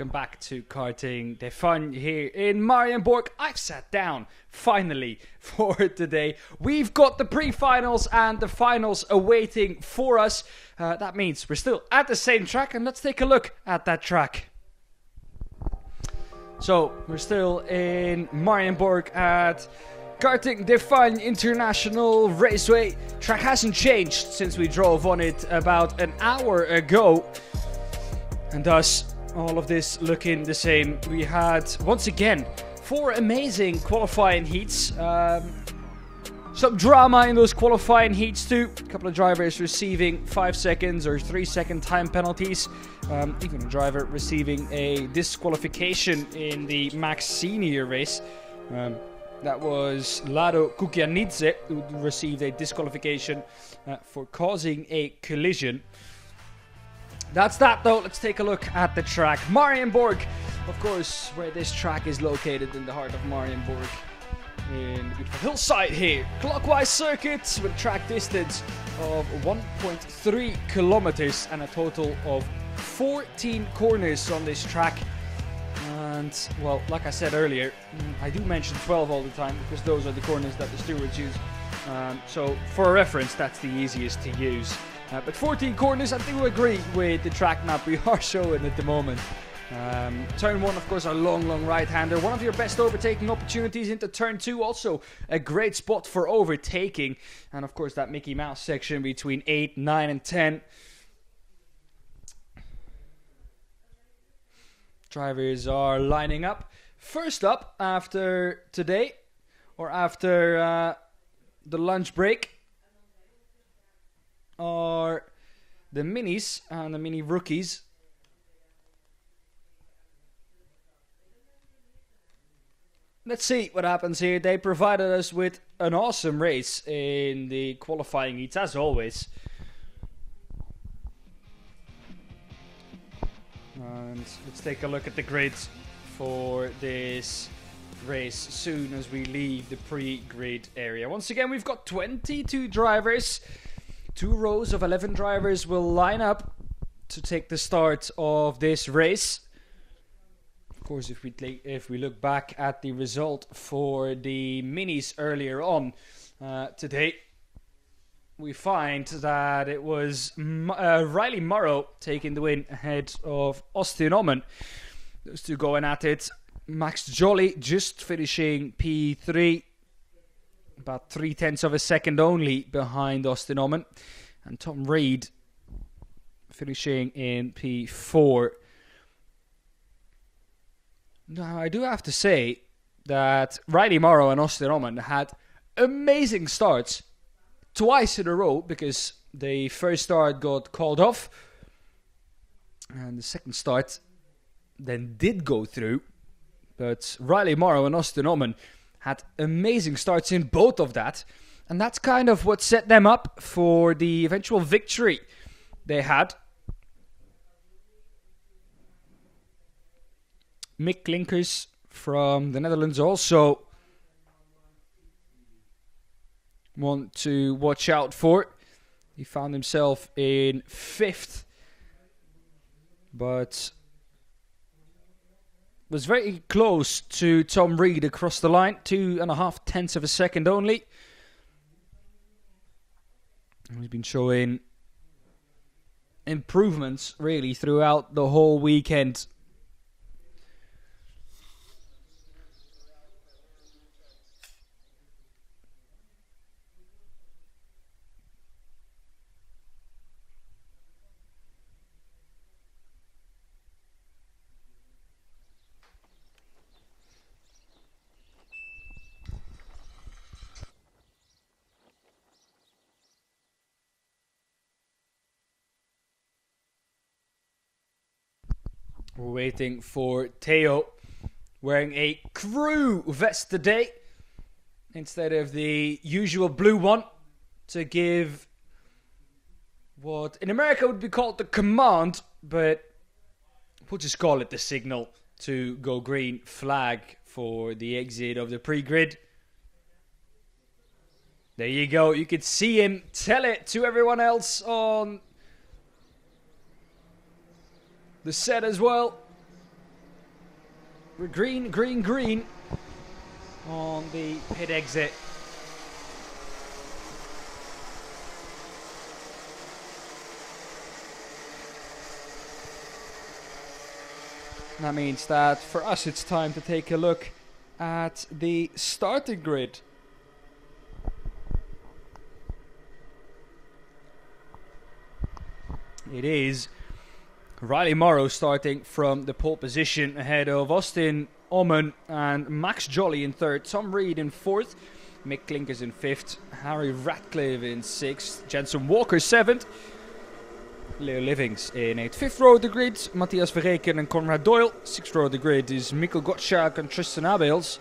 welcome back to Karting De Fun here in Marienborg. I've sat down, finally, for today. We've got the pre-finals and the finals awaiting for us. That means we're still at the same track, and let's take a look at that track. So, we're still in Marienborg at Karting De Fun International Raceway. Track hasn't changed since we drove on it about an hour ago. And thus, all of this looking the same. We had, once again, 4 amazing qualifying heats. Some drama in those qualifying heats too. A couple of drivers receiving 5 seconds or 3-second time penalties. Even a driver receiving a disqualification in the Max Senior race. That was Lado Kukianidze, who received a disqualification for causing a collision. That's that though. Let's take a look at the track. Marienborg, of course, where this track is located in the heart of Marienborg. In the beautiful hillside here. Clockwise circuit with a track distance of 1.3 kilometers and a total of 14 corners on this track. And, well, like I said earlier, I do mention 12 all the time because those are the corners that the stewards use. So, for a reference, that's the easiest to use. But 14 corners, I do agree with the track map we are showing at the moment. Turn 1, of course, a long right-hander. One of your best overtaking opportunities into turn 2. Also, a great spot for overtaking. And, of course, that Mickey Mouse section between 8, 9, and 10. Drivers are lining up. First up, after today, or after the lunch break, are the minis and the mini rookies. Let's see what happens here. They provided us with an awesome race in the qualifying heats, as always. And let's take a look at the grid for this race as soon as we leave the pre-grid area. Once again, we've got 22 drivers. 2 rows of 11 drivers will line up to take the start of this race. Of course, if we look back at the result for the minis earlier on today, we find that it was Riley Morrow taking the win ahead of Austin Oman. Those two going at it. Max Jolly just finishing P3. About 0.3 of a second only behind Austin Oman. And Tom Reed finishing in P4. Now, I do have to say that Riley Morrow and Austin Oman had amazing starts twice in a row, because the first start got called off. And the second start then did go through. But Riley Morrow and Austin Oman had amazing starts in both of that. And that's kind of what set them up for the eventual victory they had. Mick Klinkers from the Netherlands also want to watch out for. He found himself in 5th. But was very close to Tom Reed across the line. 2.5 of a second only. He's been showing improvements really throughout the whole weekend. We're waiting for Theo wearing a crew vest today instead of the usual blue one, to give what in America would be called the command, but we'll just call it the signal to go green flag for the exit of the pre-grid. There you go. You could see him tell it to everyone else on the set as well. green, green, green on the pit exit. That means that for us it's time to take a look at the starting grid. It is Riley Morrow starting from the pole position ahead of Austin Oman and Max Jolly in third, Tom Reed in fourth, Mick Klinkers in fifth, Harry Ratcliffe in sixth, Jensen Walker seventh, Leo Livings in eighth. Fifth row of the grid, Matthias Verreken and Conrad Doyle. Sixth row of the grid is Mikkel Gottschalk and Tristan Abels.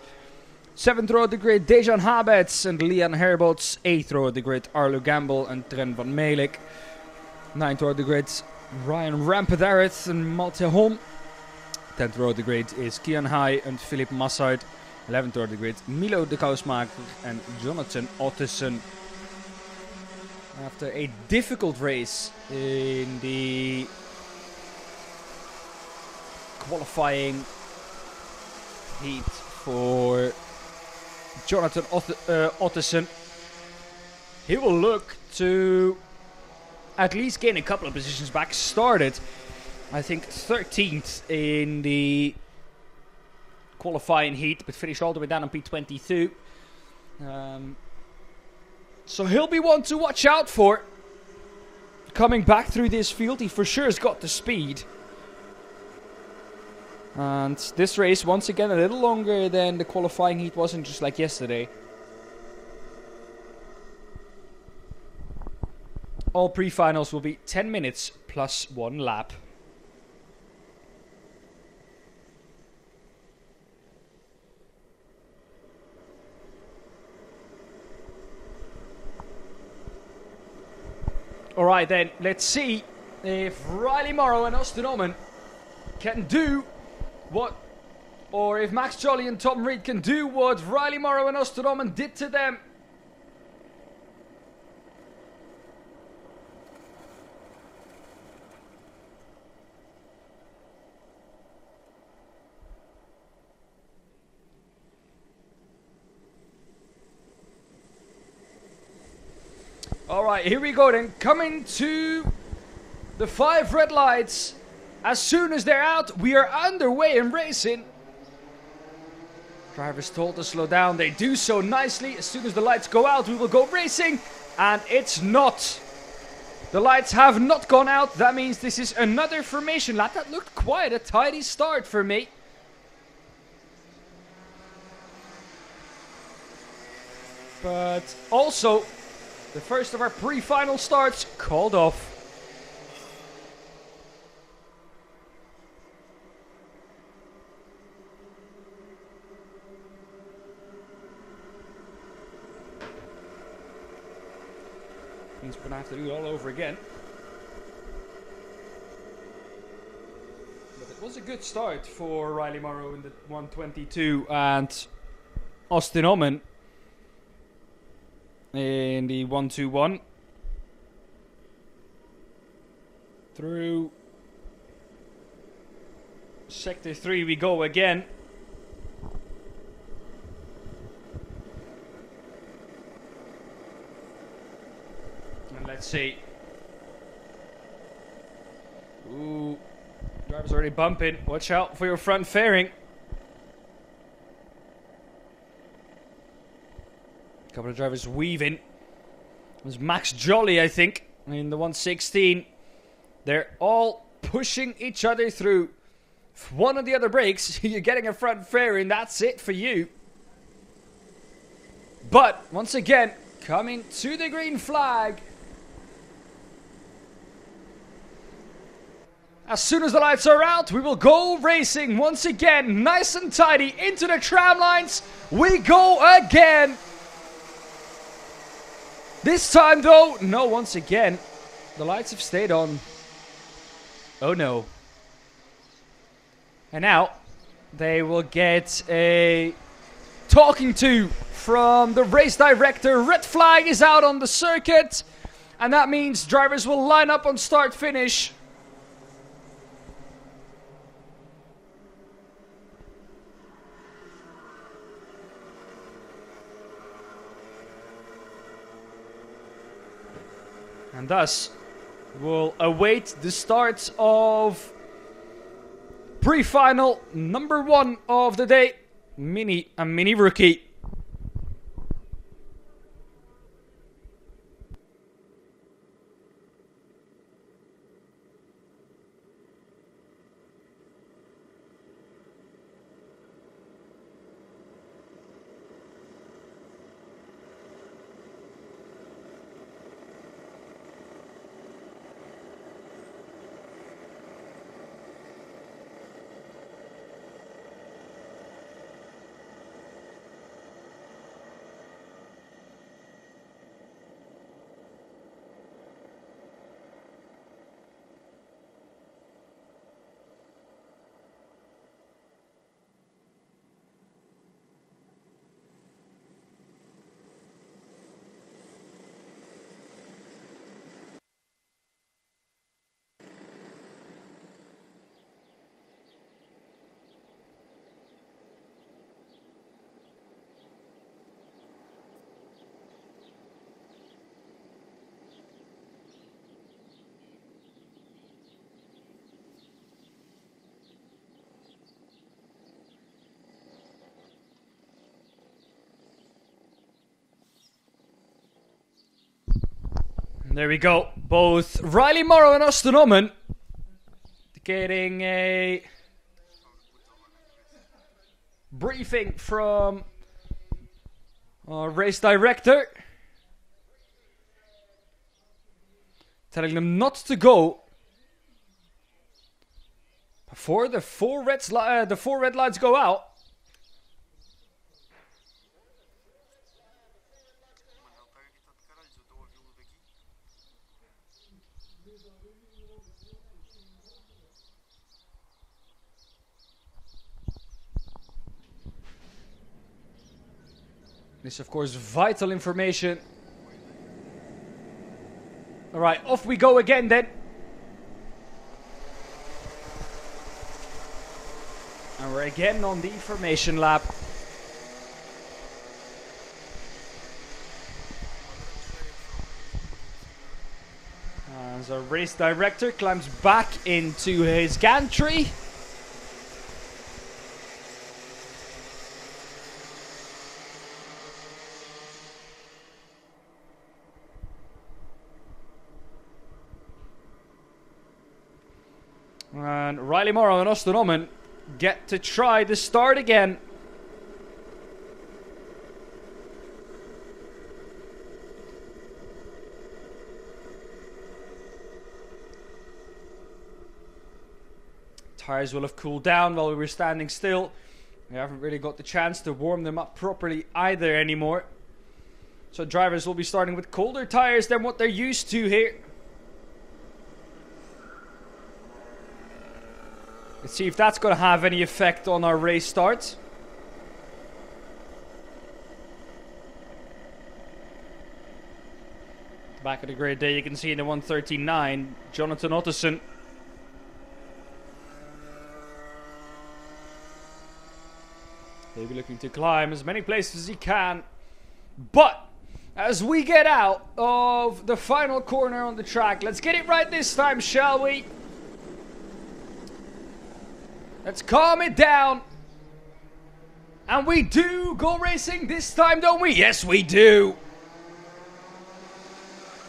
Seventh row of the grid, Dejan Habets and Lian Herbots. Eighth row of the grid, Arlo Gamble and Tren van Melik. Ninth row of the grid, Ryan Rampadaret and Malte Holm. 10th row of the grid is Kian Hai and Philip Massard. 11th row of the grid, Milo de Kousmaker and Jonathan Ottesen. After a difficult race in the qualifying heat for Jonathan Ottesen, he will look to at least gain a couple of positions back. Started, I think, 13th in the qualifying heat, but finished all the way down on P22. So he'll be one to watch out for. Coming back through this field, he for sure has got the speed. And this race, once again, a little longer than the qualifying heat wasn't, just like yesterday. All pre-finals will be 10 minutes plus 1 lap. Alright then, let's see if Riley Morrow and Austin Oman can do what, or if Max Jolly and Tom Reed can do what Riley Morrow and Austin Oman did to them. Alright, here we go then. Coming to the 5 red lights. As soon as they're out, we are underway in racing. Drivers told to slow down. They do so nicely. As soon as the lights go out, we will go racing. And it's not. The lights have not gone out. That means this is another formation lap. That looked quite a tidy start for me. But also, the first of our pre-final starts called off. Means we're going to have to do it all over again. But it was a good start for Riley Morrow in the 122 and Austin Oman in the 121. Through Sector 3 we go again. And let's see. Ooh, driver's already bumping. Watch out for your front fairing. A couple of drivers weaving. It was Max Jolly, I think, in the 116. They're all pushing each other through. If one of the other breaks, you're getting a front fairing. That's it for you. But, once again, coming to the green flag. As soon as the lights are out, we will go racing once again. Nice and tidy into the tram lines. We go again. This time though, no, once again, the lights have stayed on. Oh no. And now, they will get a talking to from the race director. Red flag is out on the circuit. And that means drivers will line up on start finish. And thus, we'll await the start of pre-final number 1 of the day. A mini rookie. There we go. Both Riley Morrow and Austin Oman getting a briefing from our race director, telling them not to go before the four red lights go out. This, of course, vital information. Alright, off we go again then. And we're again on the information lap. As our race director climbs back into his gantry. And Riley Morrow and Austin Oman get to try the start again. Tires will have cooled down while we were standing still. We haven't really got the chance to warm them up properly either anymore. So drivers will be starting with colder tires than what they're used to here. Let's see if that's going to have any effect on our race start. Back of the grid there, you can see in the 139, Jonathan Ottesen. He'll be looking to climb as many places as he can. But as we get out of the final corner on the track, let's get it right this time, shall we? Let's calm it down. And we do go racing this time, don't we? Yes, we do.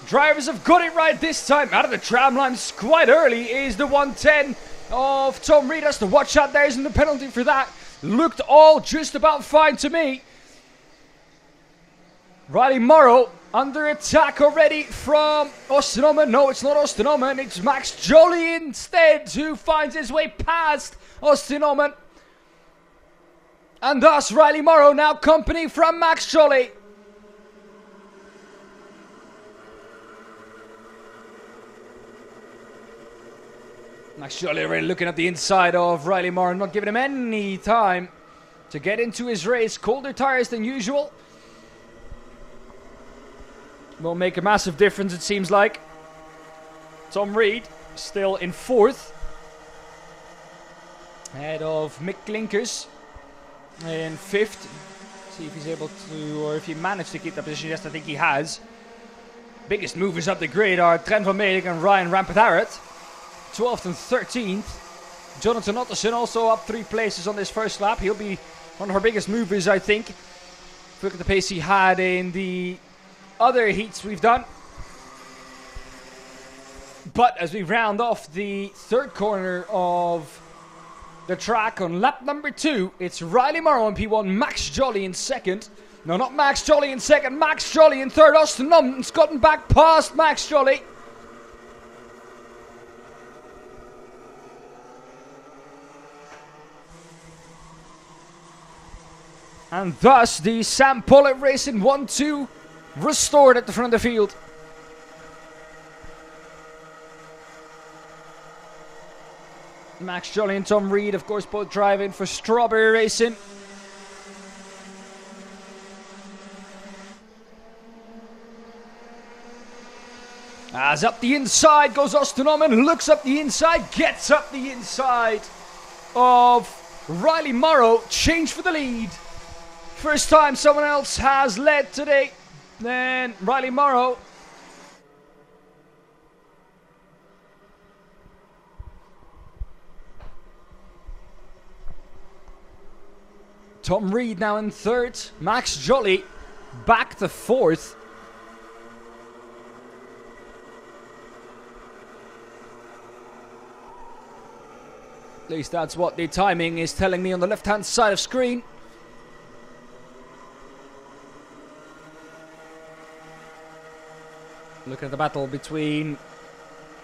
Drivers have got it right this time. Out of the tram lines quite early is the 110 of Tom Reed. That's the watch out there, isn't the penalty for that. Looked all just about fine to me. Riley Morrow under attack already from Austin Oman. No, it's not Austin Oman. It's Max Joly instead who finds his way past Austin Oman. And thus Riley Morrow now company from Max Joly. Max Joly already looking at the inside of Riley Morrow, not giving him any time to get into his race. Colder tires than usual. Will make a massive difference, it seems like. Tom Reed still in 4th. Ahead of Mick Klinkers in 5th. See if he's able to, or if he managed to keep that position. Yes, I think he has. Biggest movers up the grid are Trent van Meedig and Ryan Rampet-Harrod. 12th and 13th. Jonathan Otterson also up 3 places on this first lap. He'll be one of our biggest movers, I think. If you look at the pace he had in the other heats we've done. But as we round off the third corner of the track on lap number 2, it's Riley Morrow in P1, Max Jolly in second. No, not Max Jolly in second, Max Jolly in third. Austin Numman's gotten back past Max Jolly. And thus the Sam Pollitt Racing 1-2 restored at the front of the field. Max Jolly and Tom Reed, of course, both driving for Strawberry Racing. As up the inside goes Austin Oman, looks up the inside, gets up the inside of Riley Morrow, change for the lead. First time someone else has led today, then Riley Morrow. Tom Reed now in third, Max Jolly back to fourth. At least that's what the timing is telling me on the left-hand side of screen. Look at the battle between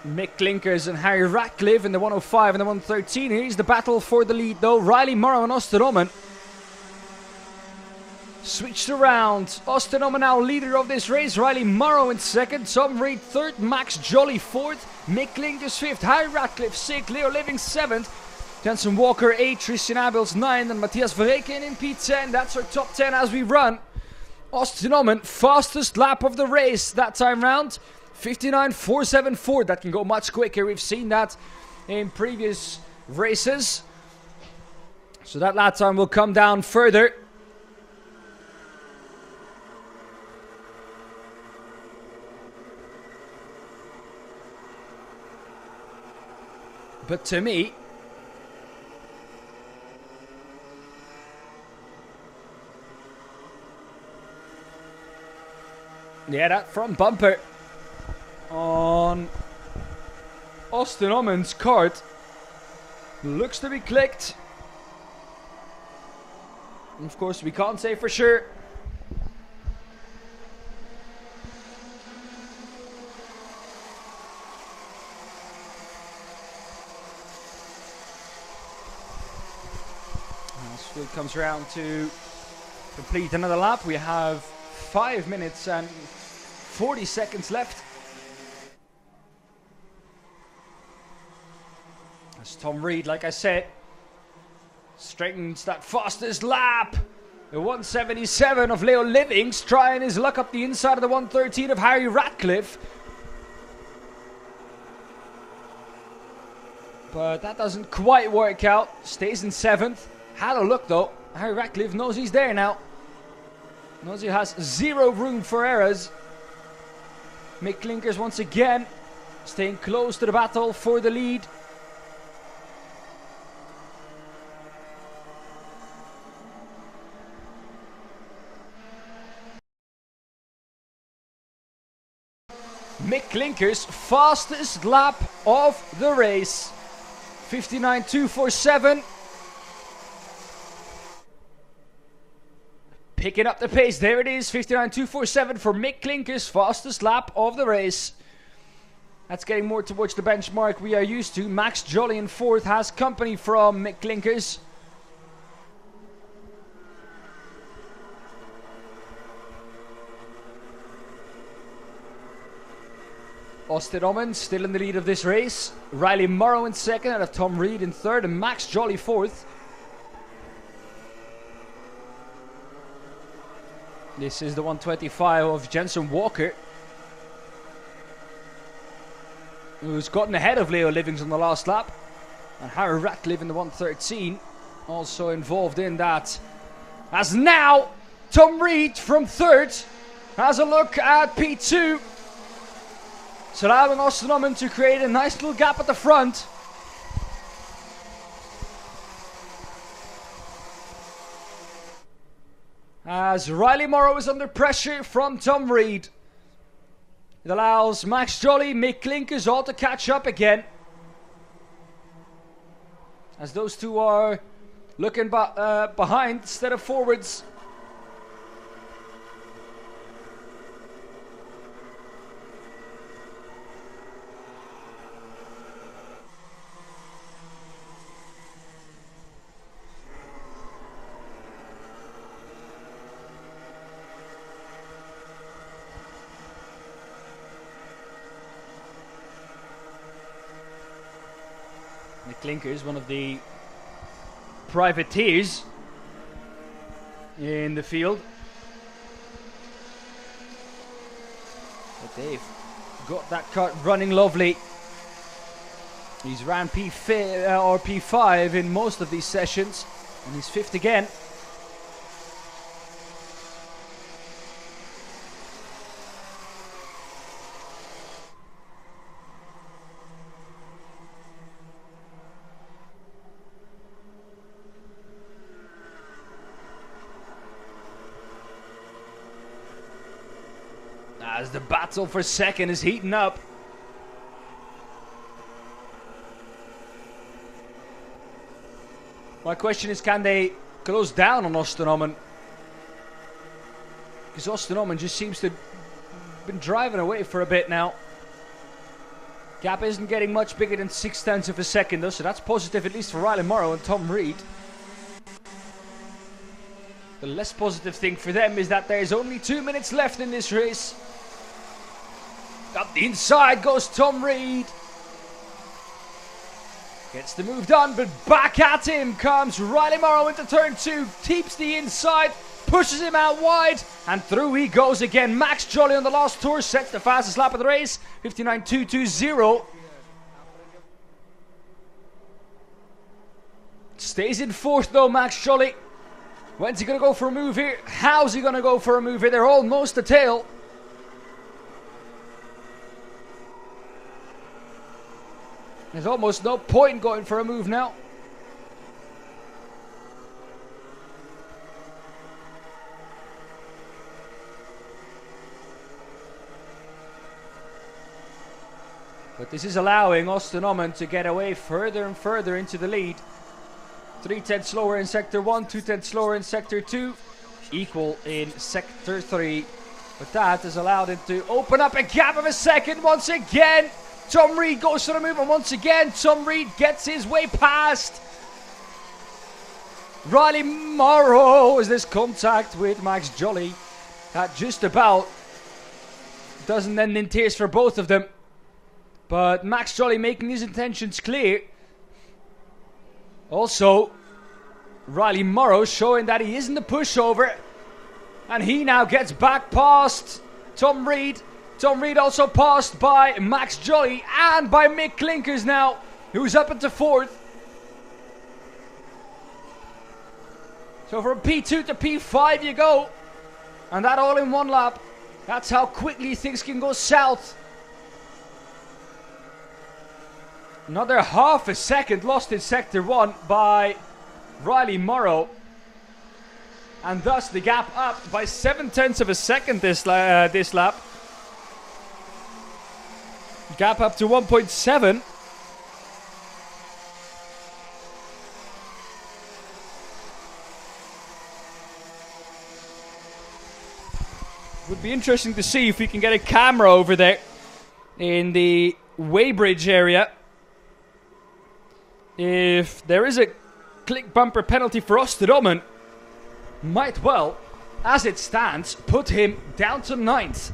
Mick Klinkers and Harry Ratcliffe in the 105 and the 113. Here's the battle for the lead though. Riley Morrow and Austin Oman. Switched around. Austin Oman now leader of this race. Riley Morrow in second. Tom Reed third. Max Jolly fourth. Mick Klinkers fifth. Harry Ratcliffe sixth. Leo Living seventh. Jensen Walker 8. Christian Abels 9. And Matthias Verreken in P10. That's our top 10 as we run. Austin Oman, fastest lap of the race that time round. 59.474. That can go much quicker. We've seen that in previous races. So that lap time will come down further. But to me, yeah, that front bumper on Austin Oman's cart looks to be clicked. And of course, we can't say for sure. It comes around to complete another lap. We have 5 minutes and 40 seconds left. As Tom Reed, like I said, straightens that fastest lap. The 177 of Leo Livings, trying his luck up the inside of the 113 of Harry Ratcliffe. But that doesn't quite work out. Stays in 7th. Had a look though. Harry Ratcliffe knows he's there now. Knows he has zero room for errors. Mick Klinkers once again staying close to the battle for the lead. Mick Klinkers, fastest lap of the race. 59.247. Picking up the pace, there it is, 59.247 for Mick Klinkers, fastest lap of the race. That's getting more towards the benchmark we are used to. Max Jolly in 4th has company from Mick Klinkers. Austin Oman still in the lead of this race. Riley Morrow in 2nd, out of Tom Reed in 3rd, and Max Jolly 4th. This is the 125 of Jensen Walker, who's gotten ahead of Leo Livings on the last lap. And Harry Ratcliffe in the 113, also involved in that. As now, Tom Reed from 3rd has a look at P2. So allowing Osternommen to create a nice little gap at the front. As Riley Morrow is under pressure from Tom Reed. It allows Max Jolly, Mick Klinkers all to catch up again. As those two are looking behind instead of forwards. Klinkers, one of the privateers in the field. But they've got that cut running lovely. He's ran P5 in most of these sessions, and he's fifth again. As the battle for second is heating up. My question is, can they close down on Osternommen? Because Osternommen just seems to have been driving away for a bit now. Gap isn't getting much bigger than 0.6 of a second though, so that's positive at least for Riley Morrow and Tom Reed. The less positive thing for them is that there's only 2 minutes left in this race. Up the inside goes Tom Reed. Gets the move done, but back at him comes Riley Morrow into turn 2. Keeps the inside, pushes him out wide, and through he goes again. Max Jolly on the last tour sets the fastest lap of the race, 59.220. Stays in fourth though, Max Jolly. When's he going to go for a move here? How's he going to go for a move here? They're almost a tail. There's almost no point going for a move now. But this is allowing Osternommen to get away further and further into the lead. 3/10 slower in Sector 1, 2/10 slower in Sector 2, equal in Sector 3. But that has allowed him to open up a gap of a second once again. Tom Reed goes for the move, and once again, Tom Reed gets his way past Riley Morrow as this contact with Max Jolly that just about doesn't end in tears for both of them. But Max Jolly making his intentions clear. Also, Riley Morrow showing that he isn't a pushover. And he now gets back past Tom Reed. Tom Reed also passed by Max Jolly and by Mick Klinkers now, who's up into fourth. So from P2 to P5 you go. And that all in one lap. That's how quickly things can go south. Another half a second lost in Sector 1 by Riley Morrow. And thus the gap up by 0.7 of a second this lap. Gap up to 1.7. Would be interesting to see if we can get a camera over there in the weighbridge area. If there is a click bumper penalty for Osternommen, might well, as it stands, put him down to 9th.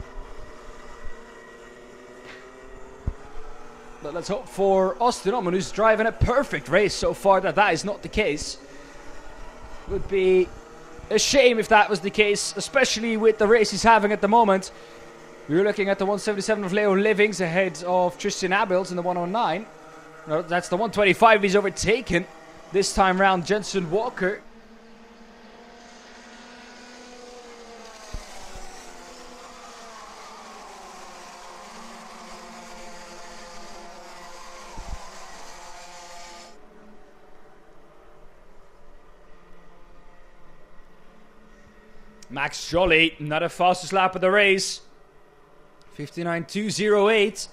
But let's hope for Osternommen, who's driving a perfect race so far, that is not the case. Would be a shame if that was the case, especially with the race he's having at the moment. We were looking at the 177 of Leo Livings ahead of Tristan Abels in the 109. No, that's the 125 he's overtaken. This time round, Jensen Walker. Max Jolly, not the fastest lap of the race. 59.208.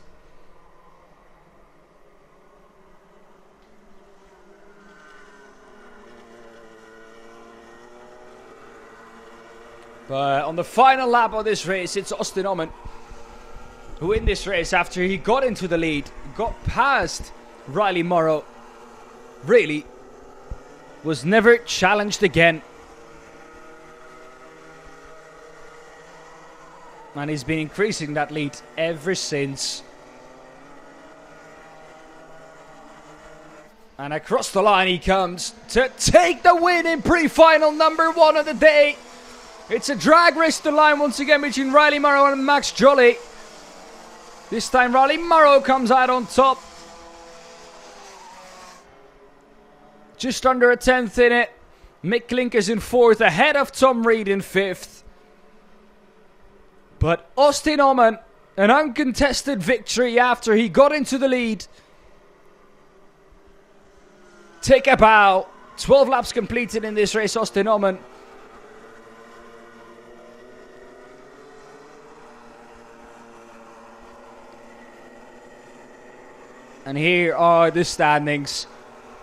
But on the final lap of this race, it's Austin Omen who in this race, after he got into the lead, got past Riley Morrow, really was never challenged again. And he's been increasing that lead ever since. And across the line he comes to take the win in pre-final number 1 of the day. It's a drag race to the line once again between Riley Morrow and Max Jolly. This time Riley Morrow comes out on top. Just under a 10th in it. Mick Klinkers in 4th, ahead of Tom Reed in 5th. But Austin Omen, an uncontested victory after he got into the lead. Take a bow. 12 laps completed in this race, Austin Omen. And here are the standings.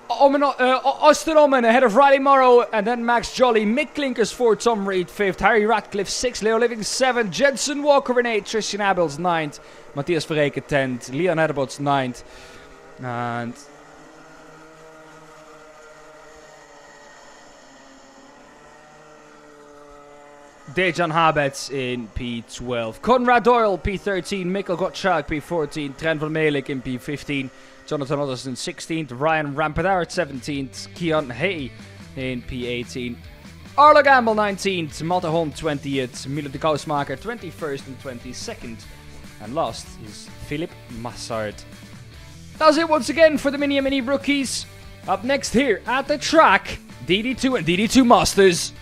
Austin Omen ahead of Riley Morrow and then Max Jolly. Mick Klinkers 4th, Tom Reed 5th, Harry Ratcliffe 6th, Leo Living 7th, Jensen Walker in 8th, Tristan Abels 9th, Matthias Verreken 10th, Leon Edebots 9th. And Dejan Habets in P12. Conrad Doyle P13, Mikkel Gottschalk P14, Trent van Meelik in P15, Jonathan Otterson 16th, Ryan Rampadar 17th, Kian Hay in P18, Arlo Gamble 19th, Matte Holm 20th, Milo de Kousmaker 21st and 22nd. And last is Philip Massard. That was it once again for the Mini and Mini rookies. Up next here at the track, DD2 and DD2 Masters.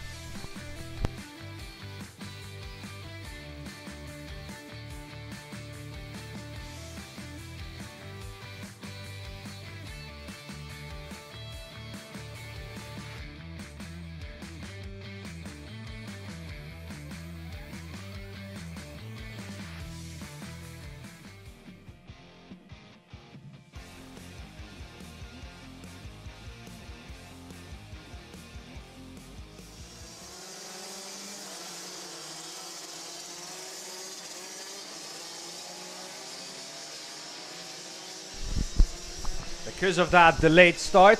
Because of that delayed start,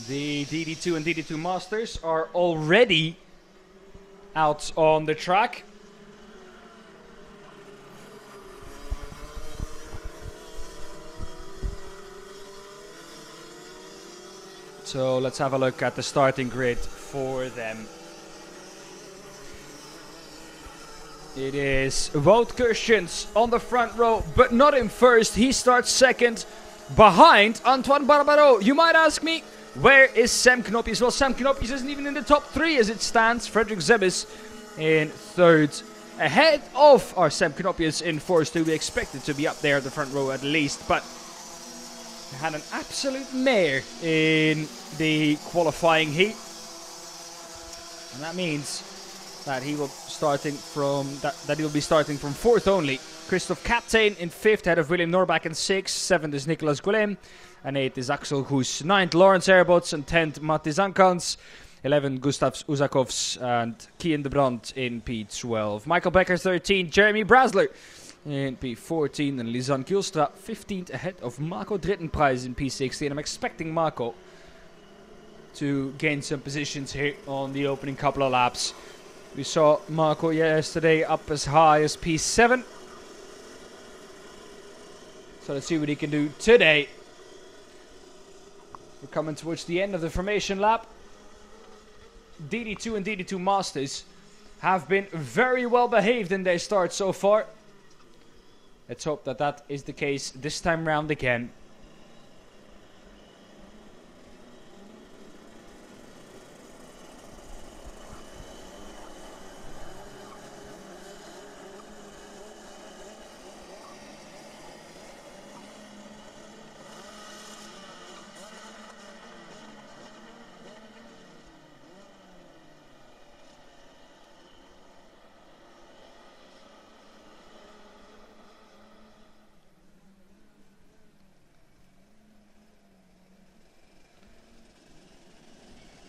the DD2 and DD2 Masters are already out on the track. So let's have a look at the starting grid for them. It is Wout Kirstjens on the front row, but not in first. He starts second, behind Antoine Barbaro. You might ask me, where is Sam Knopjes? Well, Sam Knopjes isn't even in the top 3 as it stands. Frederik Zebbes in third, ahead of our Sam Knopjes in fourth. To be expected to be up there at the front row at least, but he had an absolute mare in the qualifying heat, and that means that he will be starting from fourth only. Christophe Captain in fifth, ahead of William Norbach in sixth. Seventh is Nicolas Goulem, and eighth is Axel Goes. Ninth, Lawrence Airbots, and 10th, Matti Zankans. 11, Gustav Uzakovs and Kian de Brandt in P12. Michael Becker 13, Jeremy Brasler in P14, and Lisanne Kielstra 15th, ahead of Marco Drittenprijs in P16. I'm expecting Marco to gain some positions here on the opening couple of laps. We saw Marco yesterday up as high as P7. So let's see what he can do today. We're coming towards the end of the formation lap. DD2 and DD2 Masters have been very well behaved in their start so far. Let's hope that that is the case this time round again.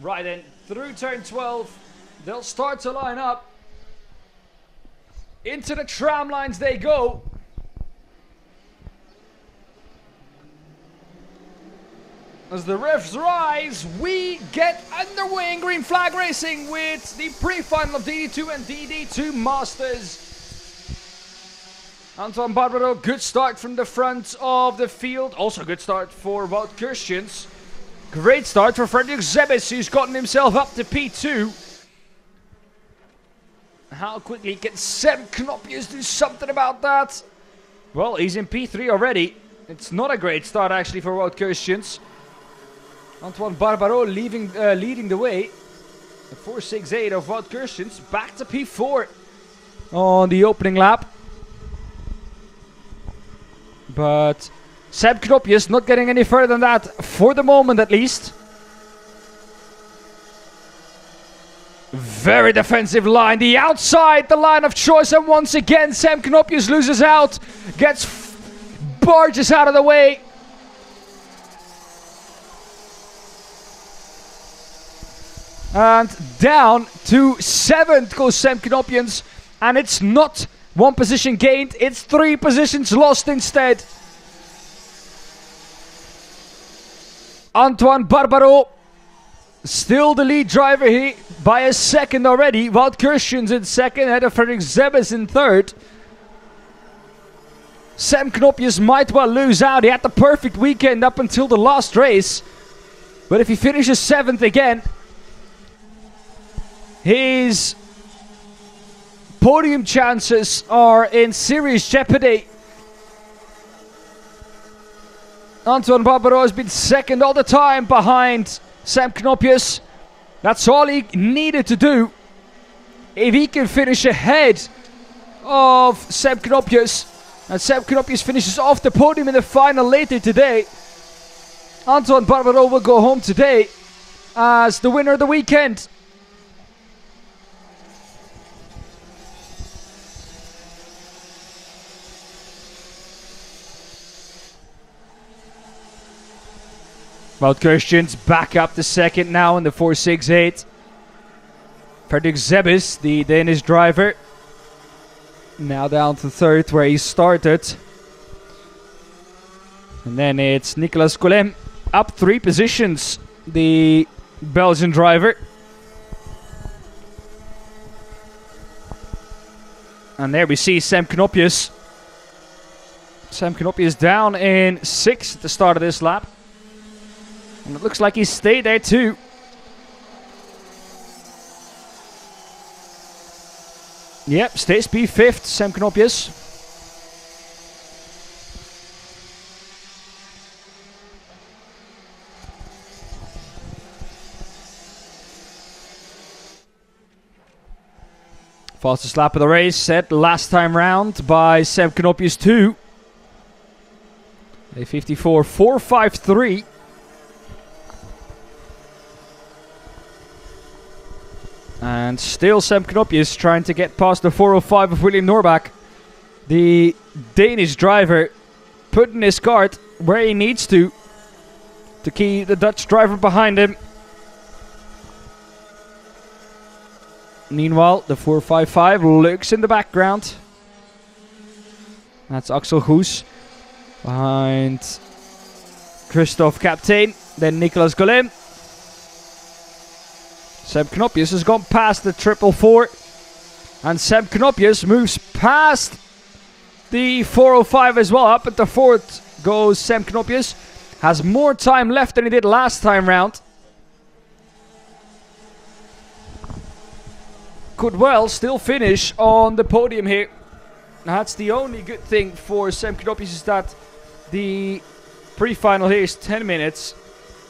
Right then, through turn 12, they'll start to line up. Into the tram lines they go. As the refs rise, we get underway in green flag racing with the pre-final of DD2 and DD2 Masters. Antoine Barbaro, good start from the front of the field. Also good start for Wout Kirstjens. Great start for Frederik Zebis, who's gotten himself up to P2. How quickly can Sam Knopjes do something about that? Well, he's in P3 already. It's not a great start actually for Wout Kirstjens. Antoine Barbaro leading the way. The 4.68 of Wout Kirstjens back to P4 on the opening lap. But Sam Knopjes not getting any further than that for the moment at least. Very defensive line, the outside, the line of choice, and once again Sam Knopjes loses out, barges out of the way. And down to 7th goes Sam Knopjes, and it's not 1 position gained, it's 3 positions lost instead. Antoine Barbaro, still the lead driver here by a second already. Wout Kirstjens in second, ahead of Frederik Zebis in third. Sam Knopjes might well lose out. He had the perfect weekend up until the last race. But if he finishes 7th again, his podium chances are in serious jeopardy. Antoine Barbaro has been second all the time behind Sam Knopjes. That's all he needed to do. If he can finish ahead of Sam Knopjes, and Sam Knopjes finishes off the podium in the final later today, Antoine Barbaro will go home today as the winner of the weekend. Wout Kirstjens back up to second now in the 4.68. Frederik Zebis, the Danish driver, now down to third where he started. And then it's Nicolas Collem up 3 positions, the Belgian driver. And there we see Sam Knopjes. Sam Knopjes down in 6th at the start of this lap. And it looks like he stayed there too. Yep, stays P5th, Sam Knopjes. Fastest lap of the race set last time round by Sam Knopjes too. A 54.453. And still Sam Knopjes trying to get past the 4.05 of William Norbach. The Danish driver putting his cart where he needs to keep the Dutch driver behind him. Meanwhile, the 4.55 lurks in the background. That's Axel Goes behind Christophe Captain, then Nicolas Collem. Sam Knopjes has gone past the 444, and Sam Knopjes moves past the 405 as well. Up at the 4th goes Sam Knopjes. Has more time left than he did last time round. Could well still finish on the podium here. That's the only good thing for Sam Knopjes, is that the pre-final here is 10 minutes.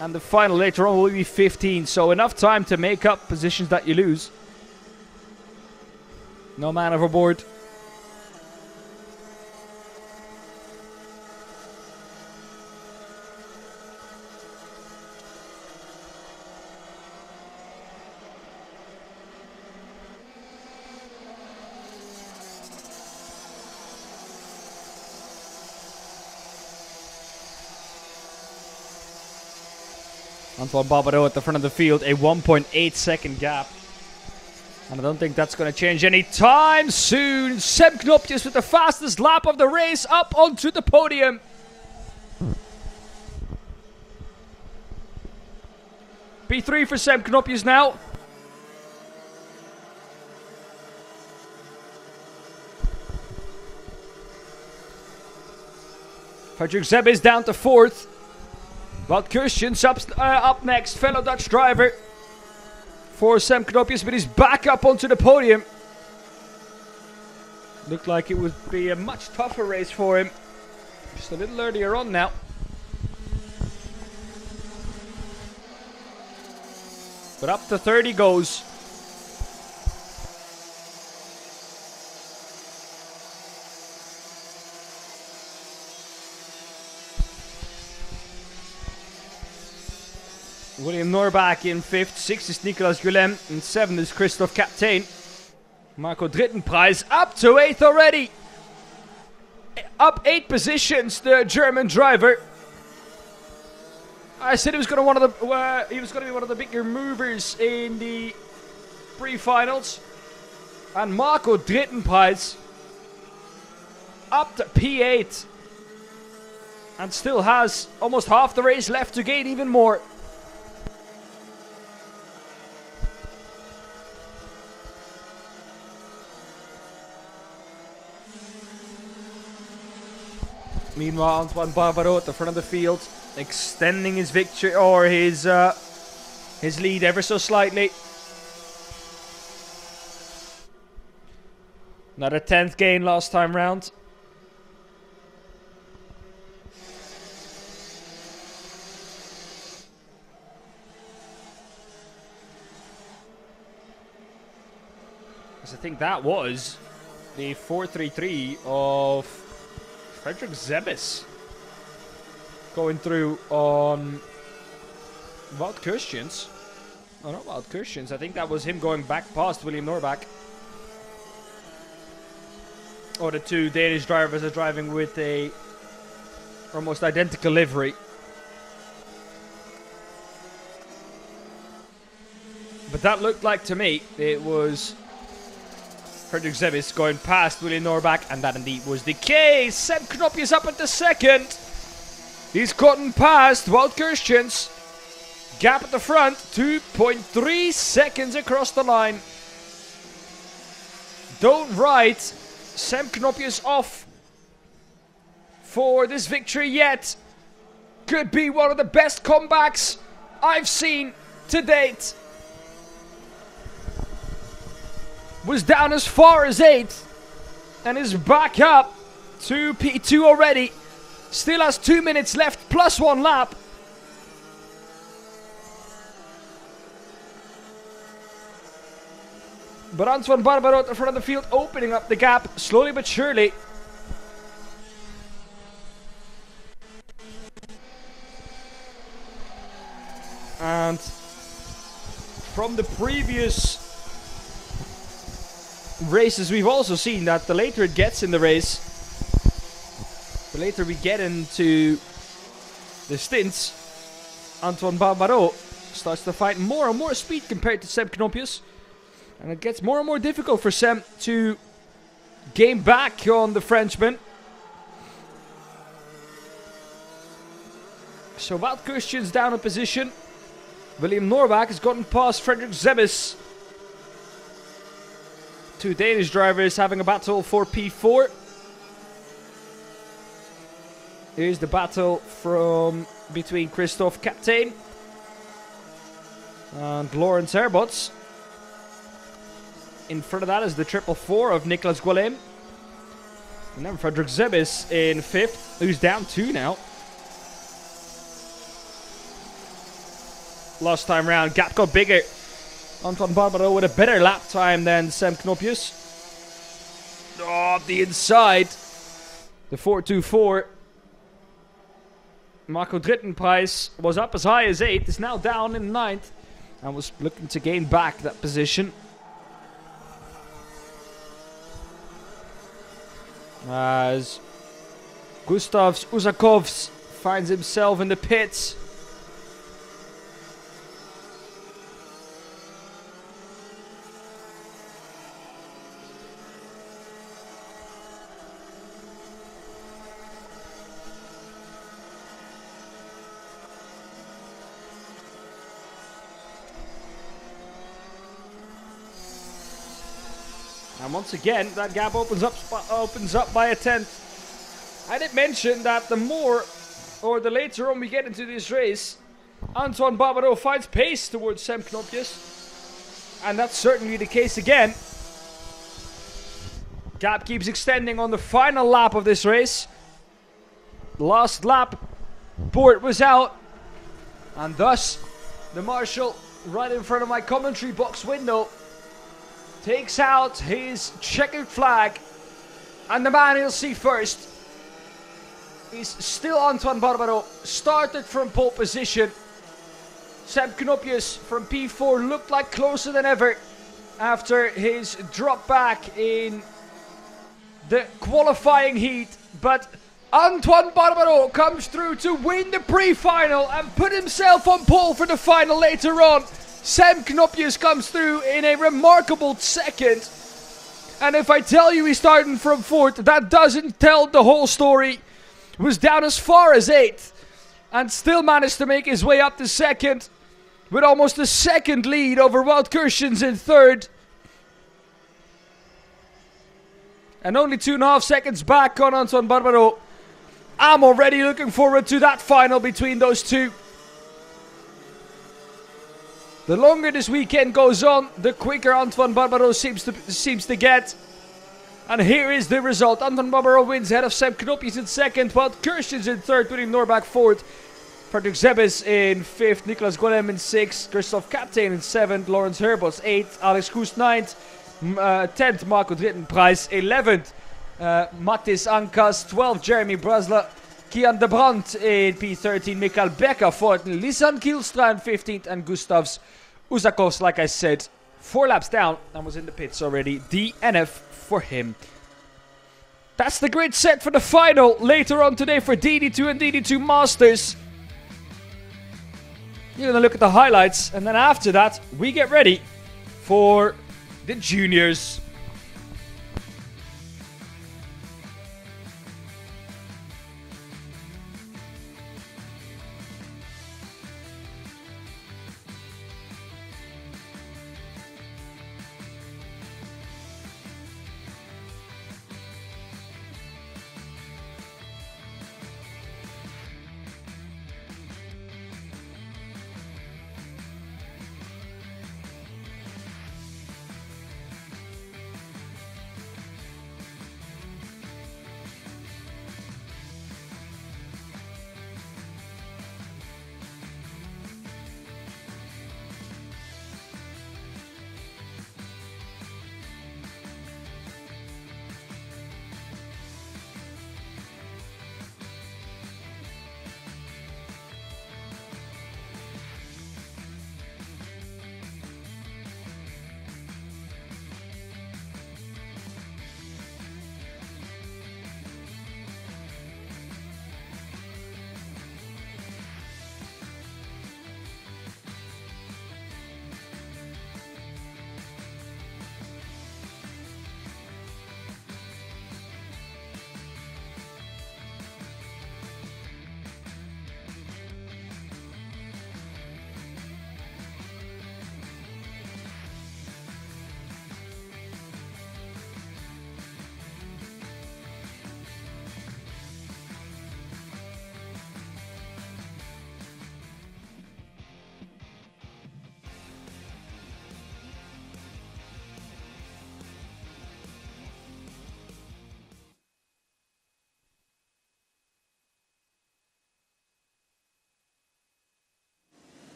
And the final later on will be 15. So enough time to make up positions that you lose. No man overboard. Antoine Barbaro at the front of the field, a 1.8 second gap. And I don't think that's going to change any time soon. Sam Knopjes with the fastest lap of the race up onto the podium. P3 for Sam Knopjes now. Frederik Zeb is down to 4th. Wout Kirstjens up next, fellow Dutch driver. For Sam Knopjes, but he's back up onto the podium. Looked like it would be a much tougher race for him. Just a little earlier on now. But up to 30 goes. William Norbach in 5th, 6th is Nicolas Guillem, and 7th is Christophe Captain. Marco Drittenpreis up to 8th already. Up 8 positions, the German driver. I said he was going to be one of the bigger movers in the pre-finals. And Marco Drittenpreis up to P8. And still has almost half the race left to gain even more. Meanwhile, Antoine Barbaro at the front of the field, extending his victory or his lead ever so slightly. Another 10th gain last time round. Because I think that was the 4.33 of Frederik Zebis going through on Wout Kirstjens. Oh, not Wout Kirstjens. I think that was him going back past William Norbach. Or the two Danish drivers are driving with a almost identical livery. But that looked like to me it was Frederik Zebis going past William Norbach, and that indeed was the case. Sam Knopjes up at the 2nd. He's gotten past Wout Kirstjens. Gap at the front, 2.3 seconds across the line. Don't write Sam Knopjes off for this victory yet. Could be one of the best comebacks I've seen to date. Was down as far as 8th and is back up to P2 already. Still has 2 minutes left plus 1 lap. But Antoine Barbaro at the front of the field, opening up the gap slowly but surely. And from the previous races, we've also seen that the later it gets in the race, the later we get into the stints, Antoine Barbaro starts to find more and more speed compared to Sam Knopjes. And it gets more and more difficult for Sam to gain back on the Frenchman. So Wout Kirstjens down a position. William Norbach has gotten past Frederik Zebis. Two Danish drivers having a battle for P4. Here's the battle from between Christophe Captain and Laurens Herbots. In front of that is the 444 of Nicolas Guillem. And then Frederik Zebis in 5th, who's down 2 now. Last time round, gap got bigger. Antoine Barbaro with a better lap time than Sam Knopjes. Oh, the inside. The 424. Marco Drittenpreis was up as high as 8th. Is now down in 9th. And was looking to gain back that position. As Gustavs Usakovs finds himself in the pits. And once again, that gap opens up by a tenth. I did mention that the more, or the later on we get into this race, Antoine Barbaro finds pace towards Sam Knopjes. And that's certainly the case again. Gap keeps extending on the final lap of this race. Last lap, board was out. And thus, the marshal, right in front of my commentary box window, takes out his checkered flag. And the man he'll see first is still Antoine Barbaro. Started from pole position. Sam Knopjes from P4 looked like closer than ever after his drop back in the qualifying heat. But Antoine Barbaro comes through to win the pre-final and put himself on pole for the final later on. Sam Knopjes comes through in a remarkable second. And if I tell you he's starting from 4th, that doesn't tell the whole story. Was down as far as 8th and still managed to make his way up to 2nd with almost a second lead over Wout Kershens in 3rd. And only 2.5 seconds back on Antoine Barbaro. I'm already looking forward to that final between those two. The longer this weekend goes on, the quicker Antoine Barbaro seems to get. And here is the result. Antoine Barbaro wins ahead of Sam Knopjes in 2nd, while Kershens in 3rd, putting Norbach 4th. Fredrik Zebes in 5th, Nicolas Golem in 6th, Christophe Kaptein in 7th, Lawrence Herbos 8th, Alex Koes 9th, 10th, Marco Drittenprijs 11th, Mattis Ankas 12th, Jeremy Brasla, Kian de Brandt in P13, Mikael Becker 14th, Lisan Kielstra in 15th, and Gustavs Uzakos, like I said, 4 laps down and was in the pits already. DNF for him. That's the grid set for the final later on today for DD2 and DD2 Masters. You're going to look at the highlights, and then after that, we get ready for the juniors.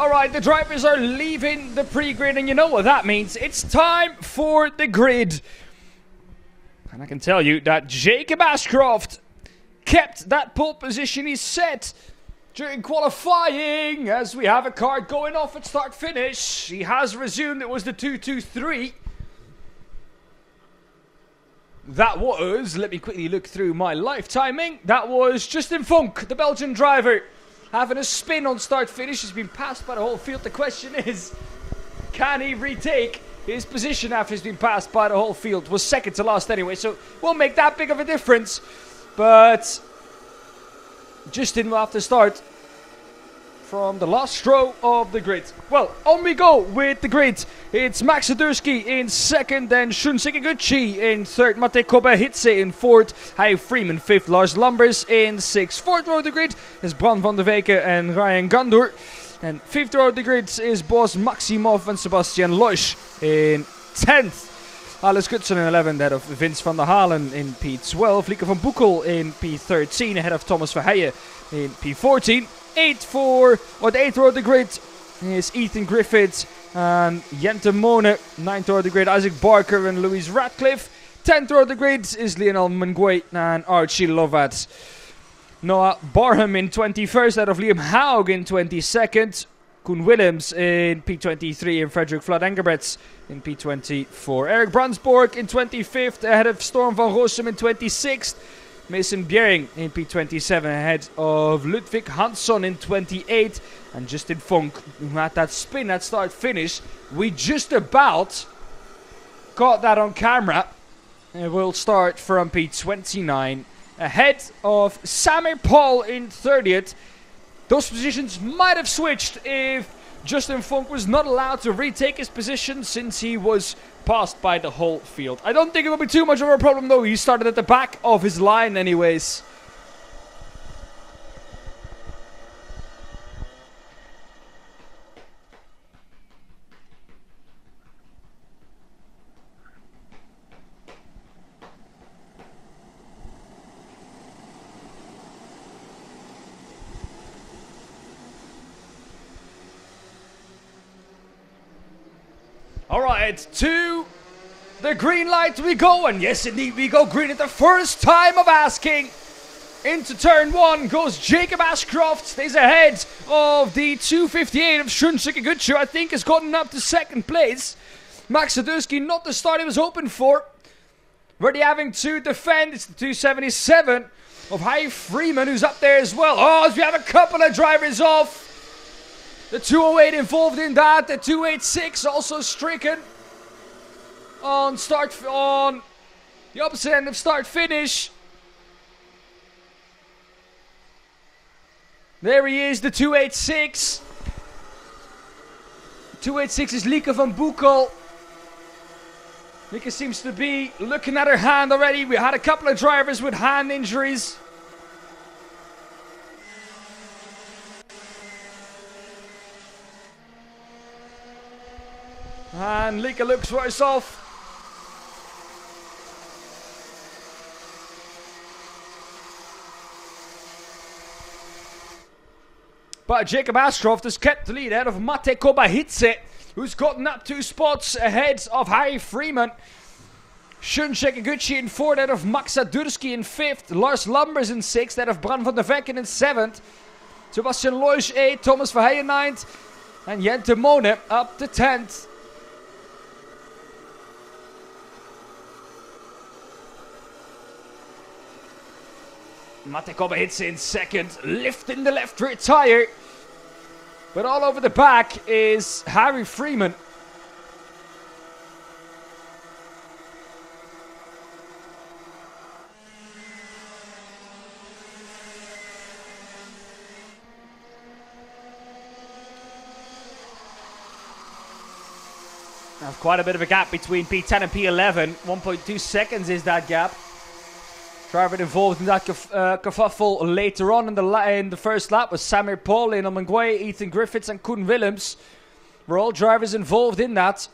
Alright, the drivers are leaving the pre-grid, and you know what that means. It's time for the grid. And I can tell you that Jacob Ashcroft kept that pole position he set during qualifying, as we have a card going off at start-finish. He has resumed. It was the 2-2-3. That was, let me quickly look through my live timing. That was Justin Funk, the Belgian driver, having a spin on start-finish. He's been passed by the whole field. The question is, can he retake his position after he's been passed by the whole field? Was second to last anyway, so won't make that big of a difference. But Justin will have to start from the last row of the grid. Well, on we go with the grid. It's Max Sadurski in second, then Shun Sekiguchi in third, Mate Kobe-Hitze in fourth, Hai Freeman fifth, Lars Lambers in sixth. Fourth row of the grid is Bran van der Weken and Ryan Gandour. And fifth row of the grid is Bos Maximov and Sebastian Loisch in 10th. Alex Goodson in 11th, ahead of Vince van der Halen in P12. Lieke van Boekel in P13, ahead of Thomas Verheijen in P14. The 8th row of the grid is Ethan Griffiths and Jente Mone. 9th row of the grid, Isaac Barker and Louise Radcliffe. 10th row of the grid is Lionel Mengwe and Archie Lovat. Noah Barham in 21st, ahead of Liam Haug in 22nd. Koen Willems in P23 and Frederick Flood Engelbrechts in P24. Eric Brandsborg in 25th, ahead of Storm van Rossum in 26th. Mason Bjerring in P27, ahead of Ludwig Hansson in 28th. And Justin Funk, who had that spin at start-finish. We just about got that on camera. And we'll start from P29, ahead of Samir Paul in 30th. Those positions might have switched if Justin Funk was not allowed to retake his position since he was passed by the whole field. I don't think it will be too much of a problem though. He started at the back of his line anyways. Alright, to the green light we go, and yes indeed we go green at the first time of asking. Into turn 1 goes Jacob Ashcroft, stays ahead of the 258 of Shun Sekiguchi, I think has gotten up to second place. Max Sadurski, not the start he was hoping for. Already having to defend, it's the 277 of Hai Freeman who's up there as well. Oh, as we have a couple of drivers off. The 208 involved in that. The 286 also stricken on the opposite end of start finish. There he is, the 286. 286 is Lieke van Boekel. Lieke seems to be looking at her hand already. We had a couple of drivers with hand injuries. And Lieke looks for herself. But Jacob Ashcroft has kept the lead ahead of Mate Kobe-Hitze, who's gotten up 2 spots ahead of Hai Freeman. Shun Sekiguchi in 4th, ahead of Max Sadurski in 5th. Lars Lambers in 6th, ahead of Bran van der Weken in 7th. Sebastian Loisch 8th, Thomas Verheijen 9th. And Jente Mone up to 10th. Mate Kobe-Hitze in 2nd, lifting the left rear tire. But all over the back is Harry Freeman. Now quite a bit of a gap between P10 and P11. 1.2 seconds is that gap. Driver involved in that kerfuffle later on in the first lap was Samir Paul, Lionel Mengwe, Ethan Griffiths and Koen Willems. Were all drivers involved in that.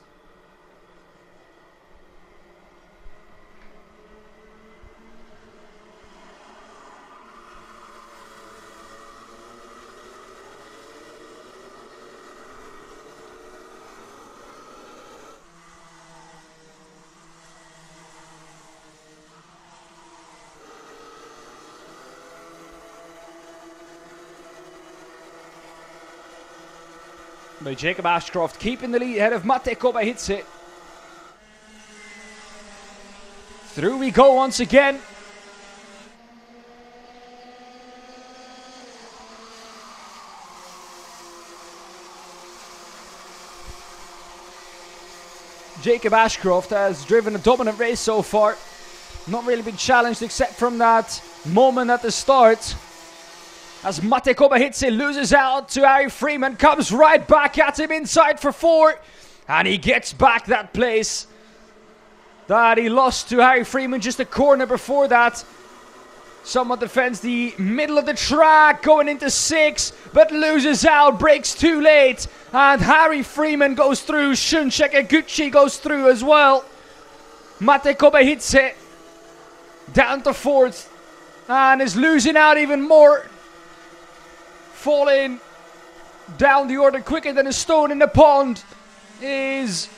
By Jacob Ashcroft keeping the lead ahead of Mate Kobe-Hitze. Through we go once again. Jacob Ashcroft has driven a dominant race so far. Not really been challenged except from that moment at the start. As Mate Kobahice loses out to Harry Freeman, comes right back at him inside for 4. And he gets back that place that he lost to Harry Freeman just a corner before that. Someone defends the middle of the track, going into 6, but loses out, breaks too late. And Harry Freeman goes through, Shunshek Eguchi goes through as well. Mate Kobahice down to 4th and is losing out even more. Falling down the order quicker than a stone in the pond is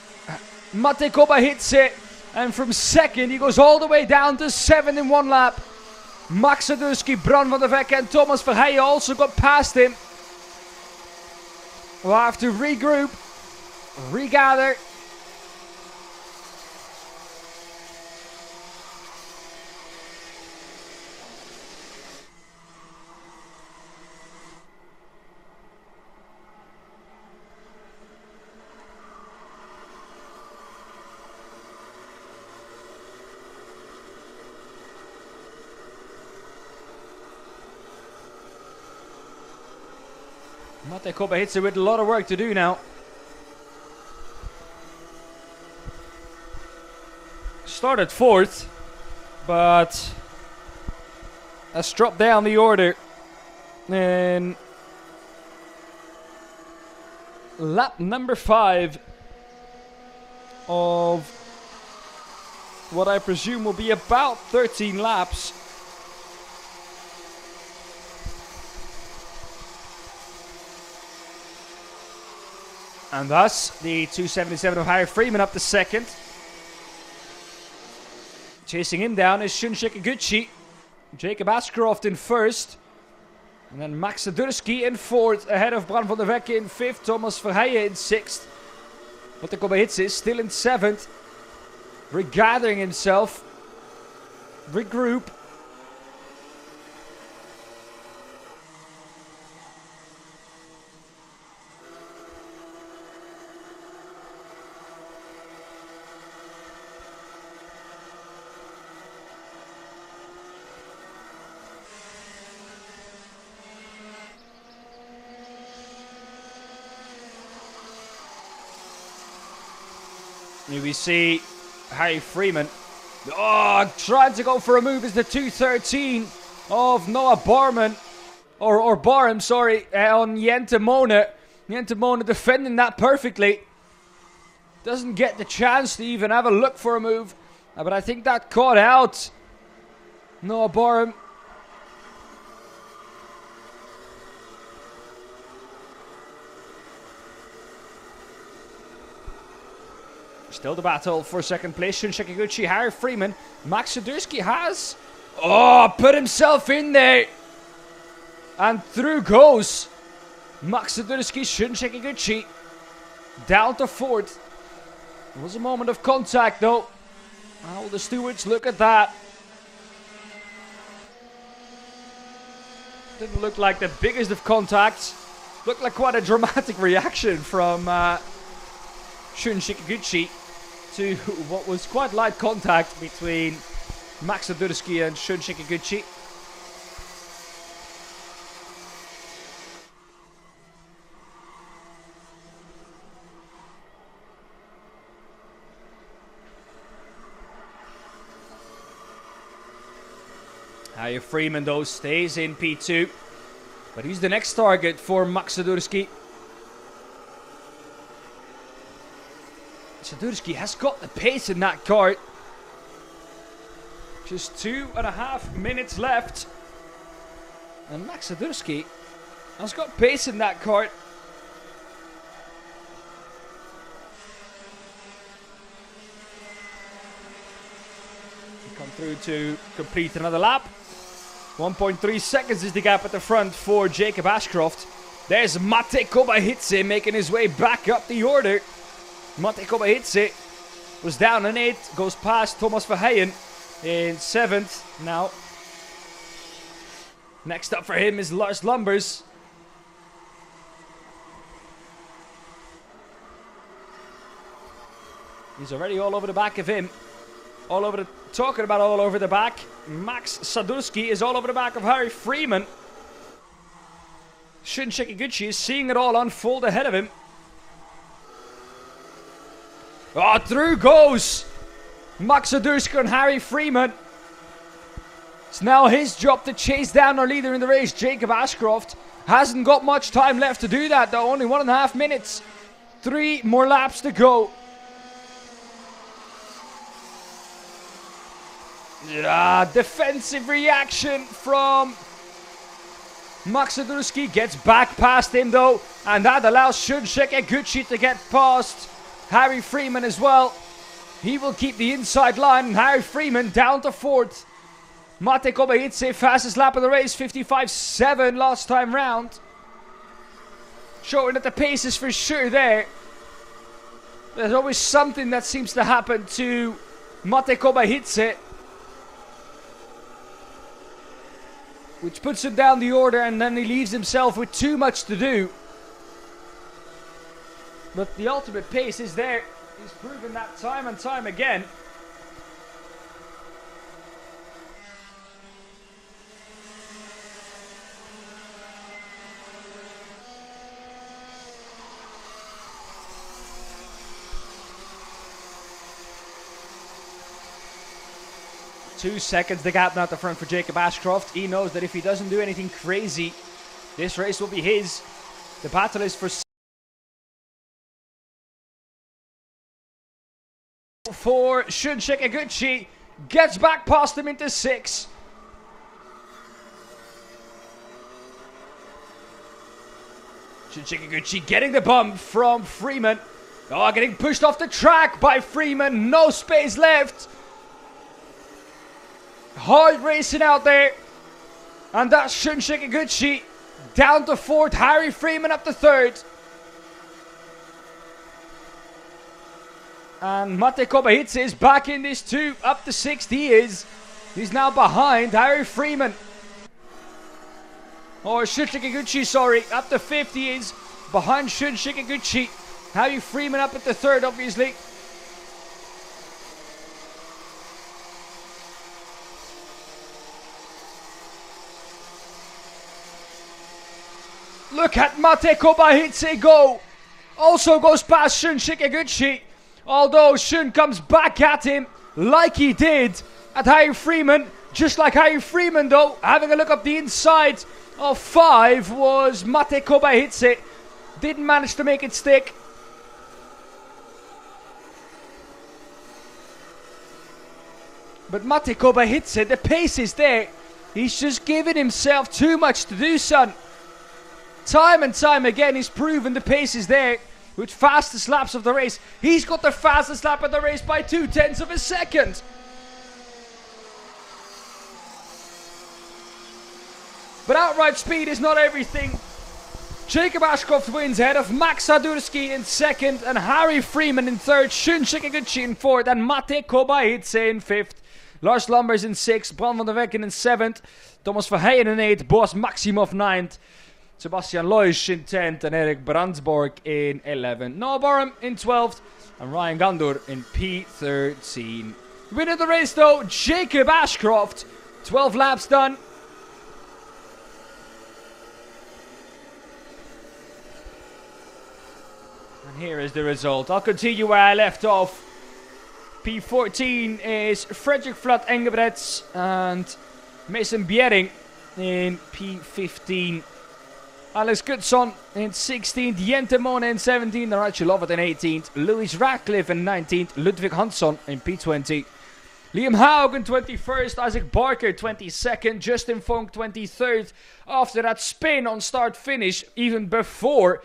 Mate Kobahice. And from 2nd, he goes all the way down to 7th in 1 lap. Max Sadurski, Bran van der Veck and Thomas Verheijen also got past him. We'll have to regroup, regather. Mate Kobahice with a lot of work to do now. Started 4th, but has dropped down the order. And lap number 5 of what I presume will be about 13 laps. And thus, the 277 of Harry Freeman up to 2nd. Chasing him down is Shunshek Eguchi. Jacob Ashcroft in 1st. And then Max Sadurski in 4th. Ahead of Bran van der Veck in 5th. Thomas Verheijen in 6th. Mate Kobahice is still in 7th. Regathering himself. Regroup. Here we see Harry Freeman. Oh, trying to go for a move is the 213 of Noah Barman. Or Barham, sorry, on Jente Mone. Jente Mone defending that perfectly. Doesn't get the chance to even have a look for a move. But I think that caught out Noah Barham. Still the battle for 2nd place. Shunshek Eguchi, Harry Freeman. Max Sadurski has put himself in there. And through goes Max Sadurski, Shunshek Eguchi. Down to 4th. It was a moment of contact though. How will the stewards look at that? Didn't look like the biggest of contacts. Looked like quite a dramatic reaction from Shunshek Eguchi to what was quite light contact between Max Sadurski and Shunshek Eguchi. Harry Freeman though stays in P2, but he's the next target for Max Sadurski. Sadurski has got the pace in that kart. Just 2.5 minutes left. And Max Sadurski has got pace in that kart. Come through to complete another lap. 1.3 seconds is the gap at the front for Jacob Ashcroft. There's Mate Kobahice making his way back up the order. Mate Kobahice was down in 8th, goes past Thomas Verheijen in 7th now. Next up for him is Lars Lumbers. He's already all over the back of him. Talking about all over the back. Max Sadurski is all over the back of Harry Freeman. Shun Sekiguchi is seeing it all unfold ahead of him. Oh, through goes Max Sadurski and Harry Freeman. It's now his job to chase down our leader in the race, Jacob Ashcroft. Hasn't got much time left to do that though, only 1.5 minutes. 3 more laps to go. Defensive reaction from Max Sadurski. Gets back past him though, and that allows Shun Sekiguchi to get past Harry Freeman as well. He will keep the inside line, and Harry Freeman down to 4th. Mate Kobaitse, fastest lap of the race, 55.7 last time round. Showing that the pace is for sure there. There's always something that seems to happen to Mate Kobaitse, which puts him down the order, and then he leaves himself with too much to do. But the ultimate pace is there. He's proven that time and time again. Two seconds the gap now at the front for Jacob Ashcroft. He knows that if he doesn't do anything crazy, this race will be his. The battle is for Shun Sekiguchi. Gets back past him into 6th. Shun Sekiguchi getting the bump from Freeman. Oh, getting pushed off the track by Freeman. No space left. Hard racing out there. And that's Shun Sekiguchi down to 4th. Harry Freeman up to 3rd. And Mate Kobaitse is back in this too. Up to 6th he is. He's now behind Harry Freeman. Or Shun Sekiguchi, sorry. Up to 5th he is. Behind Shun Sekiguchi. Harry Freeman up at the 3rd, obviously. Look at Mate Kobaitse go. Also goes past Shun Sekiguchi. Although Shun comes back at him like he did at Harry Freeman. Just like Harry Freeman though, having a look up the inside of 5 was Mate Kobaitse. Didn't manage to make it stick. But Mate Kobaitse, the pace is there. He's just giving himself too much to do, son. Time and time again, he's proven the pace is there. With fastest laps of the race. He's got the fastest lap of the race by 0.2 of a second. But outright speed is not everything. Jacob Ashcroft wins ahead of Max Sadurski in 2nd. And Harry Freeman in 3rd. Shun Sekiguchi in 4th. And Mate Kobaitse in 5th. Lars Lambers in 6th. Bram van der Wecken in 7th. Thomas Verheyen in 8th. Boas Maximov 9th. Sebastian Loisch in 10th and Erik Brandsborg in 11th. Noah Borum in 12th and Ryan Gandur in P13. Winner of the race though, Jacob Ashcroft. 12 laps done. And here is the result. I'll continue where I left off. P14 is Fredrik Flat Engebretts and Mason Bjerring in P15. Alex Goodson in 16th, Jente Mone in 17th, Archie Lovett in 18th, Louis Radcliffe in 19th, Ludwig Hansson in P20, Liam Haug in 21st, Isaac Barker 22nd, Justin Funk 23rd. After that spin on start-finish, even before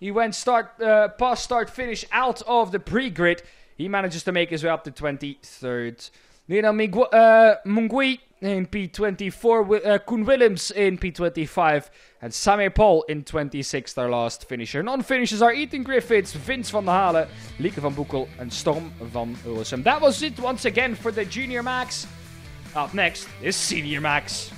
he went past start-finish out of the pre-grid, he manages to make his way up to 23rd. Lionel Mungui in P24, Koen Willems in P25 and Samir Paul in 26th, our last finisher. Non-finishers are Ethan Griffiths, Vince van der Halen, Lieke van Boekel and Storm van Ulsum. That was it once again for the Junior Max. Up next is Senior Max.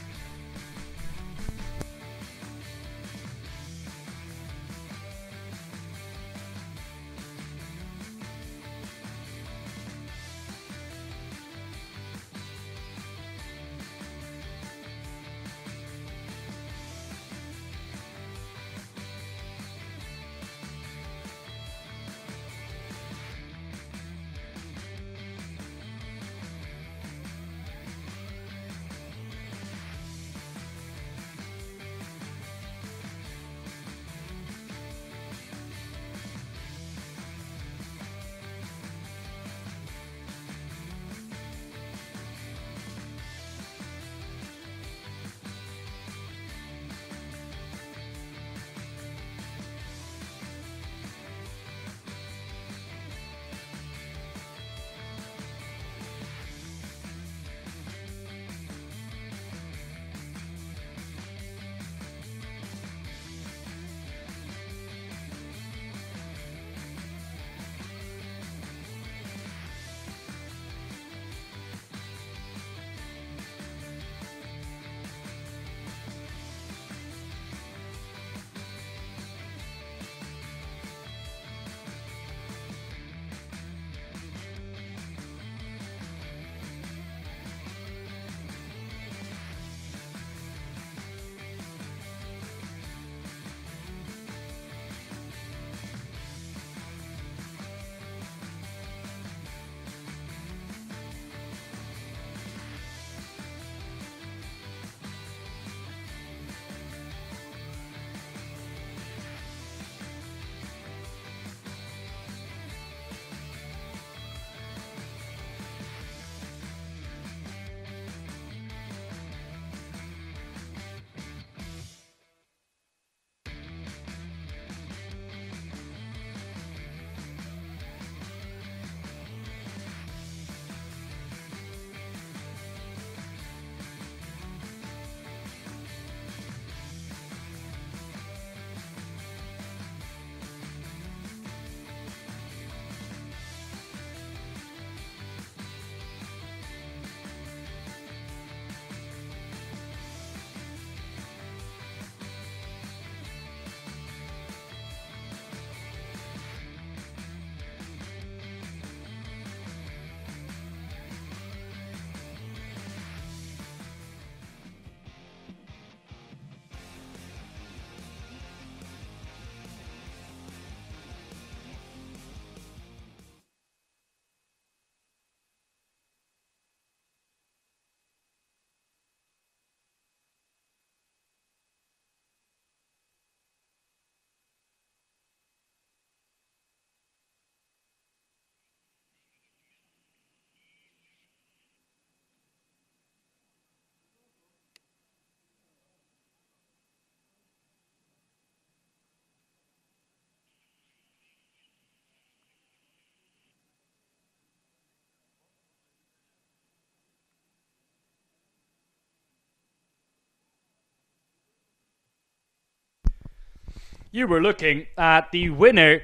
you were looking at the winner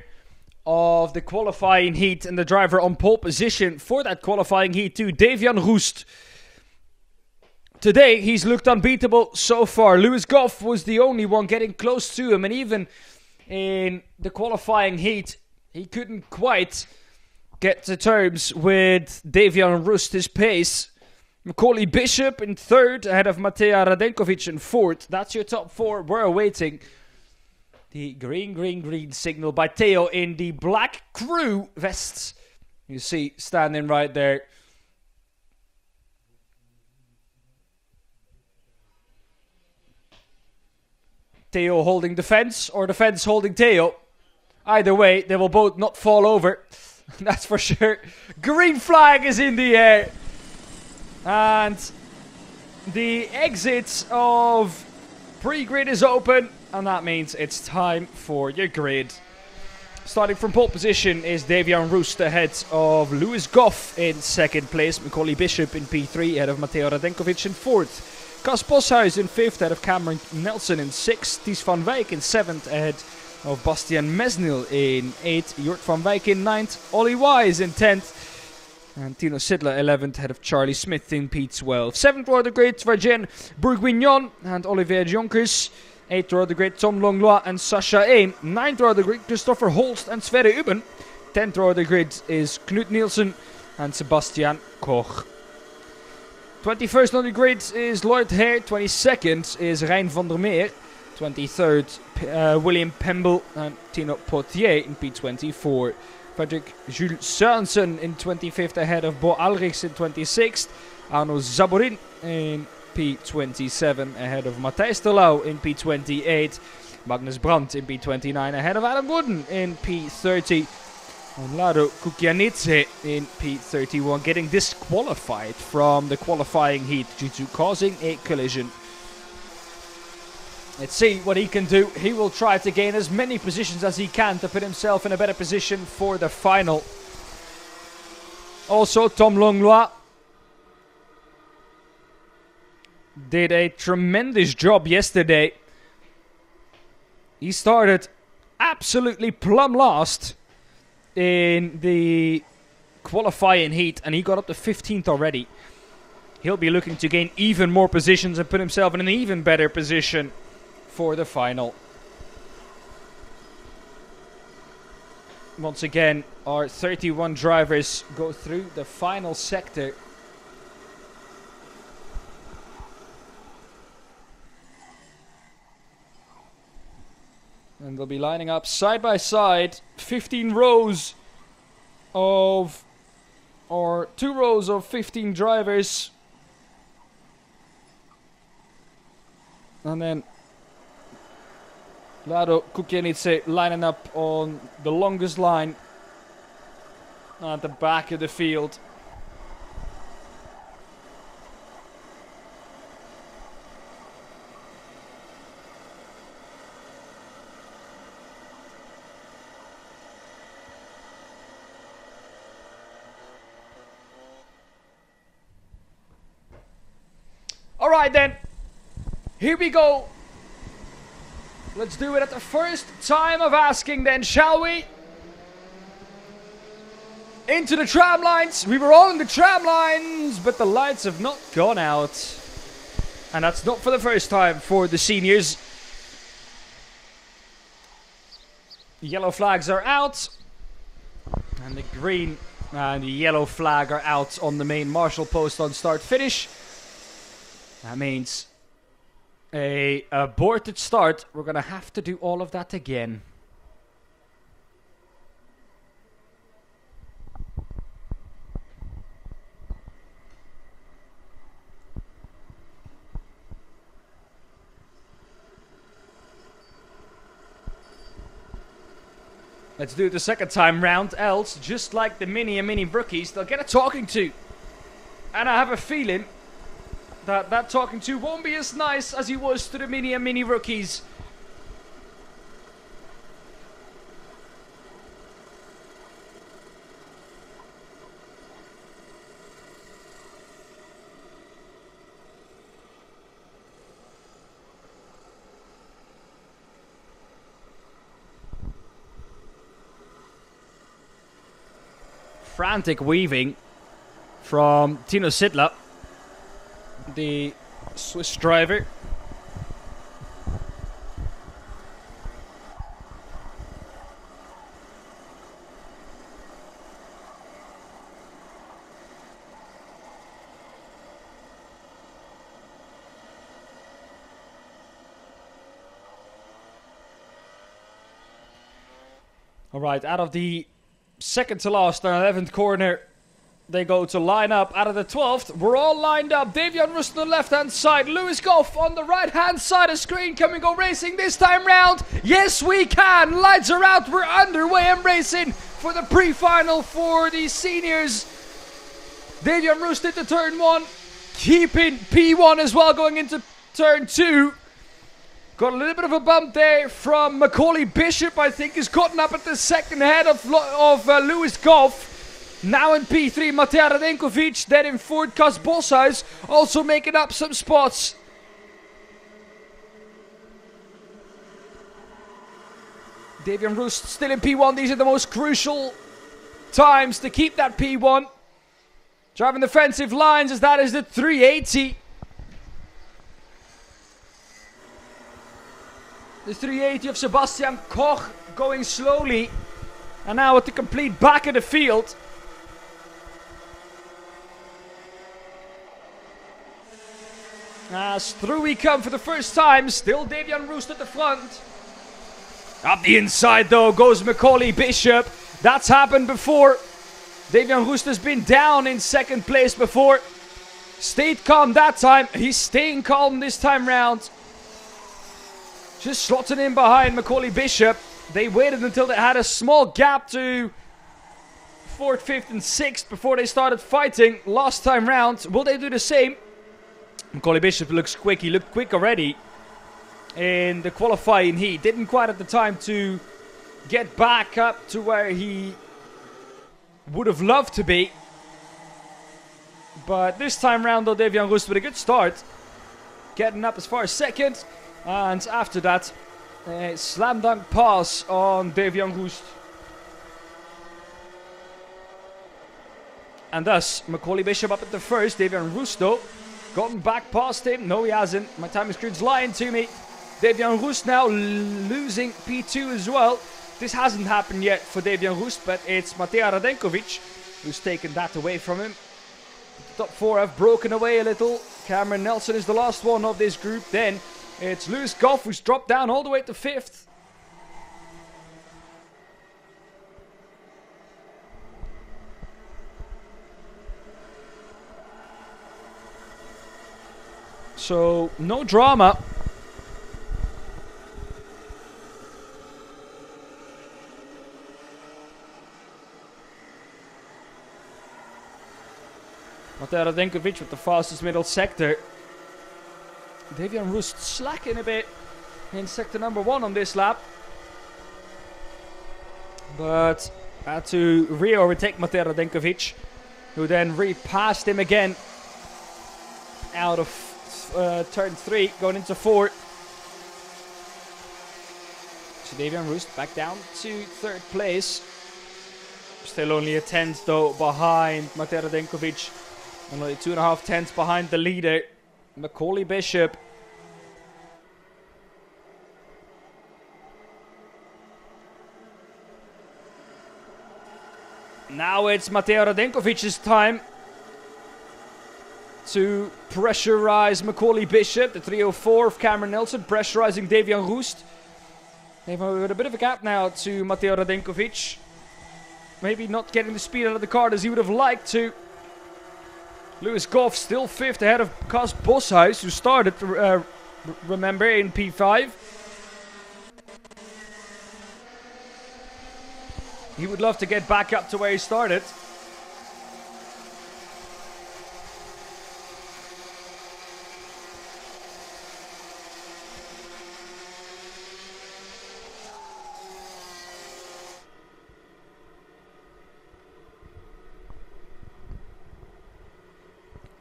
of the qualifying heat and the driver on pole position for that qualifying heat too, Davian Roest. Today, he's looked unbeatable so far. Lewis Goff was the only one getting close to him, and even in the qualifying heat, he couldn't quite get to terms with Davian Roest's pace. Macaulay Bishop in third, ahead of Matej Radenkovic in fourth. That's your top four. We're awaiting the green signal by Theo in the black crew vests. You see, standing right there. Theo holding the fence, or the fence holding Theo. Either way, they will both not fall over. That's for sure. Green flag is in the air. And the exit of pre-grid is open. And that means it's time for your grid. Starting from pole position is Davian Roest ahead of Lewis Goff in second place. Macaulay Bishop in P3 ahead of Matej Radenkovic in fourth. Cas Boshuis in fifth ahead of Cameron Nelson in sixth. Ties van Wijk in seventh ahead of Bastian Mesnil in eighth. Jort van Wijk in ninth. Ollie Wise in 10th. And Tino Sidler 11th ahead of Charlie Smith in P12. 7th row of the grid, Virgin Bourguignon and Olivier Jonkers. 8th row of the grid, Tom Longlois and Sascha Eem. 9th row of the grid, Christopher Holst and Sverre Uben. 10th row of the grid is Knut Nielsen and Sebastian Koch. 21st on the grid is Lloyd Hare. 22nd is Rijn van der Meer. 23rd, William Pemble and Tino Potier in P24. Patrick Jules Sørensen in 25th ahead of Bo Alrichs in 26th. Arno Zaborin in P27 ahead of Matthijs de Lauw in P28. Magnus Brandt in P29 ahead of Adam Wooden in P30. And Lado Kukianidze in P31 getting disqualified from the qualifying heat due to causing a collision. Let's see what he can do. He will try to gain as many positions as he can to put himself in a better position for the final. Also, Tom Longlois did a tremendous job yesterday. He started absolutely plumb last in the qualifying heat and he got up to 15th already. He'll be looking to gain even more positions and put himself in an even better position for the final. Once again, our 31 drivers go through the final sector. And they'll be lining up side by side, 15 rows of, or 2 rows of 15 drivers. And then Lado Kukianidze lining up on the longest line at the back of the field. Alright then, here we go. Let's do it at the first time of asking then, shall we? Into the tram lines. We were all in the tram lines, but the lights have not gone out. And that's not for the first time for the seniors. The yellow flags are out. And the green and the yellow flag are out on the main marshal post on start finish. That means a aborted start. We're going to have to do all of that again. Let's do it the second time round, else, just like the mini and mini rookies, they'll get a talking to. And I have a feeling that talking to won't be as nice as he was to the mini and mini rookies. frantic weaving from Tino Sidla, the Swiss driver. Alright, out of the second to last, 11th corner, they go to line up. Out of the 12th, we're all lined up. Davian Rust on the left-hand side. Lewis Goff on the right-hand side of screen. Can we go racing this time round? Yes, we can. Lights are out. We're underway and racing for the pre-final for the seniors. Davian Rust into turn 1. Keeping P1 as well going into turn 2. Got a little bit of a bump there from Macaulay Bishop, I think, is gotten up at the second head of Lewis Goff. Now in P3, Matej Radenkovic, then in fourth, Cas Boshuis, also making up some spots. Davian Rust still in P1, these are the most crucial times to keep that P1. Driving defensive lines as that is the 380. The 380 of Sebastian Koch going slowly. And now at the complete back of the field. As through we come for the first time. Still Davian Rust at the front. Up the inside though goes Macaulay Bishop. That's happened before. Davian Rust has been down in second place before. Stayed calm that time. He's staying calm this time round. Just slotting in behind Macaulay Bishop. They waited until they had a small gap to 4th, 5th and 6th before they started fighting last time round. Will they do the same? Macaulay Bishop looks quick. He looked quick already in the qualifying heat. Didn't quite have the time to get back up to where he would have loved to be. But this time round though, Davian Rust with a good start. Getting up as far as second. And after that, a slam dunk pass on Davian Rust. And thus, Macaulay Bishop up at the first. Davian Rust though, gotten back past him. No, he hasn't. My time screen's lying to me. Davian Rust now losing P2 as well. This hasn't happened yet for Davian Rust, but it's Matej Radenkovic who's taken that away from him. The top 4 have broken away a little. Cameron Nelson is the last one of this group. Then it's Lewis Goff who's dropped down all the way to 5th. So, no drama. Matej Radenkovic with the fastest middle sector. Davian Rust slacking a bit in sector number 1 on this lap. But had to re-overtake Matej Radenkovic, who then repassed him again out of turn 3, going into 4. So Davian Rust back down to 3rd place. Still only a 10th though behind Matej Radenkovic. Only 2.5 tenths behind the leader, Macaulay Bishop. Now it's Matej Radenkovic's time to pressurize Macaulay Bishop. The 304 of Cameron Nelson pressurizing Davian Rust. They've got a bit of a gap now to Matej Radenkovic. Maybe not getting the speed out of the car as he would have liked to. Lewis Goff still 5th ahead of Cas Boshuis, who started, remember, in P5. He would love to get back up to where he started.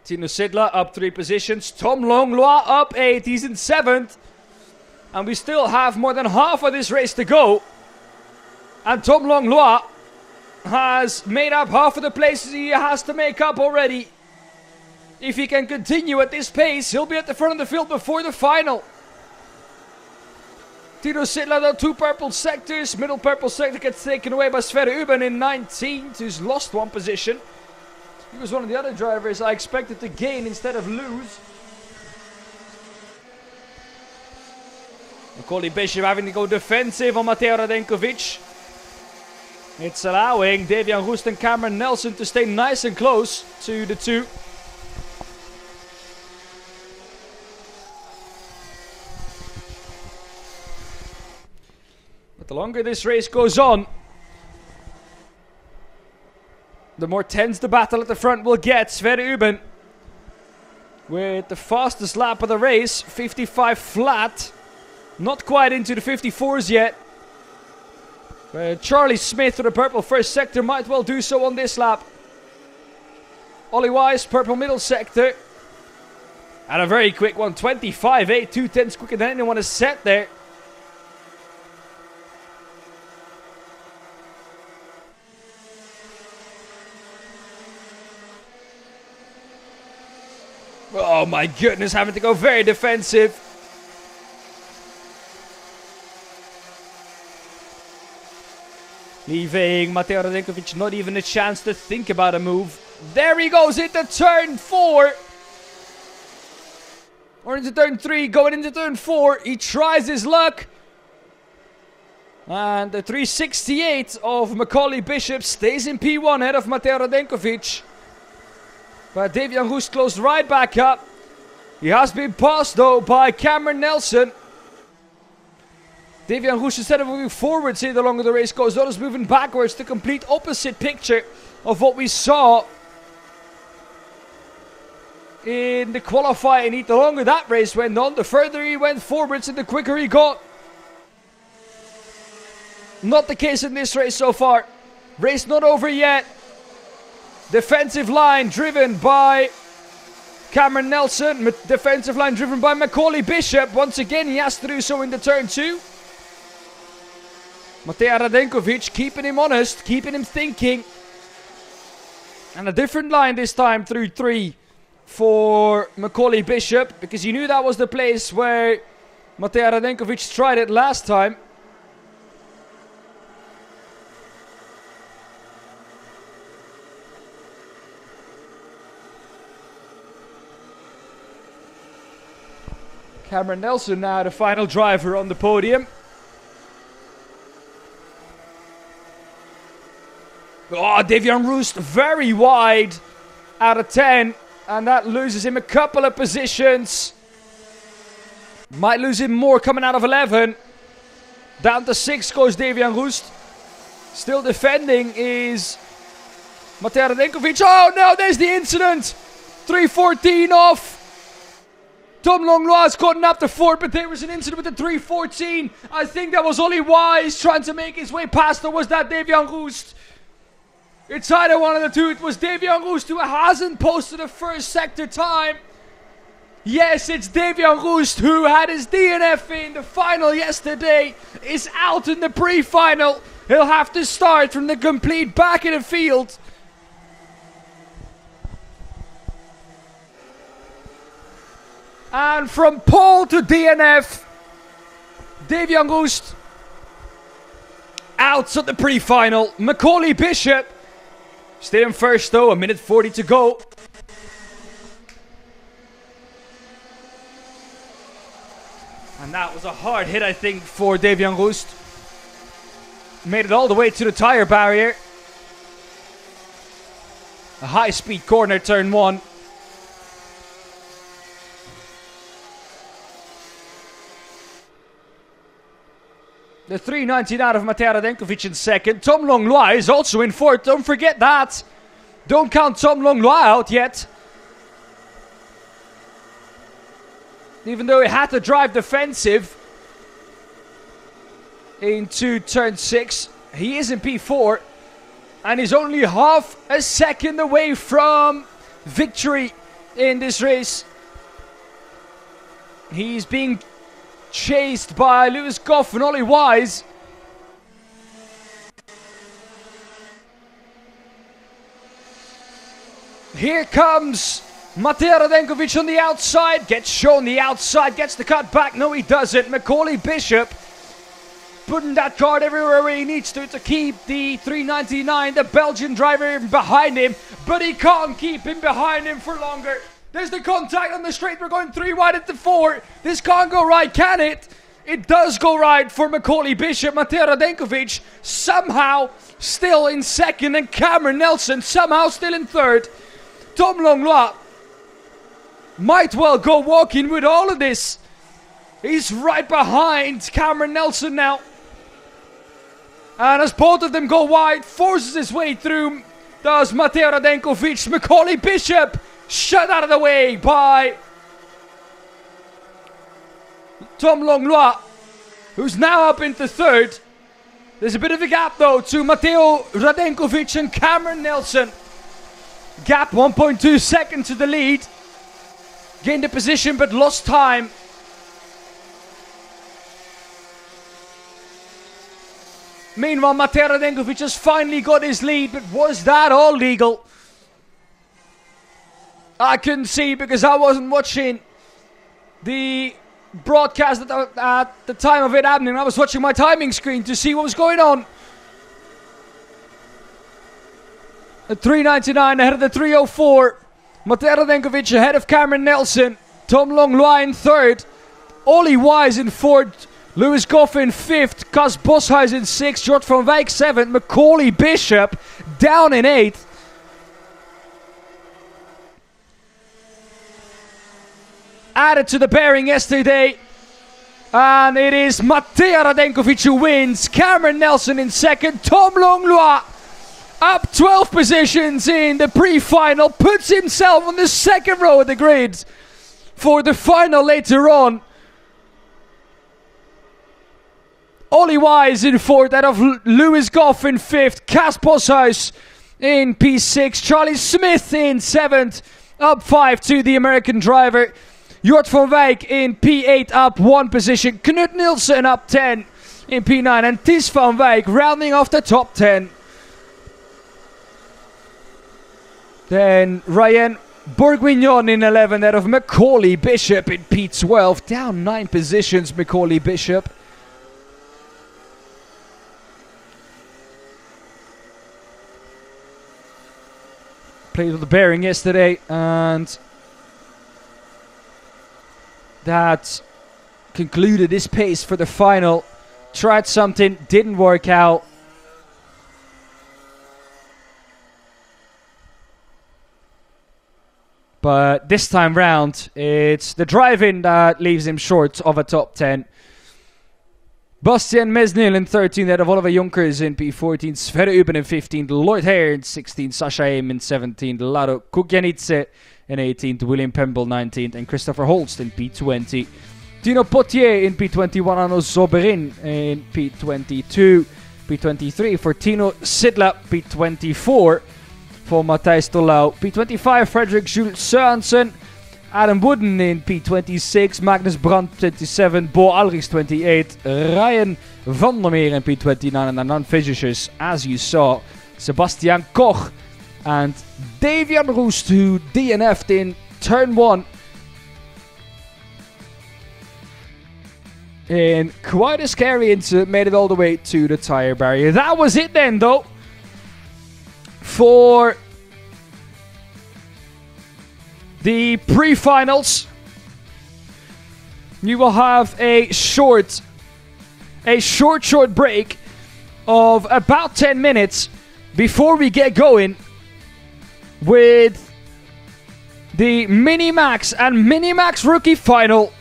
Tino Sidla up 3 positions. Tom Longlois up 8. He's in 7th. And we still have more than half of this race to go. And Tom Longlois has made up half of the places he has to make up already. If he can continue at this pace, he'll be at the front of the field before the final. Tito Sittler though, 2 purple sectors. Middle purple sector gets taken away by Sverre Uben in 19th, who's lost 1 position. He was one of the other drivers I expected to gain instead of lose. Macaulay Bishop having to go defensive on Mateo Radenkovic. It's allowing Devian Roest and Cameron Nelson to stay nice and close to the 2. But the longer this race goes on, the more tense the battle at the front will get. Sverre Uben with the fastest lap of the race, 55 flat. Not quite into the 54s yet. Charlie Smith for the purple first sector might well do so on this lap. Ollie Wise, purple middle sector. And a very quick one, 25.8, 2/10 quicker than anyone has set there. Oh my goodness, having to go very defensive. Leaving Mateo Radenkovic not even a chance to think about a move. There he goes into turn 4. Or into turn 3, going into turn 4. He tries his luck. And the 368 of Macaulay Bishop stays in P1 ahead of Mateo Radenkovic. But Devian Roest closed right back up. He has been passed though by Cameron Nelson. Devian Roest, instead of moving forwards here the longer the race goes on, is moving backwards. The complete opposite picture of what we saw in the qualifying heat. The longer that race went on, the further he went forwards and the quicker he got. Not the case in this race so far. Race not over yet. Defensive line driven by Cameron Nelson. Defensive line driven by Macaulay Bishop. Once again, he has to do so in the turn 2. Mateo Radenkovic keeping him honest, keeping him thinking. And a different line this time through 3 for Macaulay Bishop. Because you knew that was the place where Mateo Radenkovic tried it last time. Cameron Nelson now the final driver on the podium. Oh, Devian Roest very wide out of 10. And that loses him a couple of positions. Might lose him more coming out of 11. Down to 6 goes Devian Roest. Still defending is Mateo Radenkovic. Oh no, there's the incident. 3:14 off. Tom Langlois caught up to 4, but there was an incident with the 3:14. I think that was Ollie Wise trying to make his way past, or was that Devian Roest? It's either one of the two. It was Devian Roest who hasn't posted a first sector time. Yes, it's Devian Roest who had his DNF in the final yesterday. Is out in the pre-final. He'll have to start from the complete back of the field. And from pole to DNF, Devian Roest out at the pre-final. Macaulay Bishop still in first though, 1:40 to go. And that was a hard hit, I think, for Devian Roest. Made it all the way to the tire barrier. A high-speed corner, turn 1. The 3.19 out of Mateo Radenkovic in second. Tom Langlois is also in fourth. Don't forget that. Don't count Tom Langlois out yet. Even though he had to drive defensive into turn 6, he is in P4. And he's only half a second away from victory in this race. He's being chased by Lewis Goff and Ollie Wise. Here comes Matej Radenkovic on the outside. Gets shown the outside. Gets the cut back. No, he doesn't. Macaulay Bishop putting that card everywhere where he needs to keep the 399, the Belgian driver, behind him. But he can't keep him behind him for longer. There's the contact on the straight. We're going 3 wide into 4. This can't go right, can it? It does go right for Macaulay Bishop. Matej Radenkovic somehow still in second, and Cameron Nelson somehow still in third. Tom Langlois might well go walking with all of this. He's right behind Cameron Nelson now. And as both of them go wide, forces his way through, does Matej Radenkovic. Macaulay Bishop shut out of the way by Tom Langlois, who's now up into third. There's a bit of a gap though to Matej Radenkovic and Cameron Nelson. Gap 1.2 seconds to the lead. Gained the position but lost time. Meanwhile, Matej Radenkovic has finally got his lead, but was that all legal? I couldn't see because I wasn't watching the broadcast at the time of it happening. I was watching my timing screen to see what was going on. At 3.99 ahead of the 3.04. Matej Radenkovic ahead of Cameron Nelson. Tom Langlois in third. Ollie Wise in fourth. Lewis Goff in fifth. Cas Boshuis in sixth. Jort van Wijk seventh. Macaulay Bishop down in eighth. Added to the pairing yesterday. And it is Matej Radenkovic who wins. Cameron Nelson in second. Tom Langlois up 12 positions in the pre-final. Puts himself on the second row of the grid for the final later on. Ollie Wise in fourth, out of Lewis Goff in fifth. Cas Boshuis in P6. Charlie Smith in seventh. Up 5 to the American driver. Jort van Wijk in P8 up 1 position. Knut Nielsen up 10 in P9. And Ties van Wijk rounding off the top 10. Then Ryan Bourguignon in 11. Out of Macaulay Bishop in P12. Down 9 positions, Macaulay Bishop. Played with the bearing yesterday, and that concluded his pace for the final. Tried something, didn't work out. But this time round, it's the drive-in that leaves him short of a top 10. Bastien Mesnil in 13th, out of Oliver Jonkers in P14, Sverre Uben in 15th, Lloyd Hare in 16th, Sasha Aim in 17th, Laro Kukjanidze in 18th, William Pemble 19th, and Christopher Holst in P20. Tino Potier in P21, Arno Zoberin in P22. P23 for Tino Sidla, P24 for Matthijs Tollau. P25, Frederick Jules Sørensen. Adam Wooden in P26, Magnus Brandt 27, Bo Alrichs 28, Ryan van der Meer in P29, and the non-finishers, as you saw, Sebastian Koch and Davian Roest, who DNF'd in turn 1 in quite a scary incident, made it all the way to the tire barrier. That was it then, though, for the pre-finals. You will have a short break of about 10 minutes before we get going with the Minimax and Minimax Rookie Final.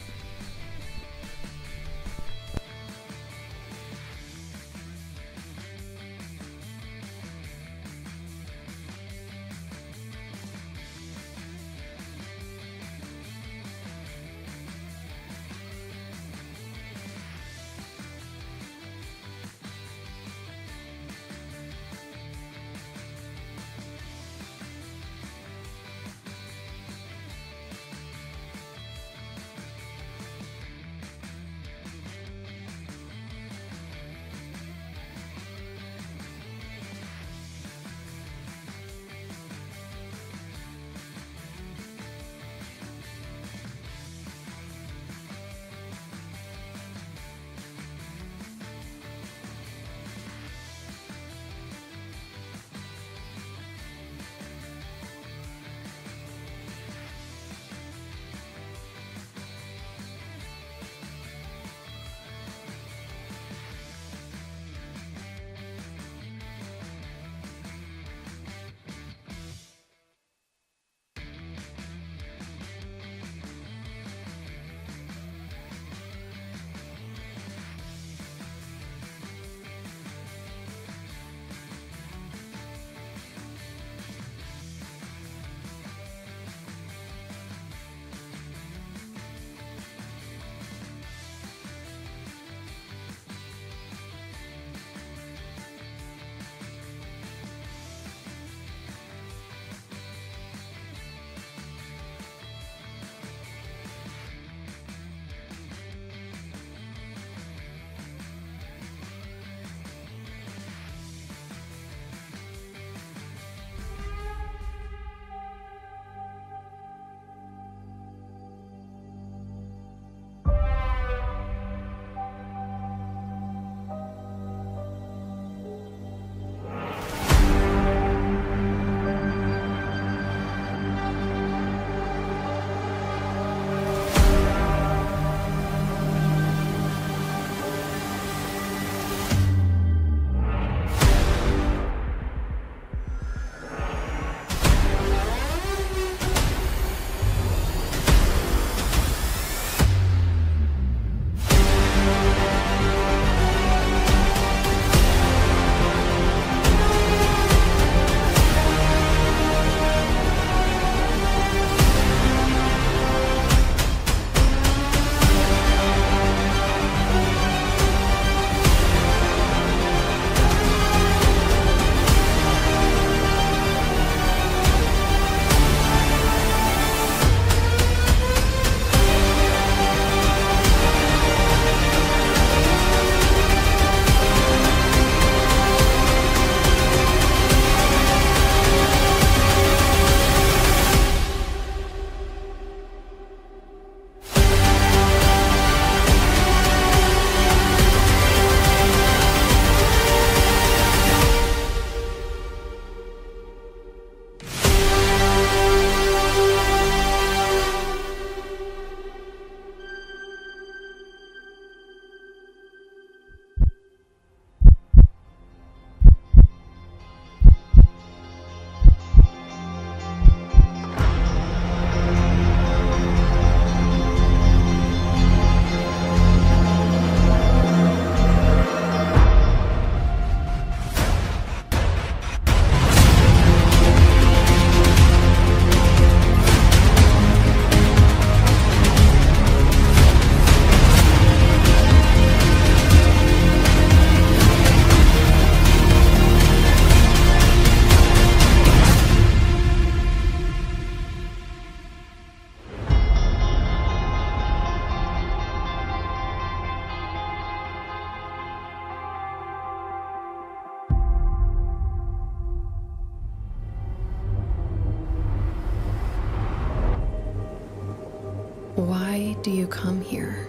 do you come here?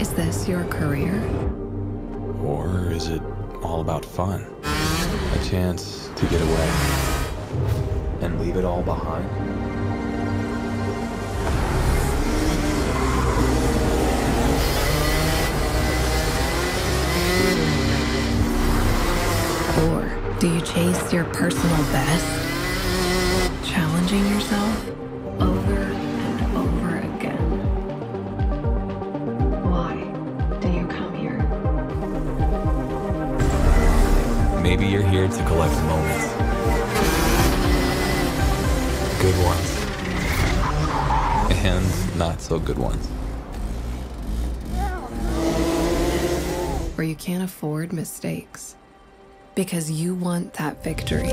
Is this your career? Or is it all about fun? A chance to get away and leave it all behind? Or do you chase your personal best? Challenging yourself over and over again. Why do you come here? Maybe you're here to collect moments. Good ones. And not so good ones. Or you can't afford mistakes because you want that victory.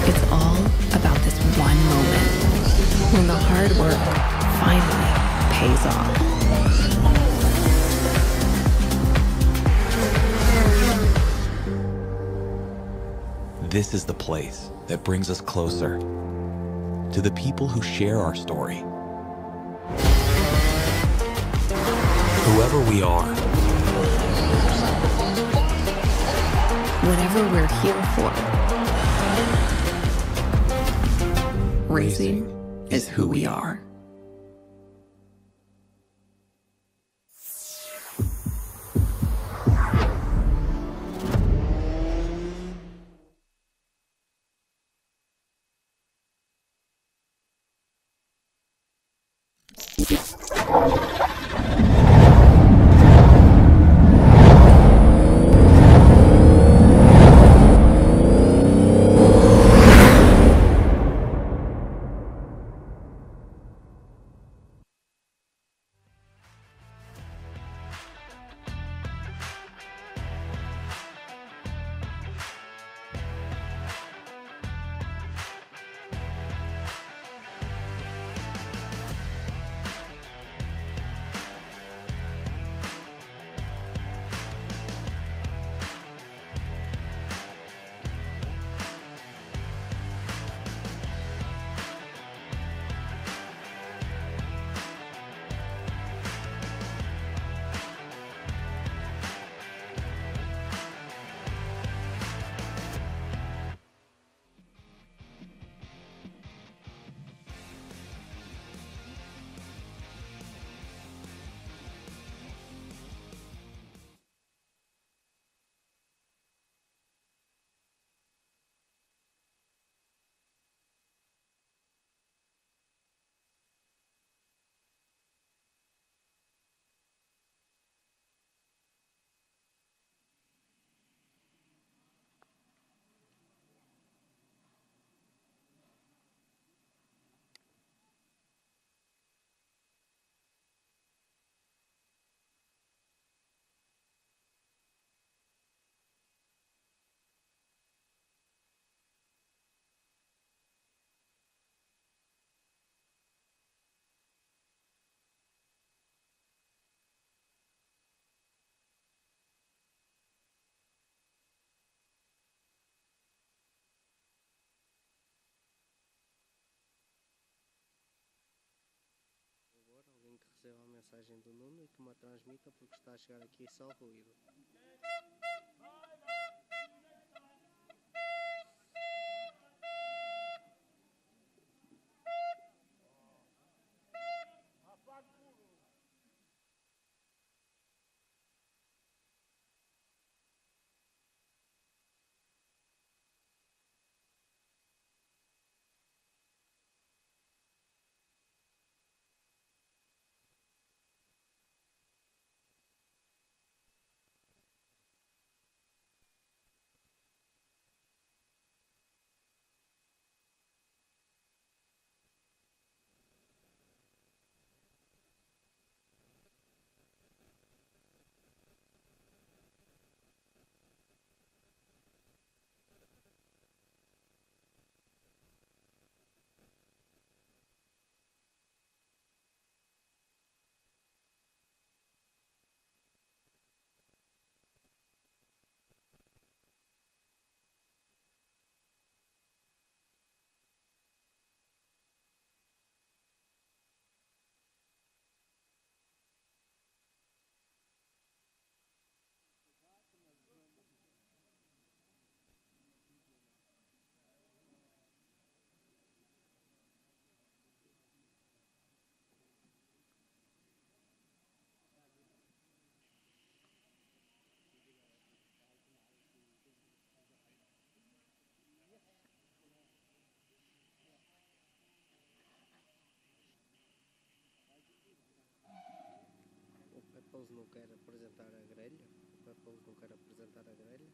It's all about this one moment when the hard work finally pays off. This is the place that brings us closer to the people who share our story. Whoever we are, Whatever we're here for, racing is who we are. Alguém que receba a mensagem do Nuno e que me a transmita porque está a chegar aqui só ruído. Pepels não quer apresentar a grelha? O Pepels não quer apresentar a grelha?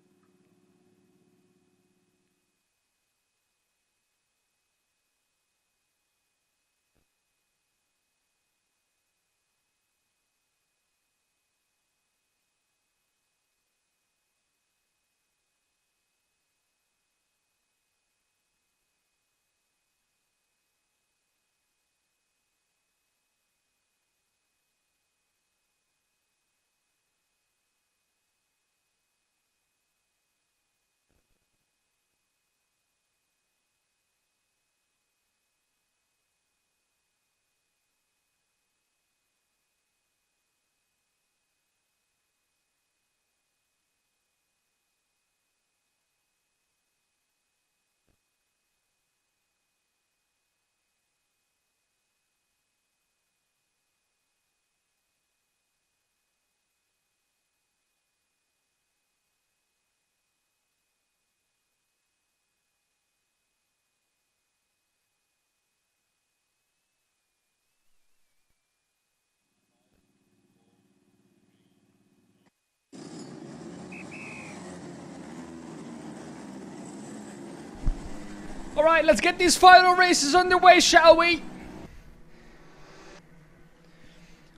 Alright, let's get these final races underway, shall we?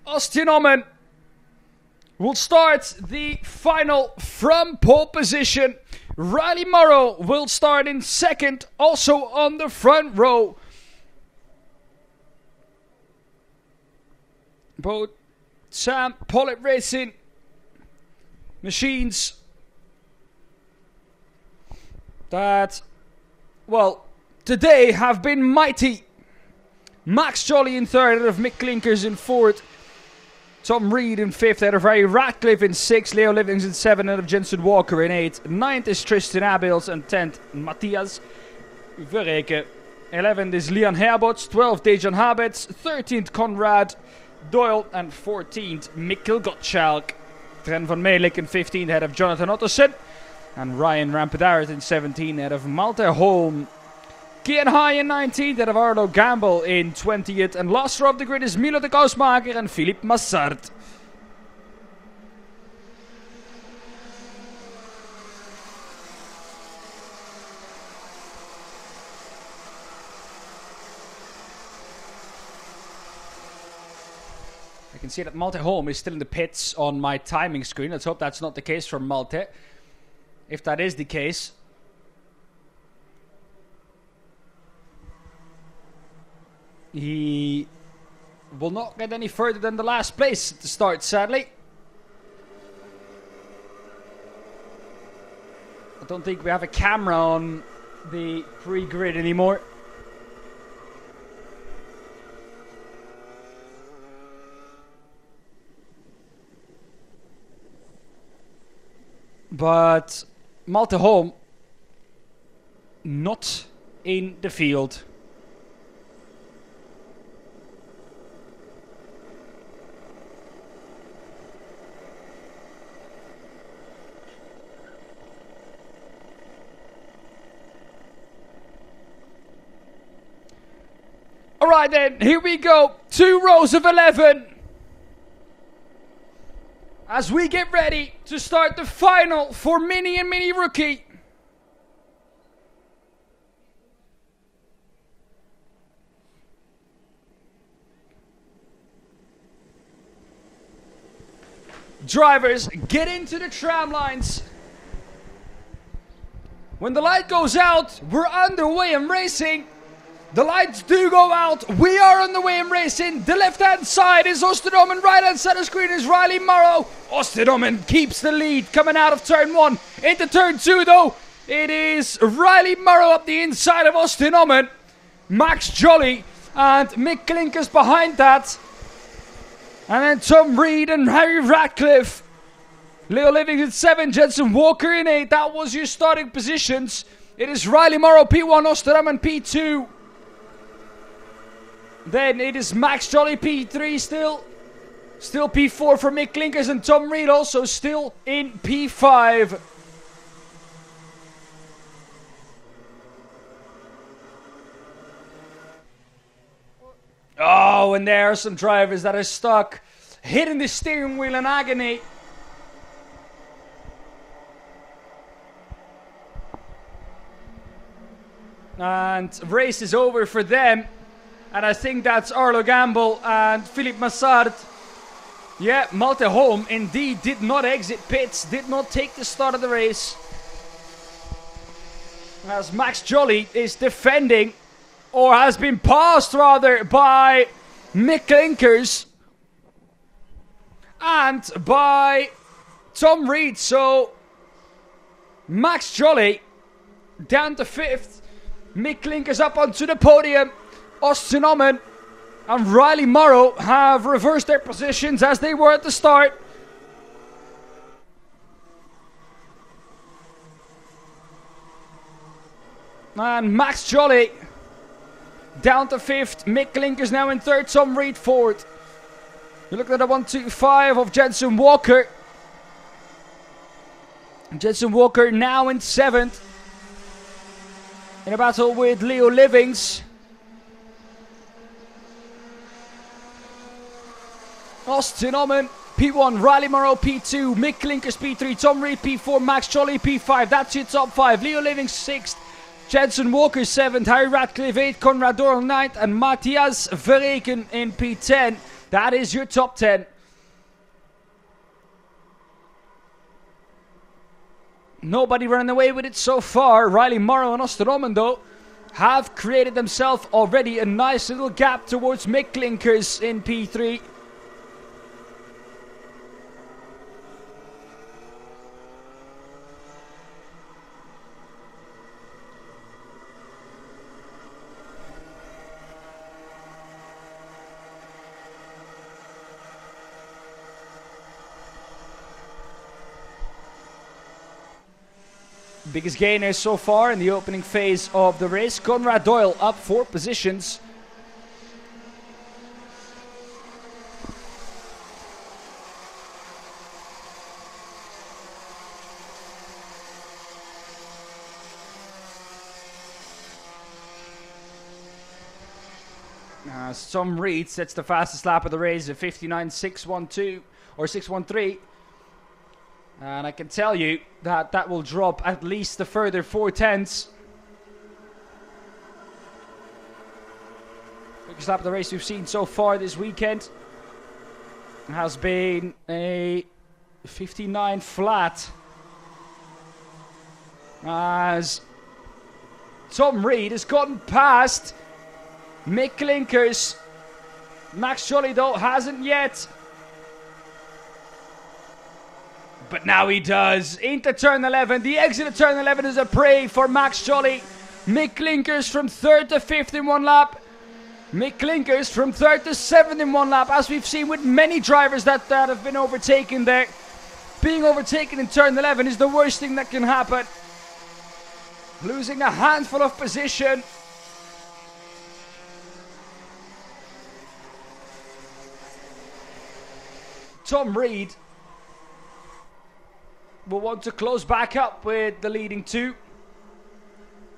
Austin Omen will start the final from pole position. Riley Morrow will start in second, also on the front row. Both Sam Pollitt Racing machines that, well, today have been mighty. Max Jolly in third, out of Mick Klinkers in fourth. Tom Reed in fifth, out of Ray Ratcliffe in sixth. Leo Livings in seventh, out of Jensen Walker in eighth. Ninth is Tristan Abels, and 10th Matthias Verreke. 11th is Leon Herbots, 12th Dejan Habets, 13th Conrad Doyle, and 14th Mikkel Gottschalk. Tren van Meelik in 15th, ahead of Jonathan Ottersen. And Ryan Rampadaert in 17th, ahead of Malte Holm. Kian High in 19th, ahead of Arlo Gamble in 20th. And last row of the grid is Milo de Kousmaker and Philippe Massart. I can see that Malte Holm is still in the pits on my timing screen. Let's hope that's not the case for Malte. If that is the case, he will not get any further than the last place at the start, sadly. I don't think we have a camera on the pre-grid anymore. But Malte Holm not in the field. Alright then, here we go. 2 rows of 11. As we get ready to start the final for Mini and Mini Rookie. Drivers, get into the tram lines. When the light goes out, we're underway and racing. The lights do go out. We are on the way in racing. The left-hand side is Austin Omen. Right-hand side of the screen is Riley Morrow. Austin Omen keeps the lead coming out of turn 1. Into turn 2, though, it is Riley Morrow up the inside of Austin Omen. Max Jolly and Mick Klinkers behind that. And then Tom Reed and Harry Ratcliffe. Leo Living in 7, Jensen Walker in 8. That was your starting positions. It is Riley Morrow P1, Austin Omen P2. Then it is Max Jolly P3 still. Still P4 for Mick Klinkers, and Tom Reed also still in P5. Oh, and there are some drivers that are stuck hitting the steering wheel in agony. And race is over for them. And I think that's Arlo Gamble and Philippe Massard. Yeah, Malte Holm indeed did not exit pits, did not take the start of the race. As Max Jolly is defending, or has been passed rather, by Mick Klinkers and by Tom Reed. So Max Jolly down to 5th. Mick Klinkers up onto the podium. Austin Omen and Riley Morrow have reversed their positions as they were at the start. And Max Jolly down to 5th. Mick Klinkers now in 3rd. Tom Reed 4th. You look at the 1-2-5 of Jensen Walker. Jensen Walker now in 7th. In a battle with Leo Livings. Austin Omen, P1, Riley Morrow, P2, Mick Klinkers, P3, Tom Reed, P4, Max Jolly, P5. That's your top 5. Leo Livings, 6th. Jensen Walker, 7th. Harry Ratcliffe, 8th. Conrad Doral, 9th. And Matthias Verreken in P10. That is your top 10. Nobody running away with it so far. Riley Morrow and Austin Omen, though, have created themselves already a nice little gap towards Mick Klinkers in P3. Biggest gainer so far in the opening phase of the race. Conrad Doyle up 4 positions. Tom Reed sets the fastest lap of the race at 59.612 or 613. And I can tell you that that will drop at least a further 4 tenths. Biggest lap of the race we've seen so far this weekend has been a 59 flat. As Tom Reed has gotten past Mick Klinkers. Max Jolly, though, hasn't yet. But now he does. Into turn 11. The exit of turn 11 is a prey for Max Jolly. Mick Klinkers from 3rd to 5th in 1 lap. Mick Klinkers from 3rd to 7th in 1 lap. As we've seen with many drivers that have been overtaken there. Being overtaken in turn 11 is the worst thing that can happen. Losing a handful of position. Tom Reed will want to close back up with the leading 2.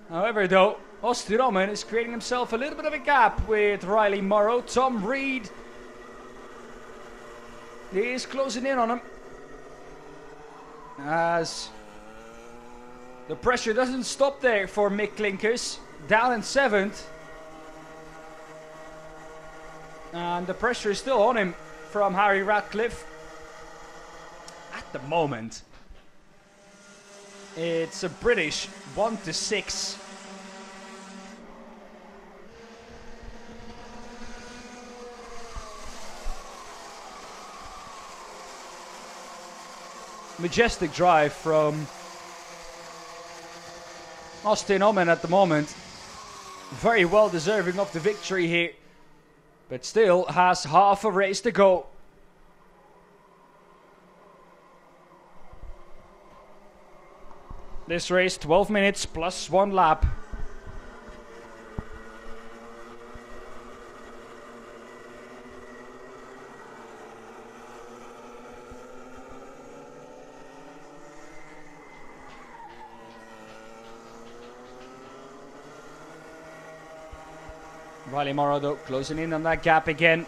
However, though, Austin Omen is creating himself a little bit of a gap with Riley Morrow. Tom Reed is closing in on him. As the pressure doesn't stop there for Mick Klinkers. Down in 7th. And the pressure is still on him from Harry Ratcliffe. At the moment, it's a British 1 to 6. Majestic drive from Austin Omen at the moment. Very well deserving of the victory here. But still has half a race to go. This race, 12 minutes plus 1 lap. Riley Morrow, though, closing in on that gap again.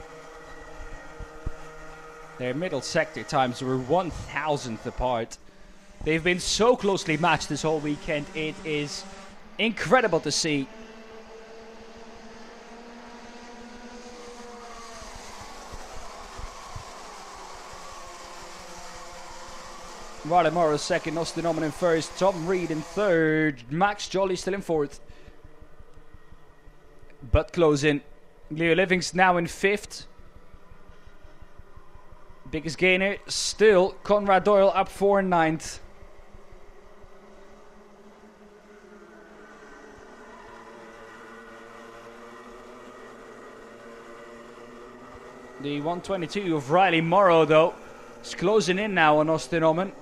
Their middle sector times were 1,000th apart. They've been so closely matched this whole weekend. It is incredible to see. Riley Morrow second, Austin Oman in first, Tom Reed in third, Max Jolly still in fourth. But closing. Leo Livings now in fifth. Biggest gainer still Conrad Doyle up 4 in ninth. The 122 of Riley Morrow though is closing in now on Austin Oman.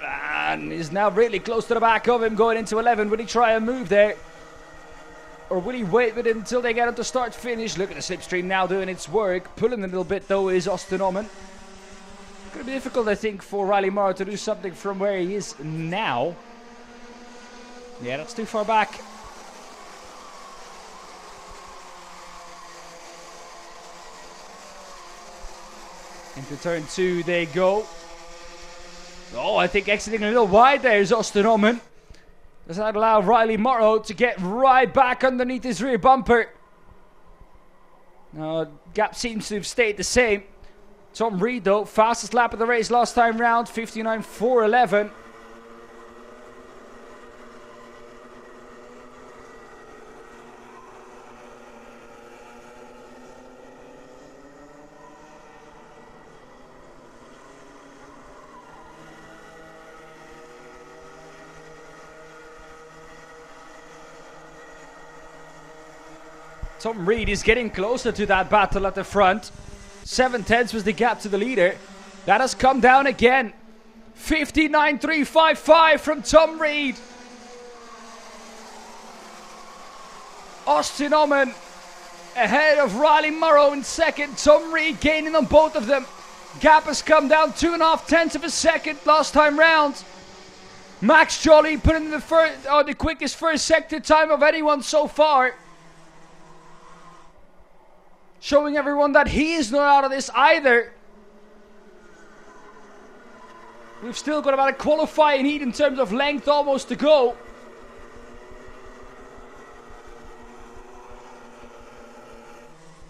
And is now really close to the back of him going into 11. Will he try a move there? Or will he wait with it until they get him to start finish? Look at the slipstream now doing its work. Pulling a little bit though is Austin Oman. Going to be difficult I think for Riley Morrow to do something from where he is now. Yeah, that's too far back. Into turn 2 they go. Oh, I think exiting a little wide there is Austin Oman. Does that allow Riley Morrow to get right back underneath his rear bumper? Gap seems to have stayed the same. Tom Reed though, fastest lap of the race last time round, 59.411. Tom Reed is getting closer to that battle at the front. 7/10 was the gap to the leader. That has come down again. 59.355 from Tom Reed. Austin Oman ahead of Riley Morrow in second. Tom Reed gaining on both of them. Gap has come down 2.5 of a second last time round. Max Jolly put in the quickest first sector time of anyone so far. Showing everyone that he is not out of this either. We've still got about a qualifying heat in terms of length almost to go.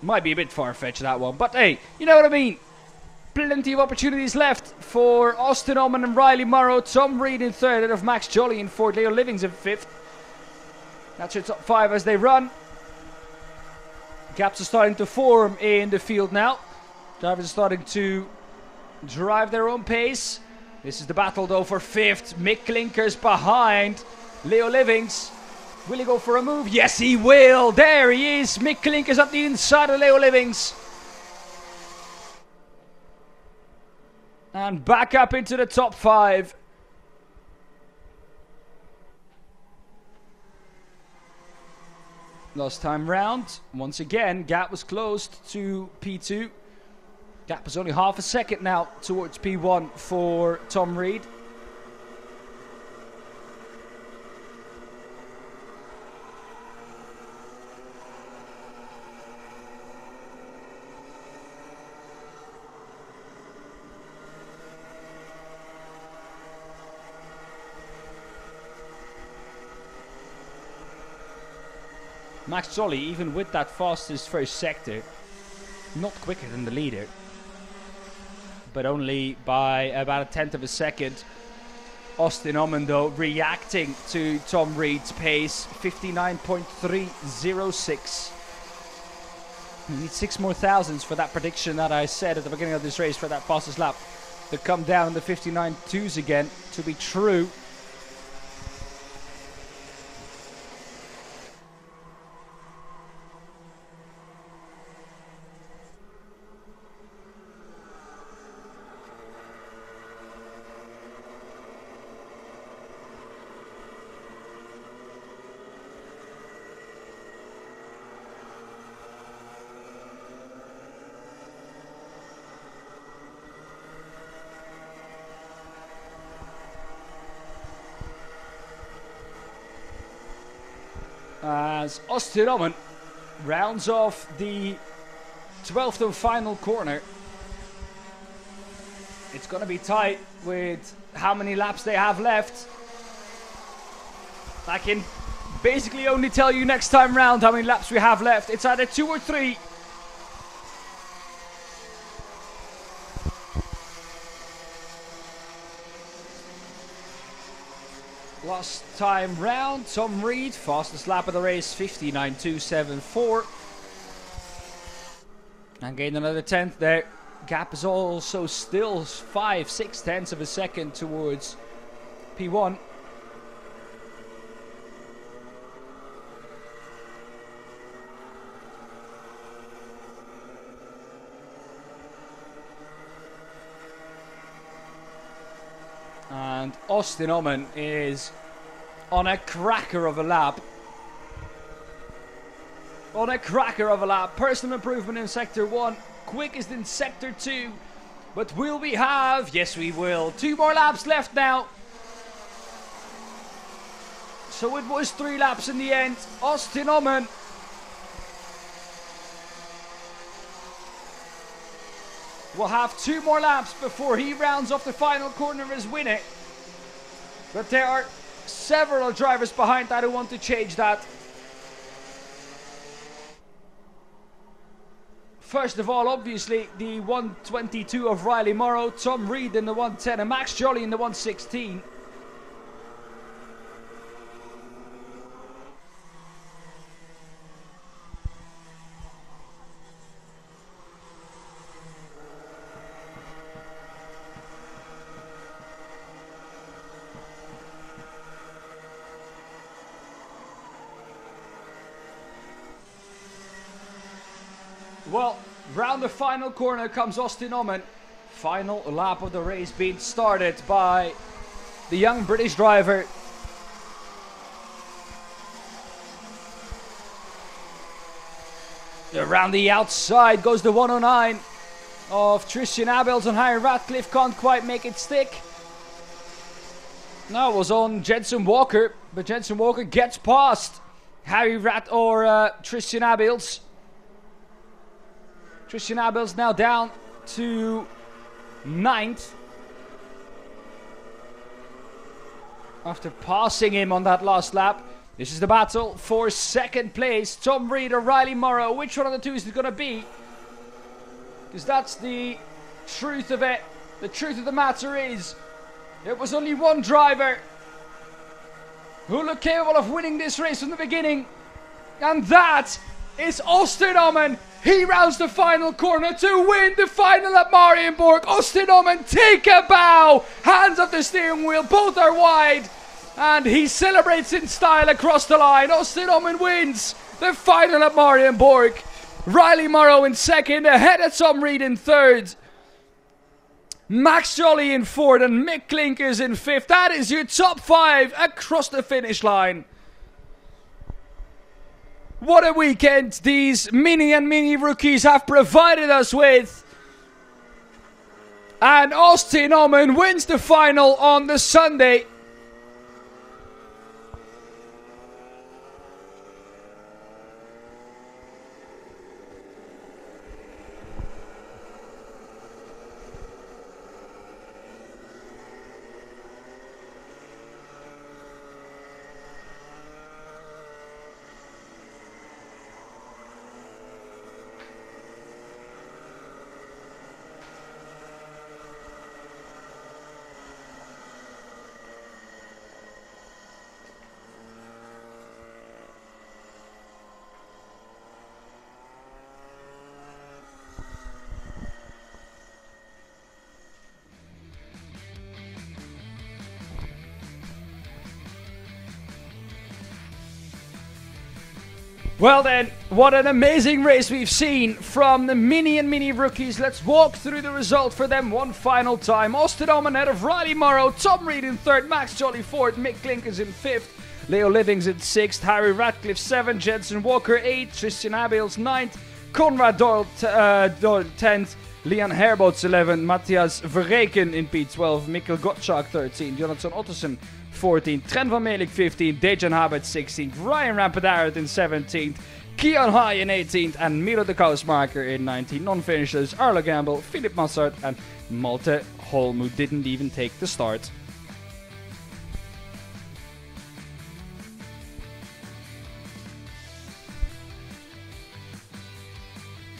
Might be a bit far-fetched that one, but hey, you know what I mean. Plenty of opportunities left for Austin Oman and Riley Morrow. Tom Reed in third and of Max Jolly in fourth. Leo Livings in fifth. That's your top 5 as they run. Gaps are starting to form in the field now. Drivers are starting to drive their own pace. This is the battle though for fifth. Mick Klinkers behind Leo Livings. Will he go for a move? Yes, he will. There he is. Mick Klinkers up the inside of Leo Livings. And back up into the top 5. Last time round, once again, gap was closed to P2. Gap is only half a second now towards P1 for Tom Reed. Max Jolly, even with that fastest first sector, not quicker than the leader, but only by about 1/10 of a second. Austin Oman though reacting to Tom Reed's pace, 59.306. You need 6 more thousandths for that prediction that I said at the beginning of this race for that fastest lap to come down in the 59.2s again to be true. As Austin Oman rounds off the 12th and final corner. It's going to be tight with how many laps they have left. I can basically only tell you next time round how many laps we have left. It's either 2 or 3. Last time round, Tom Reed, fastest lap of the race, 59.274. And gained another 10th there. Gap is also still 5-6 tenths of a second towards P1. And Austin Oman is on a cracker of a lap. On a cracker of a lap. Personal improvement in Sector 1. Quickest in Sector 2. But will we have? Yes, we will. 2 more laps left now. So it was 3 laps in the end. Austin Oman will have 2 more laps before he rounds off the final corner as winner. But there are several drivers behind that who want to change that. First of all, obviously, the 122 of Riley Morrow, Tom Reed in the 110, and Max Jolly in the 116. Well, round the final corner comes Austin Oman. Final lap of the race being started by the young British driver. Around the outside goes the 109 of Tristan Abels, and Harry Ratcliffe can't quite make it stick. No, it was on Jensen Walker, but Jensen Walker gets past Tristan Abels. Tristan Abels now down to 9th. After passing him on that last lap. This is the battle for 2nd place. Tom Reed or Riley Morrow. Which one of the two is it going to be? Because that's the truth of it. The truth of the matter is, there was only one driver who looked capable of winning this race from the beginning. And that is Austin Oman. He rounds the final corner to win the final at Marienborg. Austin Oman, take a bow. Hands off the steering wheel, both are wide. And he celebrates in style across the line. Austin Oman wins the final at Marienborg. Riley Morrow in 2nd, ahead of Tom Reed in 3rd. Max Jolly in 4th and Mick Klinkers in 5th. That is your top 5 across the finish line. What a weekend these mini and mini rookies have provided us with. And Austin Oman wins the final on the Sunday. Well then, what an amazing race we've seen from the mini and mini rookies. Let's walk through the result for them one final time. Austin Oman ahead of Riley Morrow, Tom Reed in 3rd, Max Jolly 4th, Mick Klinkers in 5th, Leo Livings in 6th, Harry Ratcliffe 7th, Jensen Walker 8th, Tristan Abels 9th, Conrad Doyle 10th, Leon Herbots 11th, Matthias Verreken in P12, Mikkel Gottschalk 13th, Jonathan Ottersen 14th, Trent van Meelik 15th, Dejan Habert 16th, Ryan Rampedaert in 17th, Keon High in 18th, and Milo de Kousmaker in 19th. Non-finishers, Arlo Gamble, Philip Massard, and Malte Holm, who didn't even take the start.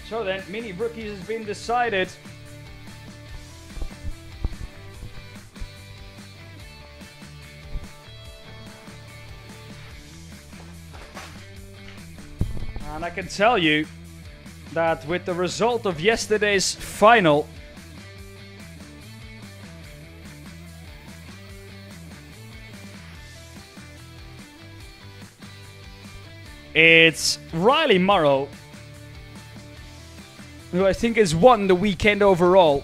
So then, mini rookies has been decided. And I can tell you that with the result of yesterday's final, it's Riley Morrow, who I think has won the weekend overall,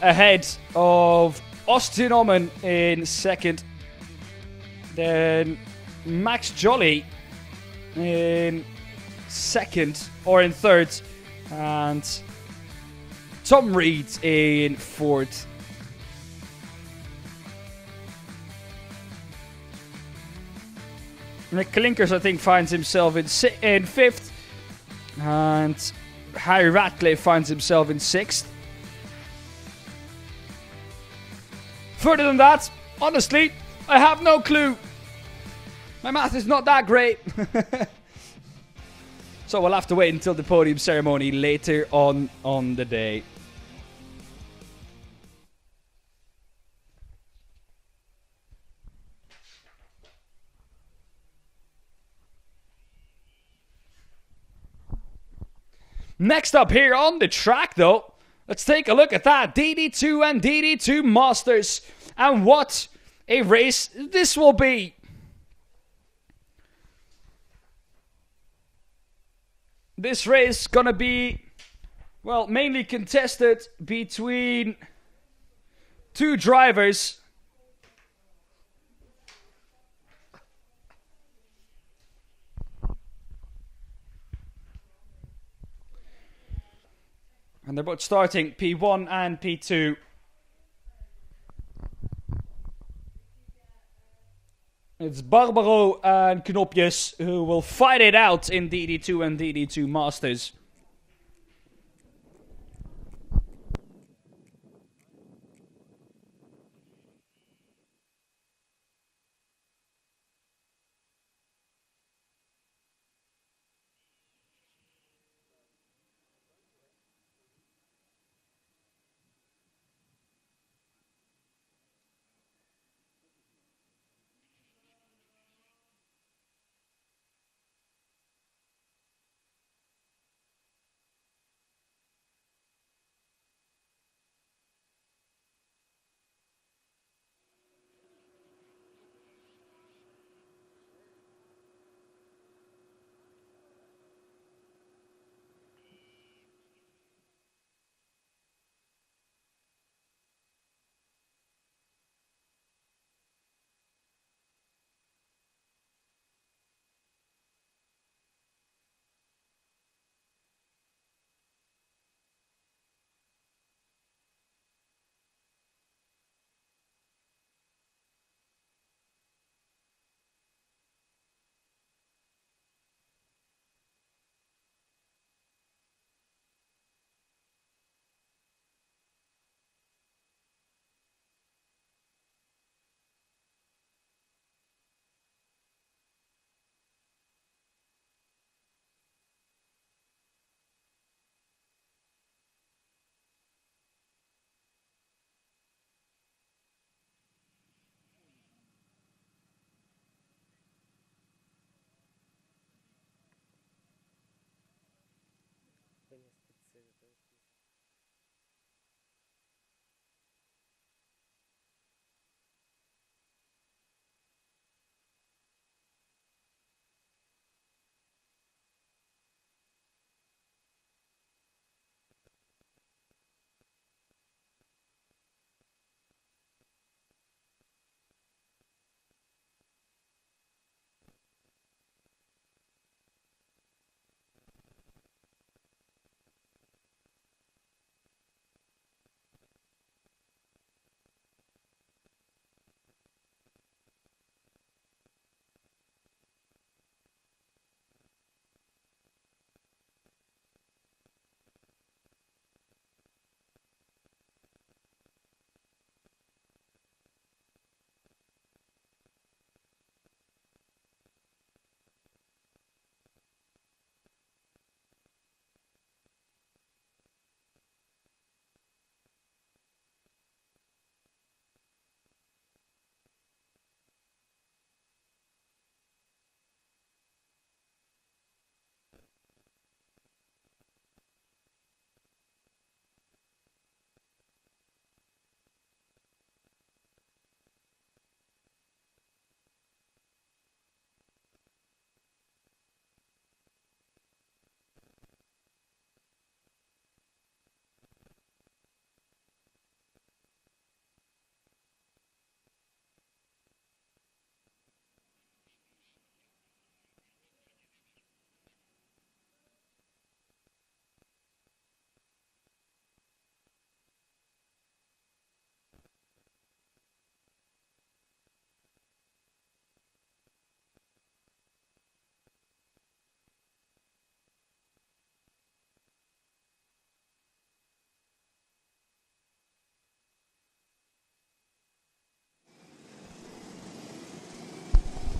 ahead of Austin Oman in second, then Max Jolly in second or in third, and Tom Reed in fourth. Nick Klinkers, I think, finds himself in fifth, and Harry Ratcliffe finds himself in sixth. Further than that, honestly, I have no clue. My math is not that great. So we'll have to wait until the podium ceremony later on the day. Next up here on the track, though, let's take a look at that DD2 and DD2 Masters, and what a race this will be. This race gonna be, well, mainly contested between two drivers. And they're both starting P1 and P2. It's Barbaro and Knopjes who will fight it out in DD2 and DD2 Masters.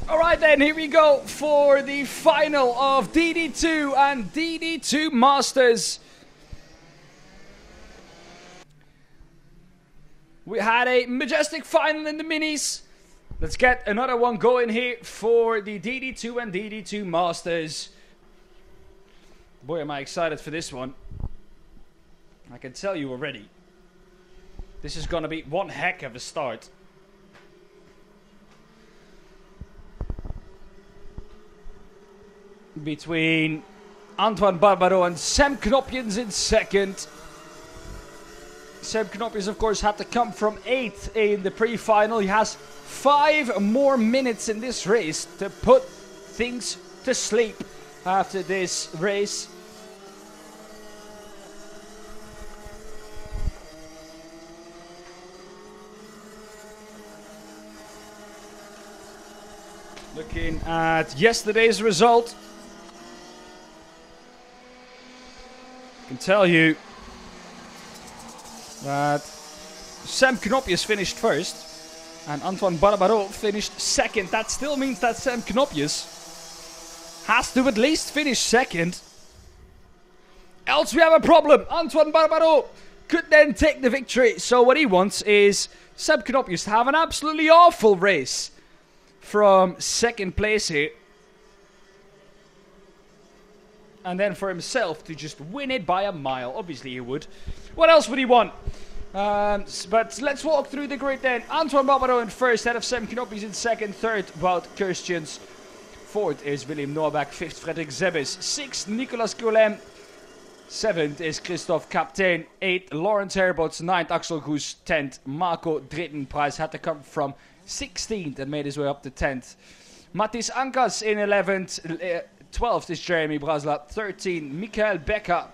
Alright then, here we go for the final of DD2 and DD2 Masters. We had a majestic final in the minis. Let's get another one going here for the DD2 and DD2 Masters. Boy, am I excited for this one. I can tell you already. This is gonna be one heck of a start. Between Antoine Barbaro and Sam Knopjens in second. Sam Knopjens, of course, had to come from 8th in the pre-final. He has 5 more minutes in this race to put things to sleep after this race. Looking at yesterday's result, I can tell you that Sam Knopjens finished first and Antoine Barbaro finished second. That still means that Sam Knopjens has to at least finish second. Else we have a problem. Antoine Barbaro could then take the victory. So what he wants is Sam Knopjens to have an absolutely awful race from second place here. And then for himself to just win it by a mile. Obviously he would. What else would he want? But let's walk through the grid then. Antoine Barbaro in first, head of Sam Knopjens in second. Third, Wout Kirstjens. Fourth is William Norbach. Fifth, Frederik Zebbes. Sixth, Nicolas Golem. Seventh is Christophe Kaptein. Eighth, Lawrence Herbots. Ninth, Axel Goes. 10th, Marco Drittenprijs. Had to come from 16th and made his way up to 10th. Mathis Ankas in 11th. 12th is Jeremy Brasla. 13th, Michael Becker.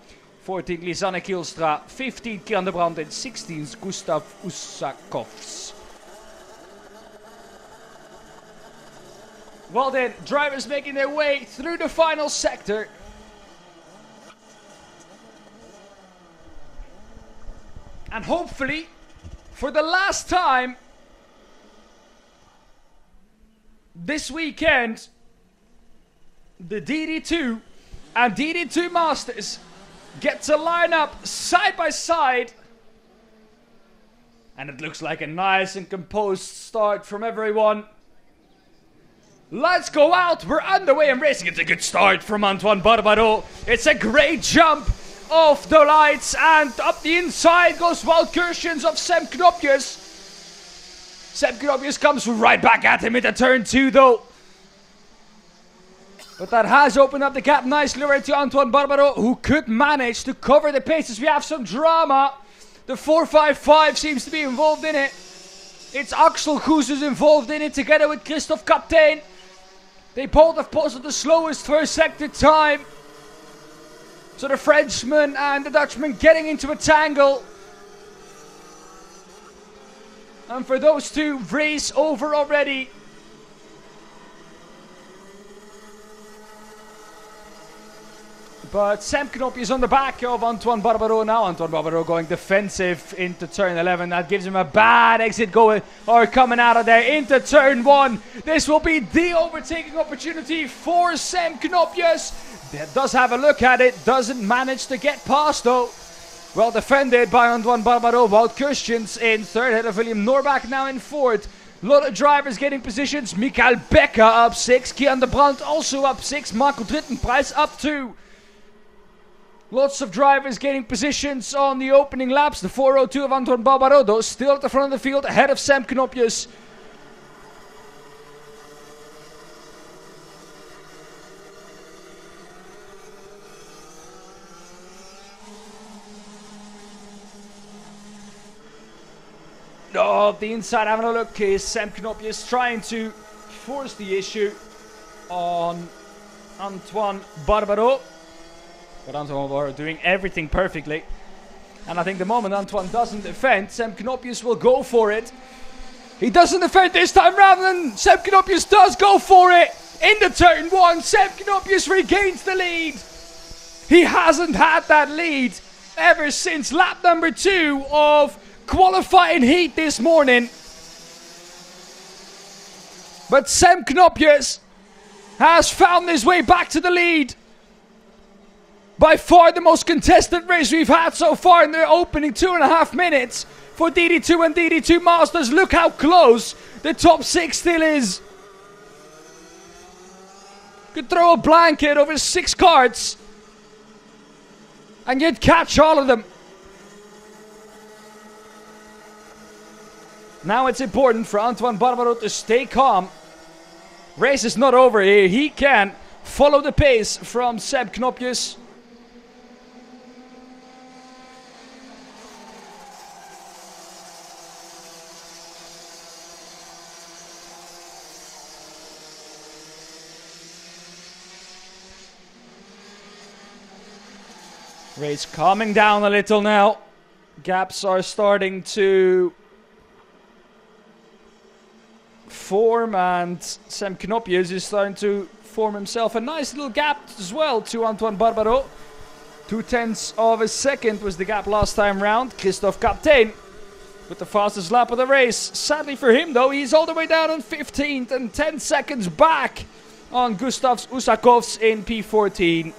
14th, Lisanne Kielstra. 15th, Kieran de Brandt. And 16th, Gustav Usakovs. Well then, drivers making their way through the final sector. And hopefully, for the last time this weekend, the DD2 and DD2 Masters get to line up side by side. And it looks like a nice and composed start from everyone. Let's go out. We're underway and racing. It's a good start from Antoine Barbaro. It's a great jump off the lights. And up the inside goes Wout Kirstjens of Sam Knopjens. Sam Knopjens comes right back at him into turn 2 though. But that has opened up the gap nicely right to Antoine Barbaro, who could manage to cover the paces. We have some drama. The 455 seems to be involved in it. It's Axel Goes who's involved in it together with Christophe Kaptein. They both have posted the slowest first sector time. So the Frenchman and the Dutchman getting into a tangle. And for those two, race over already. But Sam Knopjens on the back of Antoine Barbaro now. Antoine Barbaro going defensive into turn 11. That gives him a bad exit going or coming out of there into turn 1. This will be the overtaking opportunity for Sam Knopjens. That does have a look at it. Doesn't manage to get past though. Well defended by Antoine Barbaro. Wout Kirstjens in third. Head of William Norbach now in fourth. A lot of drivers getting positions. Michael Becker up 6. Kieran de Brandt also up 6. Marco Drittenprijs up 2. Lots of drivers getting positions on the opening laps. The 402 of Antoine Barbaro though still at the front of the field ahead of Sam Knopjens. Oh, the inside having a look is Sam Knopjens trying to force the issue on Antoine Barbaro. But Antoine Barbaro doing everything perfectly. And I think the moment Antoine doesn't defend, Sam Knopjens will go for it. He doesn't defend this time round, and Sam Knopjens does go for it. Into turn 1, Sam Knopjens regains the lead. He hasn't had that lead ever since lap number 2 of qualifying heat this morning. But Sam Knopjes has found his way back to the lead. By far the most contested race we've had so far in the opening 2.5 minutes for DD2 and DD2 Masters. Look how close the top 6 still is. Could throw a blanket over 6 cards and you'd catch all of them. Now it's important for Antoine Barbaro to stay calm. Race is not over here. He can follow the pace from Seb Knopjes. Race calming down a little now. Gaps are starting to form, and Sam Knopjes is starting to form himself a nice little gap as well to Antoine Barbaro. 0.2 of a second was the gap last time round. Christophe Kaptein with the fastest lap of the race. Sadly for him though, he's all the way down on 15th and 10 seconds back on Gustav Usakovs in P14.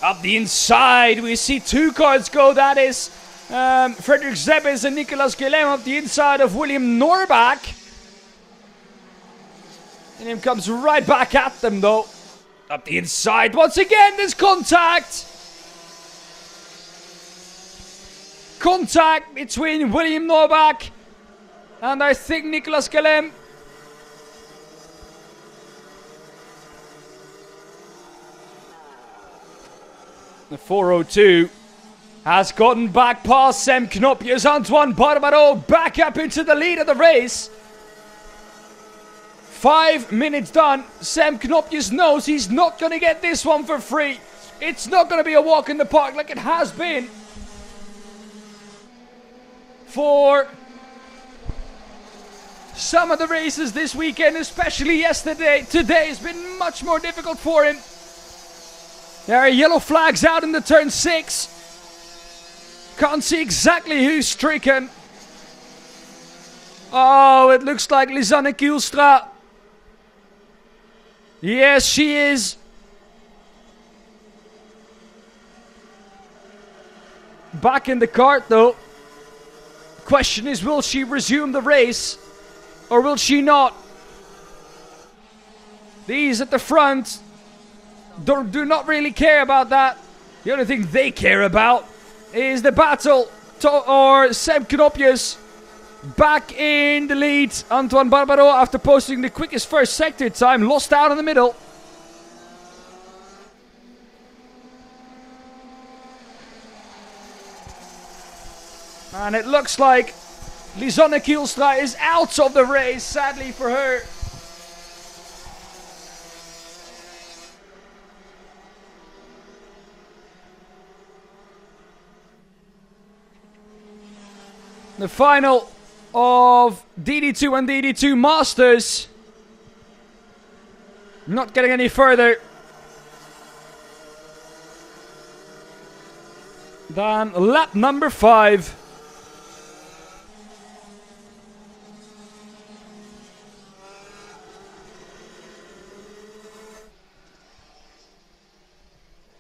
Up the inside, we see 2 cards go. That is Frederik Zebbes and Nicolas Guillem up the inside of William Norbach. And him comes right back at them though. Up the inside, once again, there's contact. Contact between William Norbach and I think Nicolas Guillem. The 402 has gotten back past Sam Knopjes. Antoine Barbaro back up into the lead of the race. 5 minutes done. Sam Knopjes knows he's not going to get this one for free. It's not going to be a walk in the park like it has been for some of the races this weekend, especially yesterday. Today has been much more difficult for him. There are yellow flags out in the turn 6. Can't see exactly who's stricken. Oh, it looks like Lisanne Kielstra. Yes, she is. Back in the cart though. Question is, will she resume the race or will she not? These at the front do not really care about that. The only thing they care about is the battle or Sam Knopjes back in the lead. Antoine Barbaro, after posting the quickest first sector time, lost out in the middle. And it looks like Lisanne Kielstra is out of the race, sadly for her. The final of DD2 and DD2 Masters. Not getting any further than lap number 5.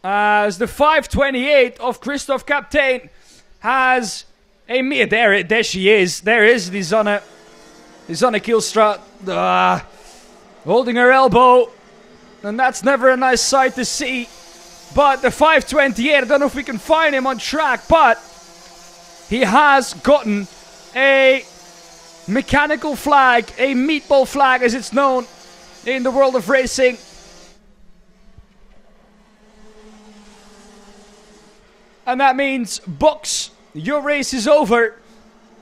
As the 5:28 of Christophe Kaptein has a there she is. There is Lisanne Kielstra holding her elbow, and that's never a nice sight to see. But the 5:28, I don't know if we can find him on track, but he has gotten a mechanical flag, a meatball flag as it's known in the world of racing. And that means, box, your race is over.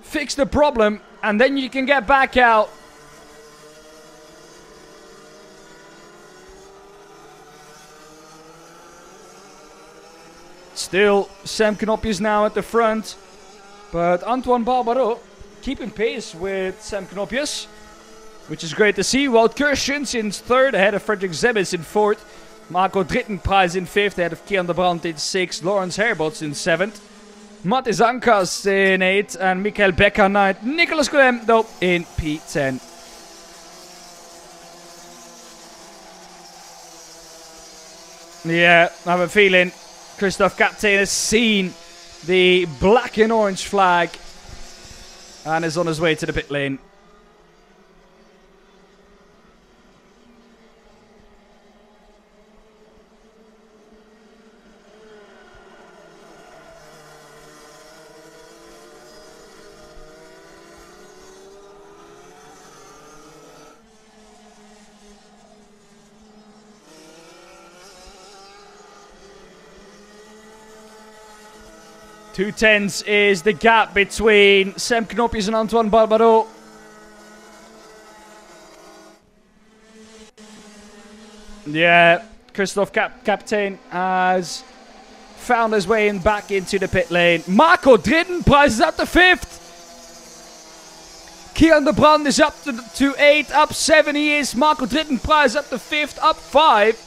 Fix the problem, and then you can get back out. Still, Sam Knopjes now at the front. But Antoine Barbaro keeping pace with Sam Knopjes. which is great to see. Wout Kirschens in third, ahead of Frederik Zemis in fourth. Marco Drittenpreis in fifth, ahead of Kian de Brandt in sixth. Lawrence Herbots in seventh. Mattis Ankas in eighth, and Michael Becker ninth. Nicolas Guillem, though, in P10. Yeah, I have a feeling Christophe Captain has seen the black and orange flag and is on his way to the pit lane. Two tenths is the gap between Sam Knopjes and Antoine Barbaro. Yeah, Christophe Captain has found his way back into the pit lane. Marco Drittenpreis is up to fifth. Kian de Brandt is up to eighth, up 7 he is. Marco Drittenpreis up to fifth, up 5.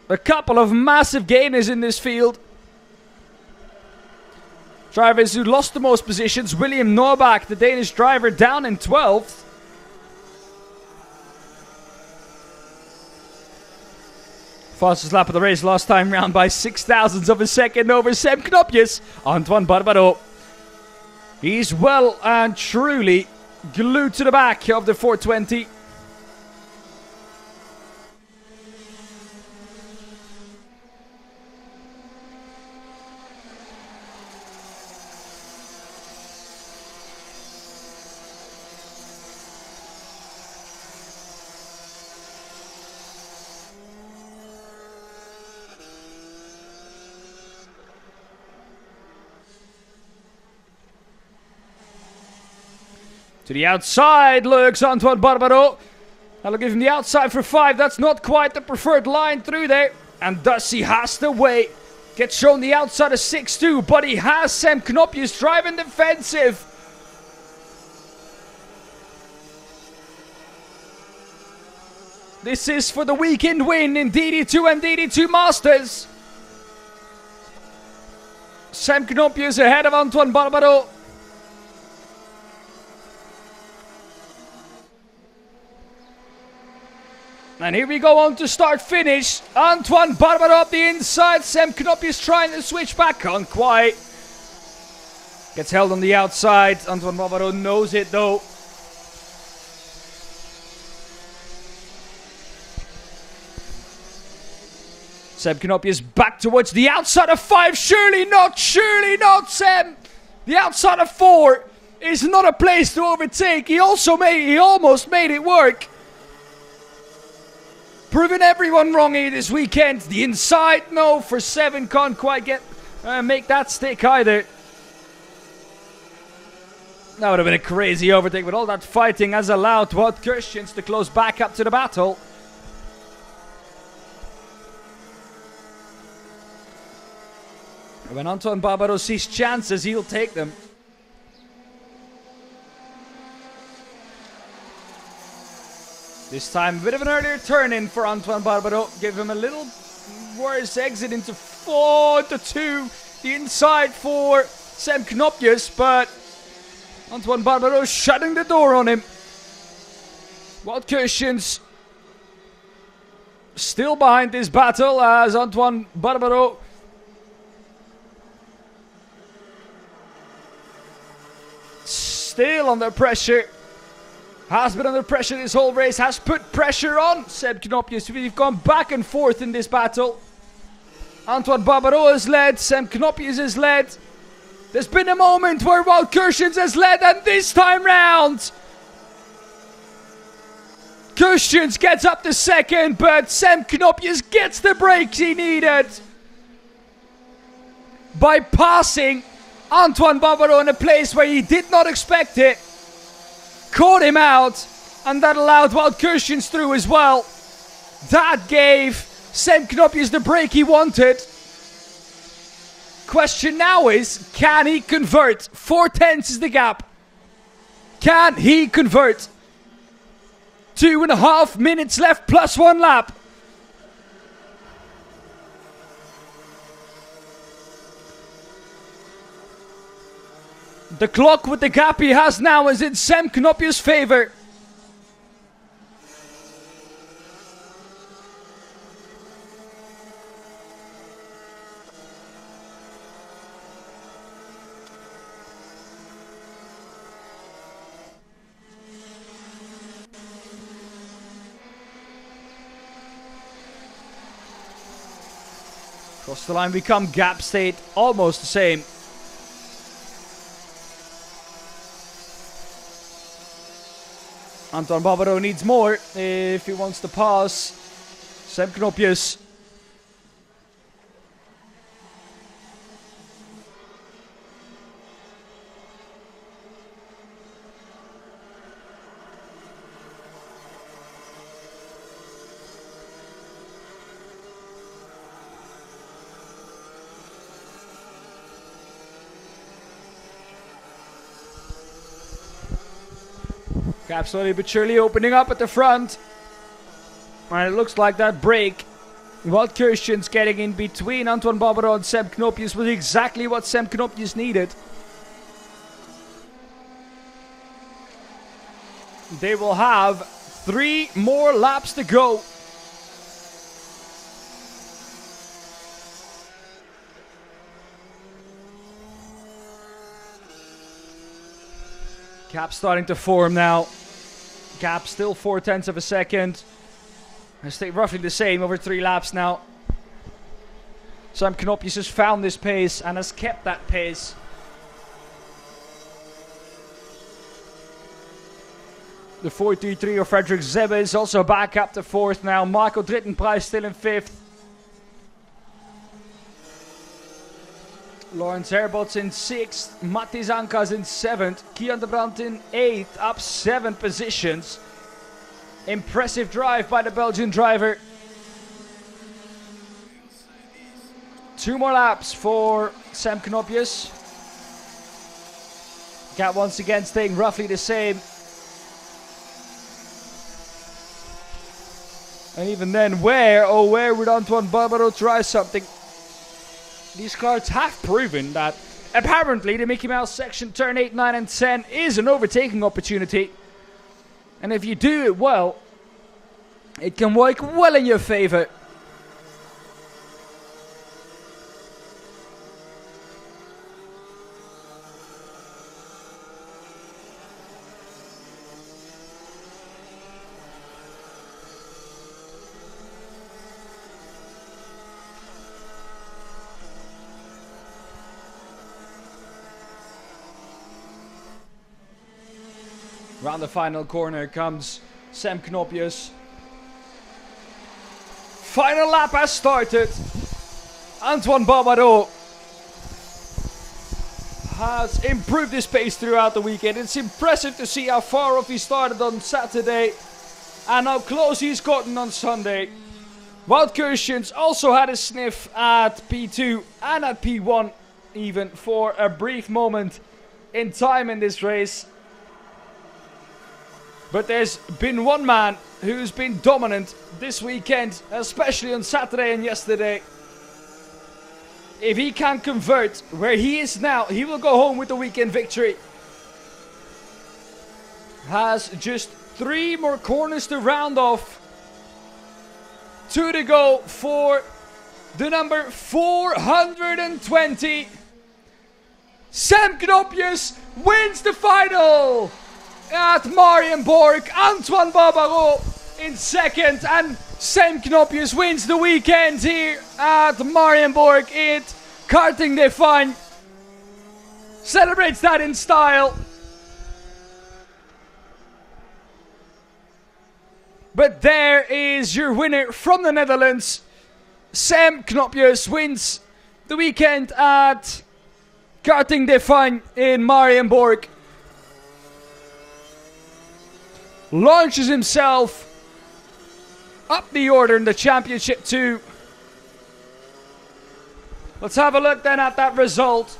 A couple of massive gainers in this field. Drivers who lost the most positions. William Norbach, the Danish driver, down in 12th. Fastest lap of the race last time round by 0.06 of a second over Sam Knopjes. Antoine Barbaro. He's well and truly glued to the back of the 420. To the outside lurks Antoine Barbaro. That'll give him the outside for 5. That's not quite the preferred line through there. And thus he has to wait. Gets shown the outside of 6-2. But he has Sam Knopjes driving defensive. This is for the weekend win in DD2 and DD2 Masters. Sam Knopjes ahead of Antoine Barbaro. And here we go on to start-finish. Antoine Barbaro up the inside. Sam Knopjes trying to switch back on quiet. Gets held on the outside. Antoine Barbaro knows it though. Sam Knopjes back towards the outside of 5. Surely not, Sam. The outside of 4 is not a place to overtake. He almost made it work. Proving everyone wrong here this weekend. The inside, no, for 7. Can't quite make that stick either. That would have been a crazy overtake, but all that fighting has allowed Wout Kirschens to close back up to the battle. When Antoine Barbaro sees chances, he'll take them. This time, a bit of an earlier turn in for Antoine Barbaro. Give him a little worse exit into 4-2. The inside for Sam Knopjes, but Antoine Barbaro shutting the door on him. Wout Kirschens still behind this battle as Antoine Barbaro still under pressure. Has been under pressure this whole race. Has put pressure on Seb Knopjes. We've gone back and forth in this battle. Antoine Barbaro has led. Sam Knopjes has led. There's been a moment where Wout Kirschens has led, and this time round Kirschens gets up to second, but Sam Knopjes gets the breaks he needed by passing Antoine Barbaro in a place where he did not expect it. Caught him out, and that allowed Wout Kirschens through as well. That gave Sam Knopjes the break he wanted. Question now is, can he convert? 4/10 is the gap. Can he convert? 2.5 minutes left plus 1 lap. The clock with the gap he has now is in Sam Knopje's favor. Cross the line, become gap state, almost the same. Anton Barbaro needs more if he wants to pass Sam Knopjes. Gap slowly but surely opening up at the front. And it looks like that break, Wout Kirsten's getting in between Antoine Barbaro and Sam Knopjes, was exactly what Sam Knopjes needed. They will have 3 more laps to go. Gap starting to form now. Gap still 4/10 of a second. I stay roughly the same over 3 laps now. Sam Knopjes has found this pace and has kept that pace. The 4-3-3 of Frederik Zebbe is also back up to 4th now. Marco Drittenprijs still in 5th. Lawrence Herbots in 6th, Matthijs Ankas in 7th, Kian de Brandt in 8th, up 7 positions. Impressive drive by the Belgian driver. 2 more laps for Sam Knopjes. Gap once again staying roughly the same. And even then, where would Antoine Barbaro try something? These cards have proven that apparently the Mickey Mouse section turn 8, 9 and 10 is an overtaking opportunity. And if you do it well, it can work well in your favor. Round the final corner comes Sam Knopjes. Final lap has started. Antoine Barbaro has improved his pace throughout the weekend. It's impressive to see how far off he started on Saturday and how close he's gotten on Sunday. Wout Kirstens also had a sniff at P2 and at P1 even for a brief moment in time in this race. But there's been one man who's been dominant this weekend, especially on Saturday and yesterday. If he can convert where he is now, he will go home with the weekend victory. Has just 3 more corners to round off. 2 to go for the number 420. Sam Knopjes wins the final at Marienborg. Antoine Barbaro in 2nd, and Sam Knopjes wins the weekend here at Marienborg in Karting Define. Celebrates that in style. But there is your winner from the Netherlands. Sam Knopjes wins the weekend at Karting Define in Marienborg. Launches himself up the order in the championship too. Let's have a look then at that result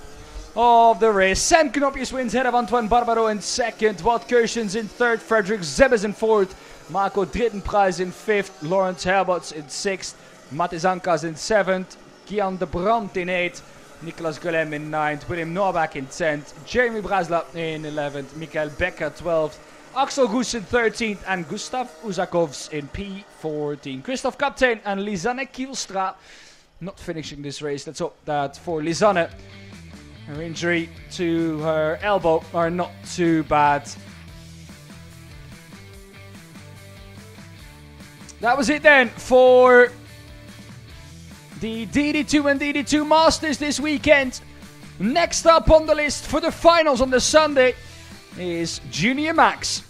of the race. Sam Knopjes wins ahead of Antoine Barbaro in second. Wout Keusens in third. Frederik Zebbes in fourth. Marco Drittenprijs in fifth. Lawrence Herbots in sixth. Mattis Ankas in seventh. Kian de Brandt in eighth. Nicolas Guillem in ninth. William Norbach in 10th. Jeremy Brasla in 11th. Michael Becker 12th. Axel Goes in 13th. And Gustav Uzakovs in P14. Christophe Kaptein and Lisanne Kielstra not finishing this race. Let's hope that for Lisanne, her injury to her elbow are not too bad. That was it then for the DD2 and DD2 Masters this weekend. Next up on the list for the finals on the Sunday is Junior Max.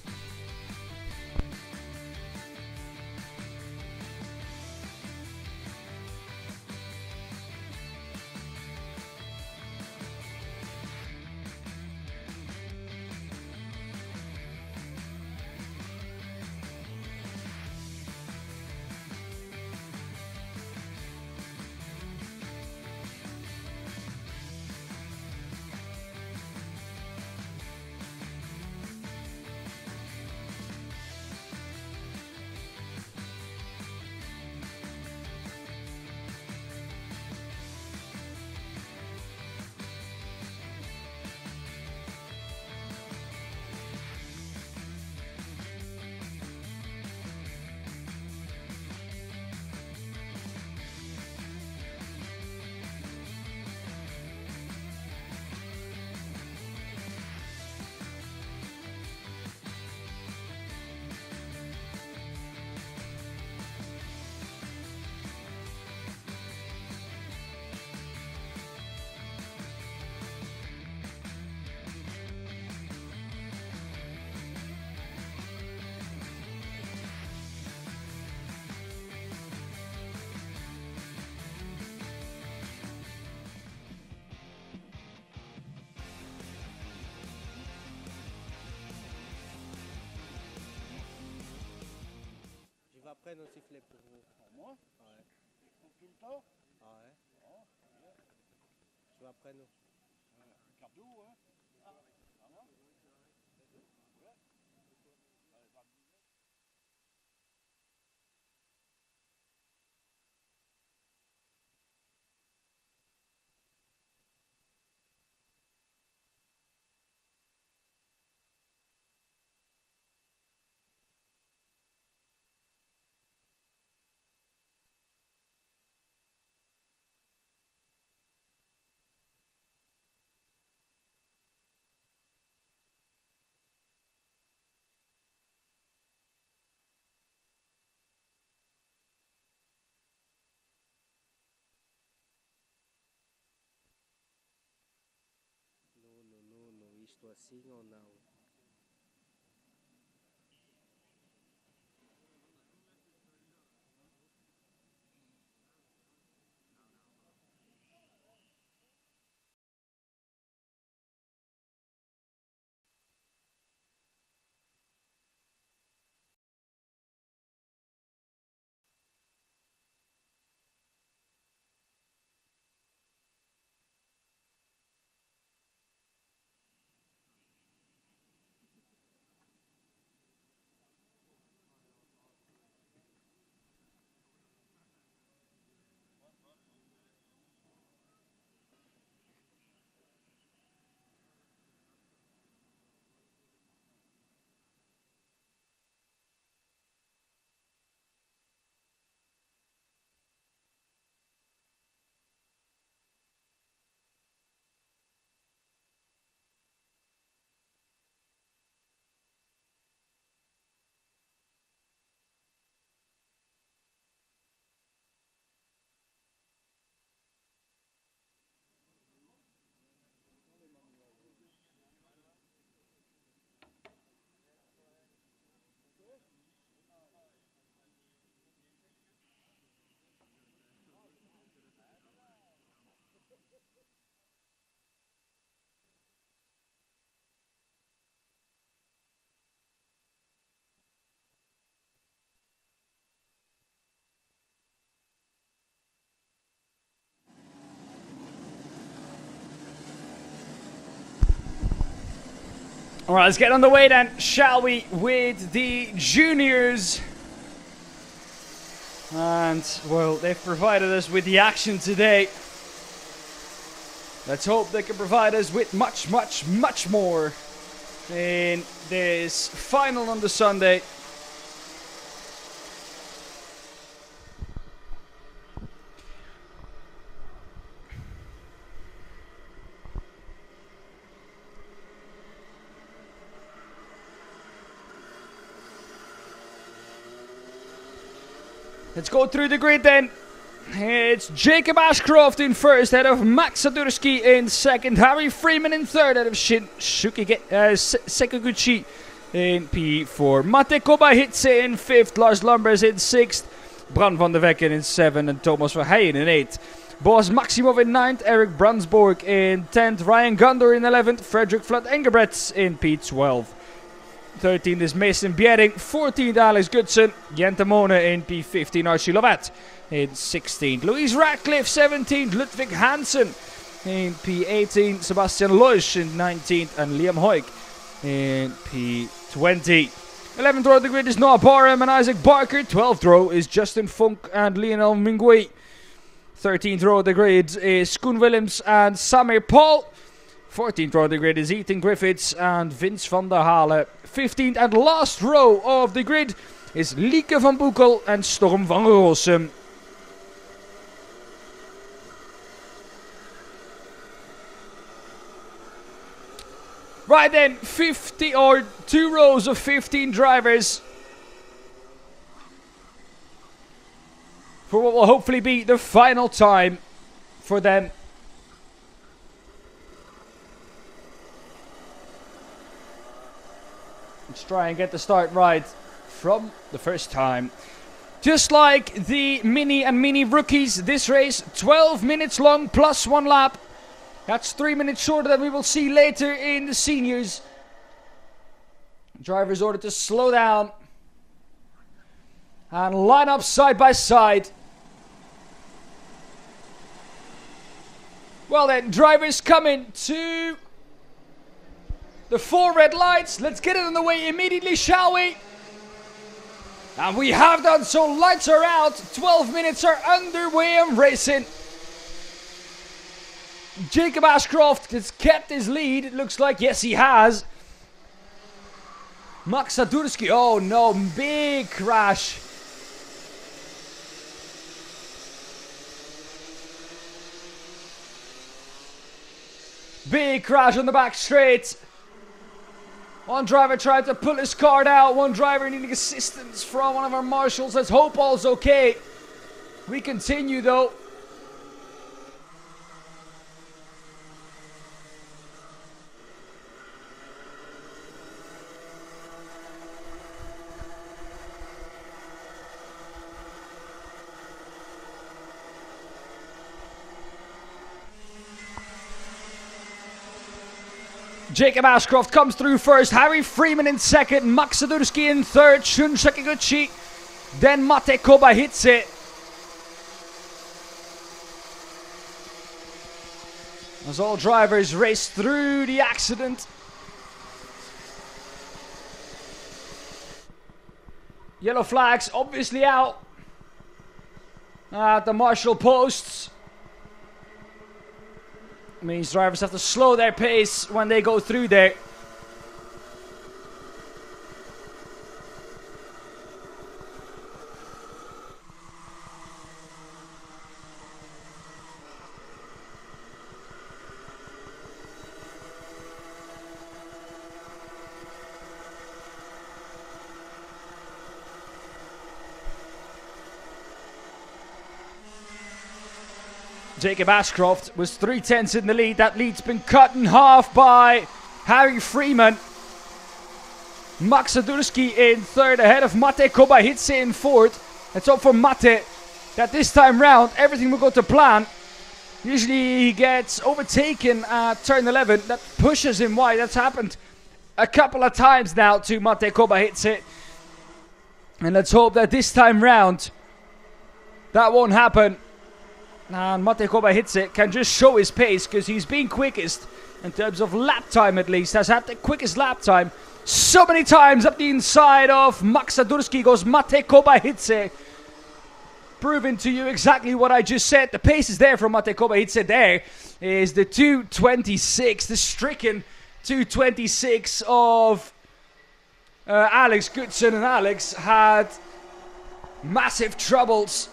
Après, nos sifflets pour vous. Pour moi? Ouais. Tout le temps? Ouais. Oh, je vais après nous. Ricardo, hein? Não, isto assim ou não? Alright, let's get on the way then, shall we, with the juniors. And, well, they've provided us with the action today. Let's hope they can provide us with much, much, much more in this final on the Sunday. Let's go through the grid then. It's Jacob Ashcroft in first, ahead of Max Sadurski in second. Harry Freeman in third, ahead of Sekaguchi in P4. Mate Kobayhitse in fifth. Lars Lambers in sixth. Bran van der Wecken in seventh. And Thomas Verheyen in eighth. Boas Maximov in ninth. Eric Brandsborg in 10th. Ryan Gunder in 11th. Frederick Flood Engelbrechts in P12. 13th is Mason Bjerring. 14th Alex Goodson. Jente Mone in P15. Archie Lovat in 16th. Louise Radcliffe 17th. Ludwig Hansen in P18. Sebastian Loesch in 19th. And Liam Hoyk in P20. 11th row of the grid is Noah Barham and Isaac Barker. 12th row is Justin Funk and Lionel Mingui. 13th row of the grid is Koen Willems and Samir Paul. 14th row of the grid is Ethan Griffiths and Vince van der Halen. 15th and last row of the grid is Lieke van Boekel and Storm van Rossum. Right then, 50 or 2 rows of 15 drivers for what will hopefully be the final time for them. Let's try and get the start right from the first time. Just like the mini and mini rookies, this race 12 minutes long plus 1 lap. That's 3 minutes shorter than we will see later in the seniors. Drivers ordered to slow down and line up side by side. Well then, drivers coming to the 4 red lights. Let's get it on the way immediately, shall we? And we have done so. Lights are out. 12 minutes are underway and racing. Jacob Ashcroft has kept his lead. It looks like, yes, he has. Max Sadurski. Oh no, big crash. Big crash on the back straight. One driver tried to pull his card out. One driver needing assistance from one of our marshals. Let's hope all's okay. We continue though. Jacob Ashcroft comes through first. Harry Freeman in second. Max Sadurski in third. Shun Sekiguchi. Then Mate Kobayhitse. As all drivers race through the accident. Yellow flags obviously out at the marshal posts. Means drivers have to slow their pace when they go through there. Jacob Ashcroft was 3/10 in the lead. That lead's been cut in half by Harry Freeman. Max Sadurski in third, ahead of Mate Kobayhitse in fourth. Let's hope for Mate that this time round everything will go to plan. Usually he gets overtaken at turn 11. That pushes him wide. That's happened a couple of times now to Mate Kobayhitse. And let's hope that this time round that won't happen. And Mate Kobayhitse can just show his pace because he's been quickest in terms of lap time at least, has had the quickest lap time. So many times up the inside of Max Sadurski goes Mate Kobayashi. Proving to you exactly what I just said. The pace is there from Mate Kobayashi. There is the 2:26, the stricken 2:26 of Alex Goodson. And Alex had massive troubles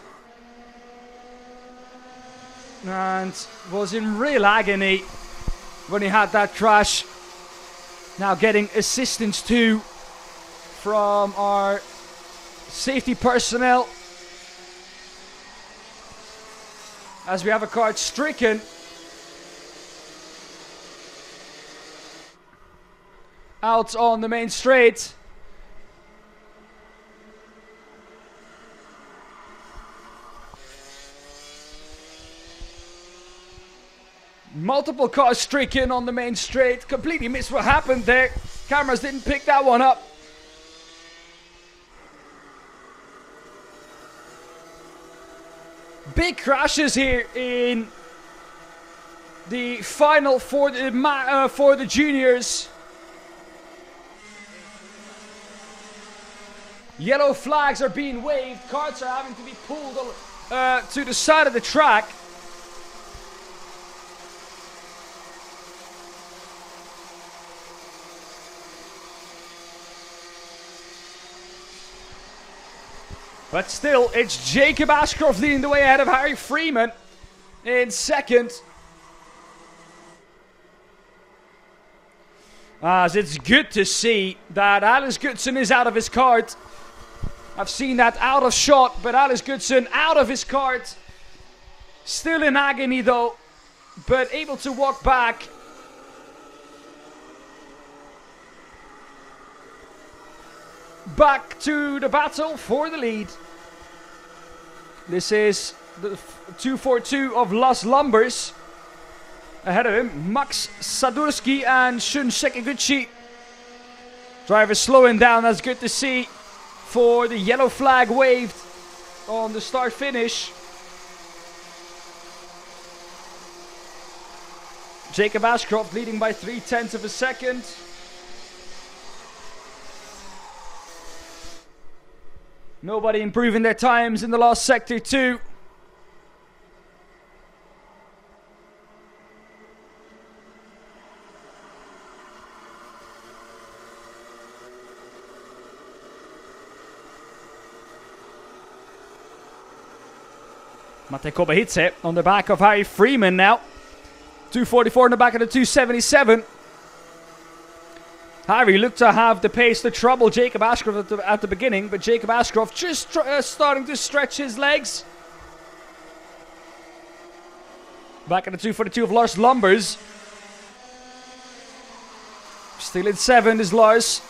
and was in real agony when he had that crash. Now getting assistance too from our safety personnel as we have a car stricken out on the main straight. Multiple cars stricken on the main straight. Completely missed what happened there. Cameras didn't pick that one up. Big crashes here in the final for the juniors. Yellow flags are being waved. Carts are having to be pulled to the side of the track. But still, it's Jacob Ashcroft leading the way ahead of Harry Freeman in second. As it's good to see that Alex Goodson is out of his cart. I've seen that out of shot, but Alex Goodson out of his cart. Still in agony though, but able to walk back. Back to the battle for the lead. This is the 242 of Las Lumbers. Ahead of him, Max Sadurski and Shun Sekiguchi. Driver slowing down, that's good to see. For the yellow flag waved on the start finish. Jacob Ashcroft leading by 0.3 of a second. Nobody improving their times in the last sector too. Mate Kobayashi on the back of Harry Freeman now. 244 in the back of the 277. Harry looked to have the pace to trouble Jacob Ashcroft at the beginning, but Jacob Ashcroft just starting to stretch his legs. Back at the 242 of Lars Lumbers. Still in 7 is Lars.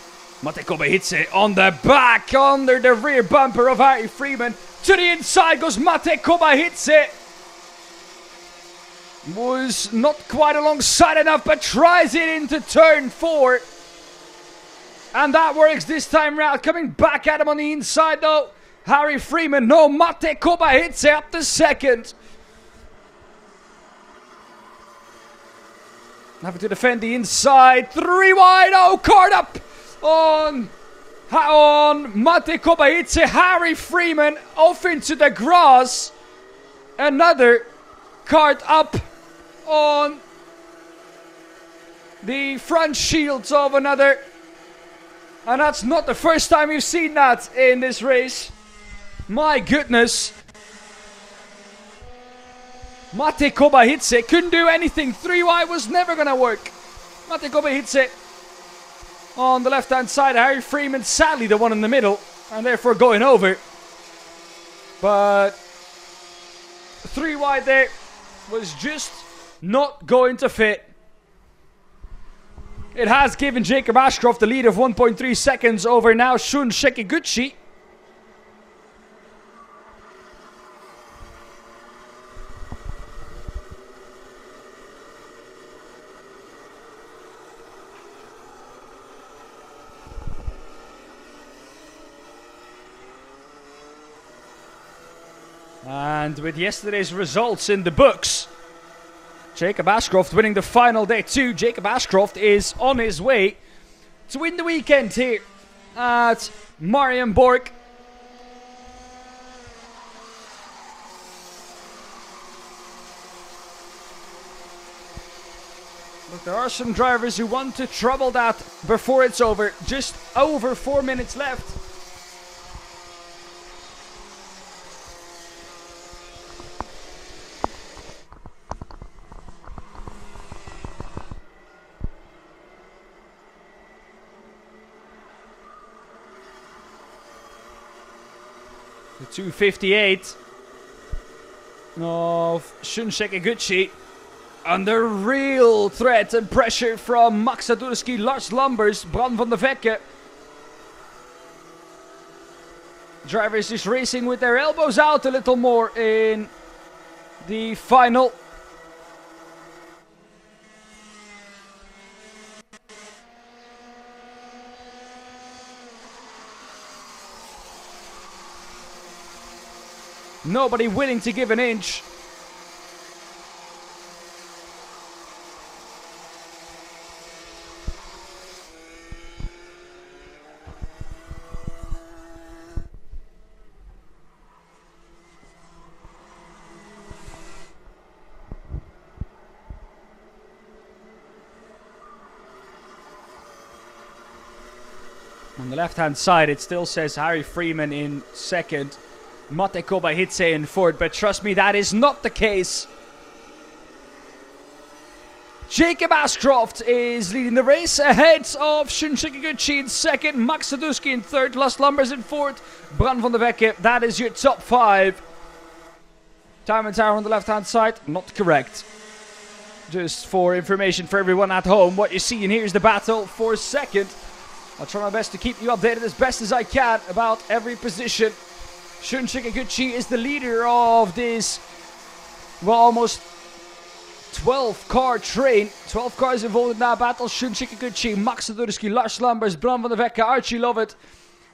Mate Kobayashi on the back, under the rear bumper of Harry Freeman. To the inside goes Mate Kobayashi. Was not quite alongside enough, but tries it into turn 4. And that works this time round. Coming back at him on the inside though. Harry Freeman. No, Mate Kobayashi up to second. Having to defend the inside. 3 wide. Oh, card up on Mate Kobayashi. Harry Freeman off into the grass. Another card up on the front shields of another. And that's not the first time we've seen that in this race. My goodness. Mate Kobayashi couldn't do anything. 3 wide was never going to work. Mate Kobayashi on the left-hand side. Harry Freeman sadly the one in the middle. And therefore going over. But 3 wide there was just not going to fit. It has given Jacob Ashcroft the lead of 1.3 seconds over now Shun Sekiguchi. And with yesterday's results in the books, Jacob Ashcroft winning the final day 2. Jacob Ashcroft is on his way to win the weekend here at Marienborg. But there are some drivers who want to trouble that before it's over. Just over 4 minutes left. The 2:58 of Shunsek Eguchi. Under real threat and pressure from Max Sadurski, Lars Lambers, Bran van der Vekke. Drivers just racing with their elbows out a little more in the final. Nobody willing to give an inch. On the left-hand side, it still says Harry Freeman in second, Mate Kobayashi in fourth, but trust me, that is not the case. Jacob Ashcroft is leading the race ahead of Shunsek Eguchi in second, Max Sadurski in third, Lars Lambers in fourth, Bran van der Vekke. That is your top 5. Time and tower on the left-hand side, not correct. Just for information for everyone at home, what you're seeing here is the battle for second. I'll try my best to keep you updated as best as I can about every position. Shunsek Eguchi is the leader of this, well, almost 12-car train. 12 cars involved in that battle. Shunsek Eguchi, Max Sadurski, Lars Lambers, Bran van der Vekke, Archie Lovett,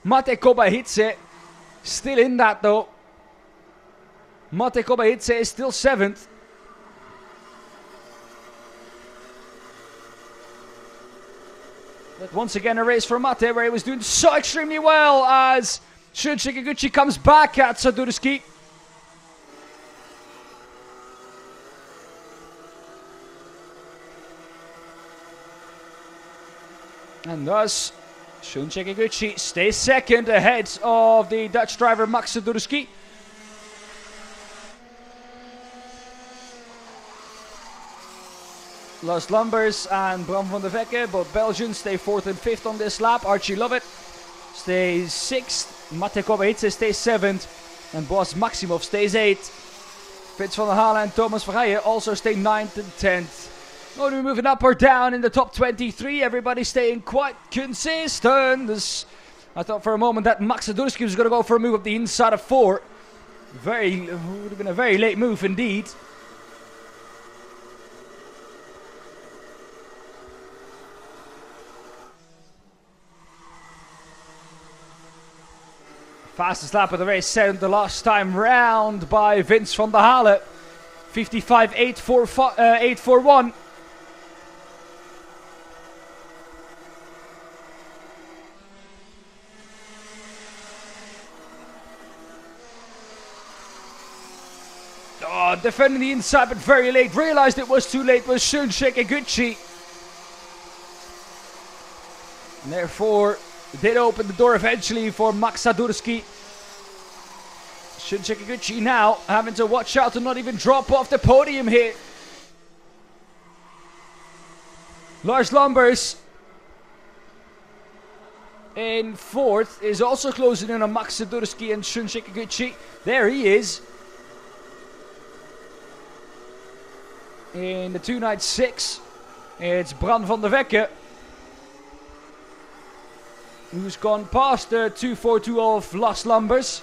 Mate Kobayashi. Still in that though. Mate Kobayashi is still 7th. But once again a race for Mate where he was doing so extremely well as Shunsek Eguchi comes back at Sadurski. And thus Shunsek Eguchi stays second ahead of the Dutch driver Max Sadurski. Lars Lambers and Bram van der Vekke, both Belgians, stay 4th and 5th on this lap. Archie Lovett stays 6th. Mate Kobayashi stays 7th. And Boas Maximov stays 8th. Fitz van der Halen and Thomas Verheijen also stay 9th and 10th. Not moving up or down in the top 23. Everybody staying quite consistent. I thought for a moment that Max Sadurski was going to go for a move up the inside of 4. Would have been a very late move indeed. Fastest lap of the race set the last time round by Vince van der Halen. 55.841. Oh, defending the inside but very late. Realized it was too late was Shunsek Eguchi. And therefore did open the door eventually for Max Sadurski. Shunsek Eguchi now having to watch out to not even drop off the podium here. Lars Lambers in 4th is also closing in on Max Sadurski and Shunsek Eguchi. There he is. In the 296, it's Bran van der Vekke, who's gone past the 242 of Lars Lambers.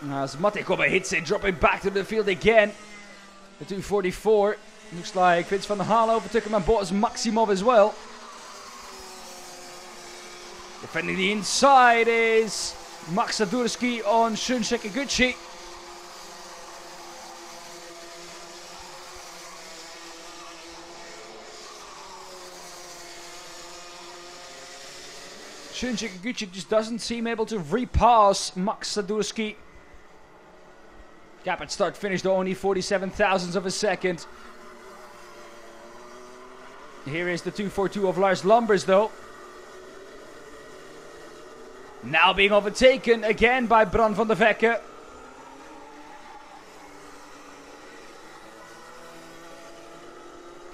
As Mate Kobayashi dropping back to the field again. The 244. Looks like Vince van der Halen overtook him and Boas Maximov as well. Defending the inside is Max Sadurski on Shunsek Eguchi. Shinji Kikuchi just doesn't seem able to repass Max Sadurski. Gap at start finished only 47 thousandths of a second. Here is the 242 of Lars Lumbers though. Now being overtaken again by Bran van der Vekke.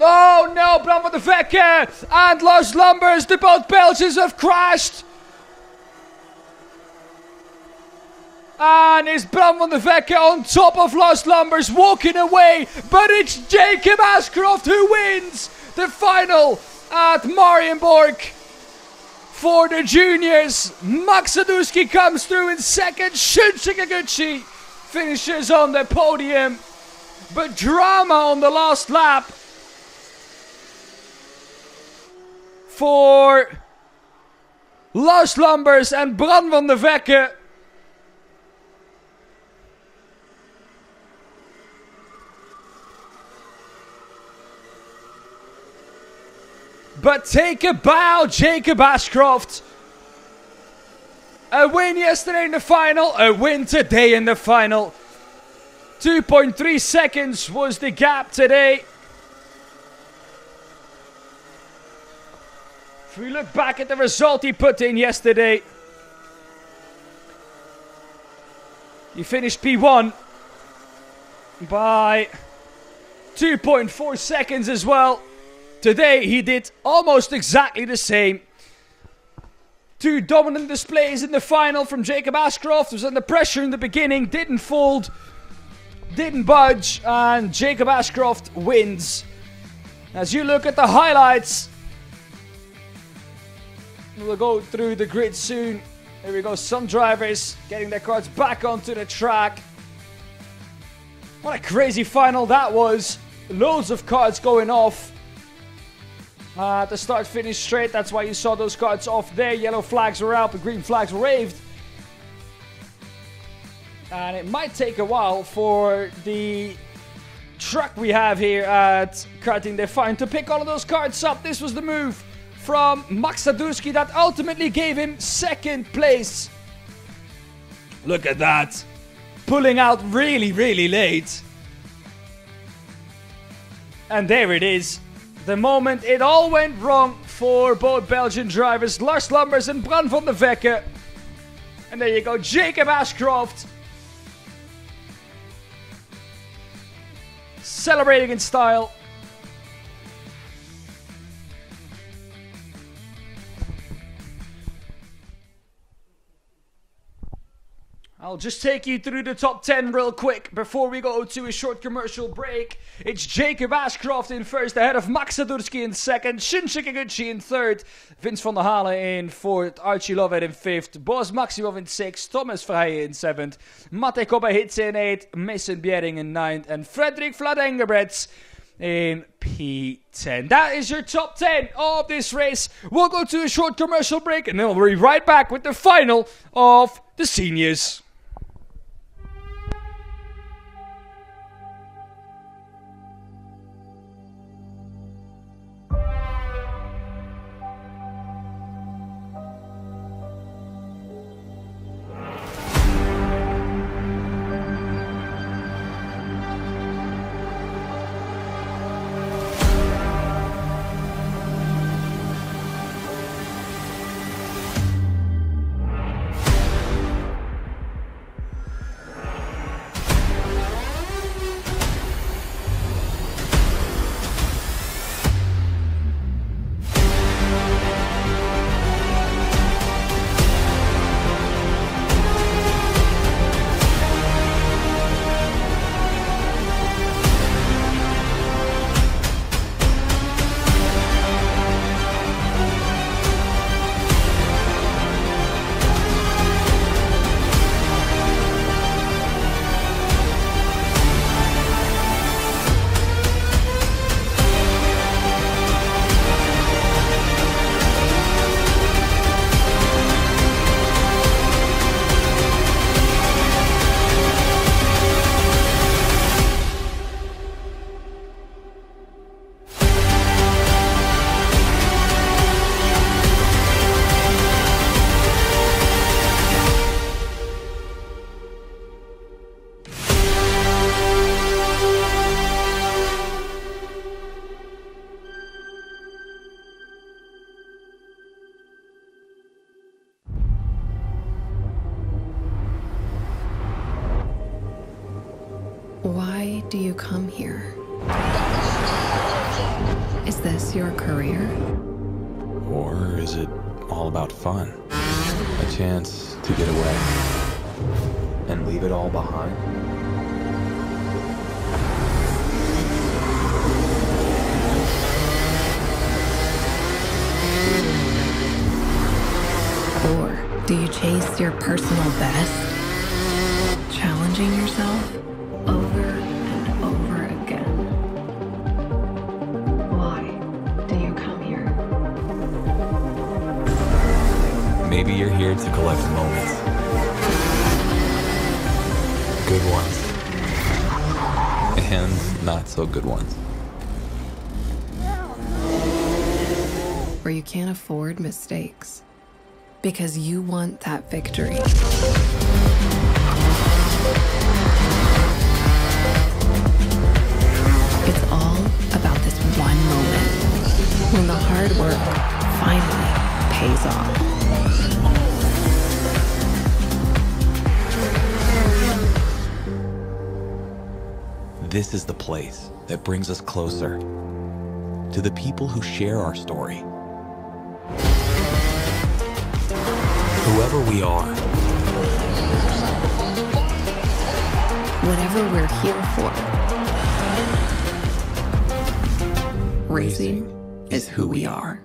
Oh no, Bran van der Vekke and Lars Lumbers, the both Belgians have crashed. And is Bran van der Vekke on top of Lars Lumbers walking away, but it's Jacob Ashcroft who wins the final at Marienborg. For the juniors, Max Sadurski comes through in second. Shinji Kikuchi finishes on the podium. But drama on the last lap for Lars Lumbers and Bran van der Vekke. But take a bow, Jacob Ashcroft. A win yesterday in the final, a win today in the final. 2.3 seconds was the gap today. If we look back at the result he put in yesterday, he finished P1 by 2.4 seconds as well. Today he did almost exactly the same. Two dominant displays in the final from Jacob Ashcroft. Was under pressure in the beginning, didn't fold, didn't budge, and Jacob Ashcroft wins. As you look at the highlights, we'll go through the grid soon. Here we go, some drivers getting their cars back onto the track. What a crazy final that was. Loads of cards going off. The start finish straight, that's why you saw those cards off there. Yellow flags were out, but green flags were waved. And it might take a while for the truck we have here at Karting Define to pick all of those cards up. This was the move from Max Sadurski that ultimately gave him second place. Look at that. Pulling out really, really late. And there it is. The moment it all went wrong for both Belgian drivers, Lars Lumbers and Bran van der Vekke. And there you go, Jacob Ashcroft. Celebrating in style. I'll just take you through the top 10 real quick before we go to a short commercial break. It's Jacob Ashcroft in first, ahead of Max Sadurski in second, Shinji Kikuchi in third, Vince van der Halen in fourth, Archie Lovett in fifth, Boas Maximov in sixth, Thomas Verheijen in seventh, Mate Koba-Hitze in eighth, Mason Bjerring in ninth, and Frederik Vladengebretz in P10. That is your top 10 of this race. We'll go to a short commercial break and then we'll be right back with the final of the seniors. do you come here? Is this your career? Or is it all about fun? A chance to get away and leave it all behind? Or do you chase your personal best? Challenging yourself over and over again. Why do you come here? Maybe you're here to collect moments. Good ones. And not so good ones. Where you can't afford mistakes because you want that victory. It's all about this one moment when the hard work finally pays off. This is the place that brings us closer to the people who share our story. Whoever we are. Whatever we're here for. Racing is who we are.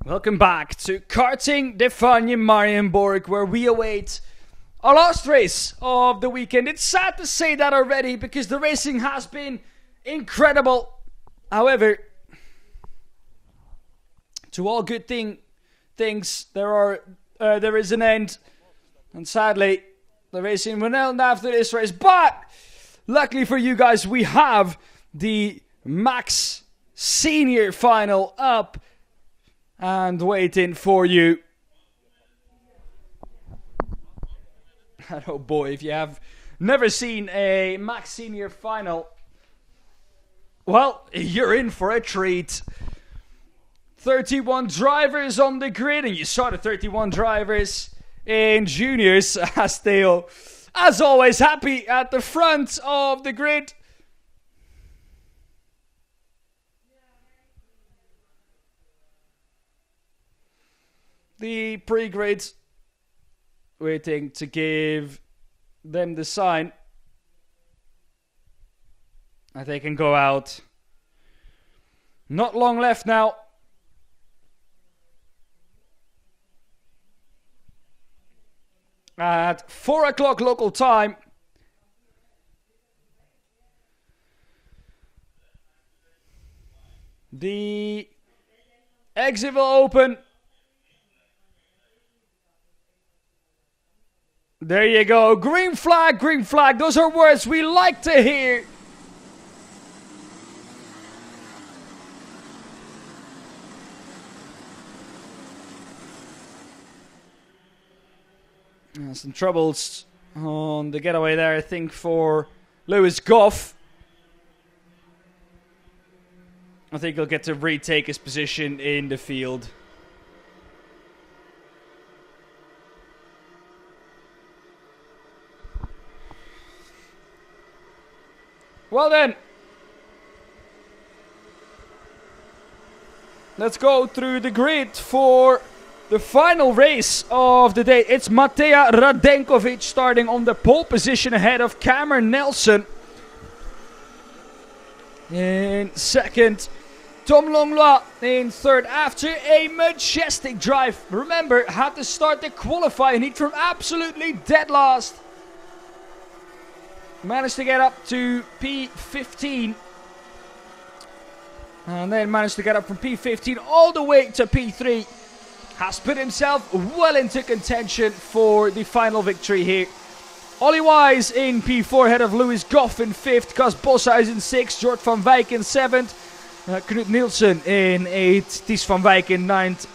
Welcome back to Karting Defanje Marienborg, where we await our last race of the weekend. It's sad to say that already because the racing has been incredible. However, to all good things, there is an end, and sadly, the racing will end after this race. But luckily for you guys, we have the Max Senior Final up and waiting for you. And oh boy, if you have never seen a Max Senior Final, well, you're in for a treat. 31 drivers on the grid, and you saw the 31 drivers in juniors as they are, as always, happy at the front of the grid. The pre-grids waiting to give them the sign that they can go out. Not long left now. At 4 o'clock local time, the exit will open. There you go. Green flag, green flag. Those are words we like to hear. Some troubles on the getaway there, I think, for Lewis Goff. I think he'll get to retake his position in the field. Well then. Let's go through the grid for the final race of the day. It's Matej Radenkovic starting on the pole position ahead of Cameron Nelson. In second, Tom Langlois in third after a majestic drive. Remember, had to start the qualifying heat from absolutely dead last. Managed to get up to P15. And then managed to get up from P15 all the way to P3. Has put himself well into contention for the final victory here. Ollie Wise in P4 ahead of Louis Goff in 5th. Cas Boshuis in 6th. Jort van Wijk in 7th. Knut Nielsen in 8th. Ties van Wijk in 9th.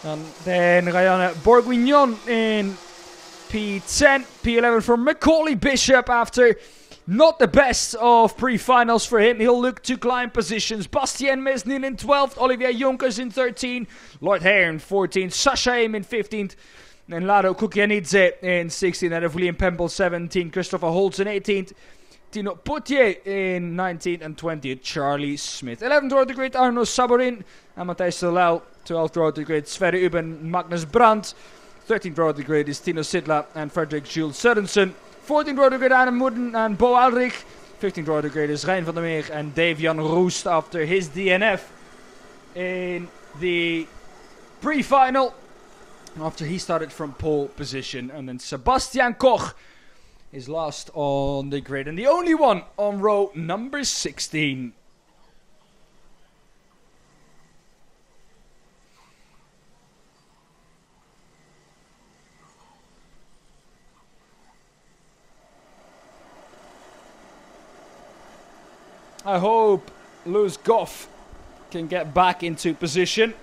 And then Ryan Bourguignon in P10. P11 for Macaulay Bishop after not the best of pre-finals for him. He'll look to climb positions. Bastien Mesnin in 12th. Olivier Jonkers in 13th. Lloyd Hare in 14th. Sasha Aim in 15th. And Lado Kukianidze in 16th. And William Pempel 17th. Christopher Holtz in 18th. Tino Potier in 19th and 20th. Charlie Smith. 11th row of the grid. Arno Saborin. And Matthijs de Lau. 12th row of the grid. Sverre Uben. Magnus Brandt. 13th row of the grid is Tino Sidla and Frederick Jules Sørensen. 14th row of the grid Adam Moeden and Bo Alrich. 15th row of the grid is Rijn van der Meer and Dave-Jan Roest after his DNF in the pre-final. After he started from pole position. And then Sebastian Koch is last on the grid. And the only one on row number 16. I hope Louis Goff can get back into position.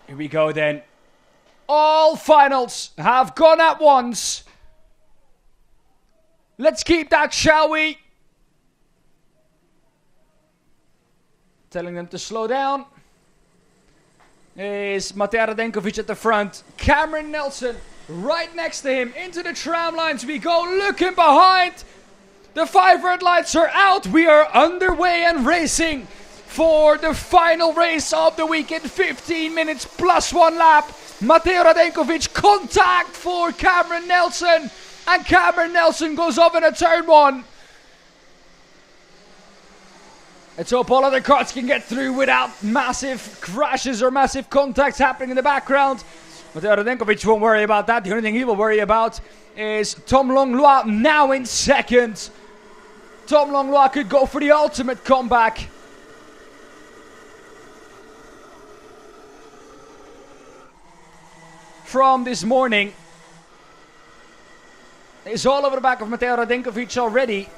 Here we go then. All finals have gone at once. Let's keep that, shall we? Telling them to slow down is Matej Radenkovic at the front. Cameron Nelson right next to him. Into the tram lines we go. Looking behind. The 5 red lights are out. We are underway and racing for the final race of the weekend. 15 minutes plus 1 lap. Matej Radenkovic contact for Cameron Nelson. And Cameron Nelson goes off in a turn 1. Let's hope all other cars can get through without massive crashes or massive contacts happening in the background. Matej Radenkovic won't worry about that. The only thing he will worry about is Tom Langlois now in second. Tom Langlois could go for the ultimate comeback. From this morning. It's all over the back of Matej Radenkovic already.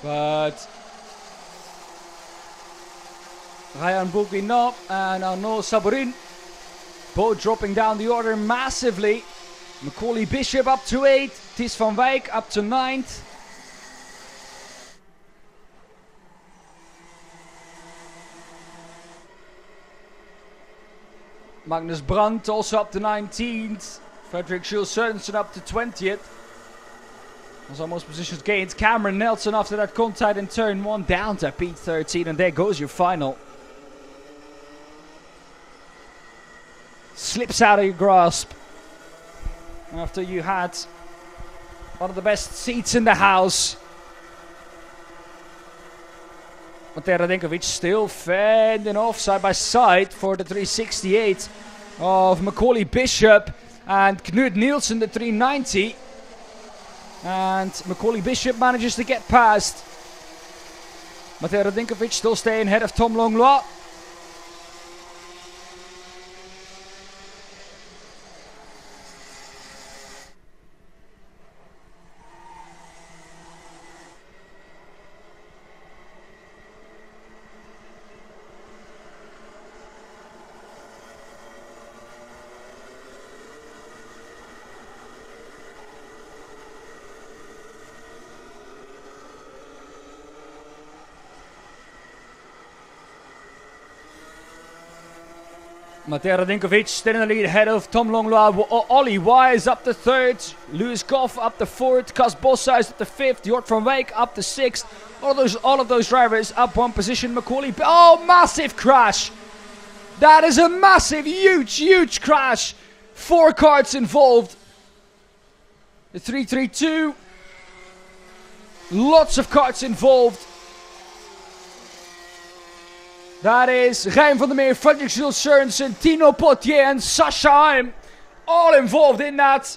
But Ryan Bourguignon and Arnaud Saborin both dropping down the order massively. Macaulay Bishop up to 8th. Ties van Wijk up to 9th. Magnus Brandt also up to 19th. Frederick Jules Sørensen up to 20th. As almost positions gained. Cameron Nelson after that contact in turn 1 down to P13. And there goes your final. Slips out of your grasp. After you had one of the best seats in the house. Matej Radenkovic still fending off side by side for the 368 of Macaulay Bishop and Knut Nielsen, the 390. And Macaulay Bishop manages to get past. Matej Radenkovic still staying ahead of Tom Langlois. Mateo Radinkovic still in the lead ahead of Tom Longlois. Ollie Wise up to third. Lewis Goff up to fourth. Cas Boshuis up to fifth. Jort van Wijk up to sixth. All of those drivers up one position. Macaulay. Oh, massive crash. That is a massive, huge crash. 4 karts involved. The 332. Lots of karts involved. That is Rijn van der Meer, Frederik Jules Sørensen, Tino Potier and Sasha Heim. All involved in that.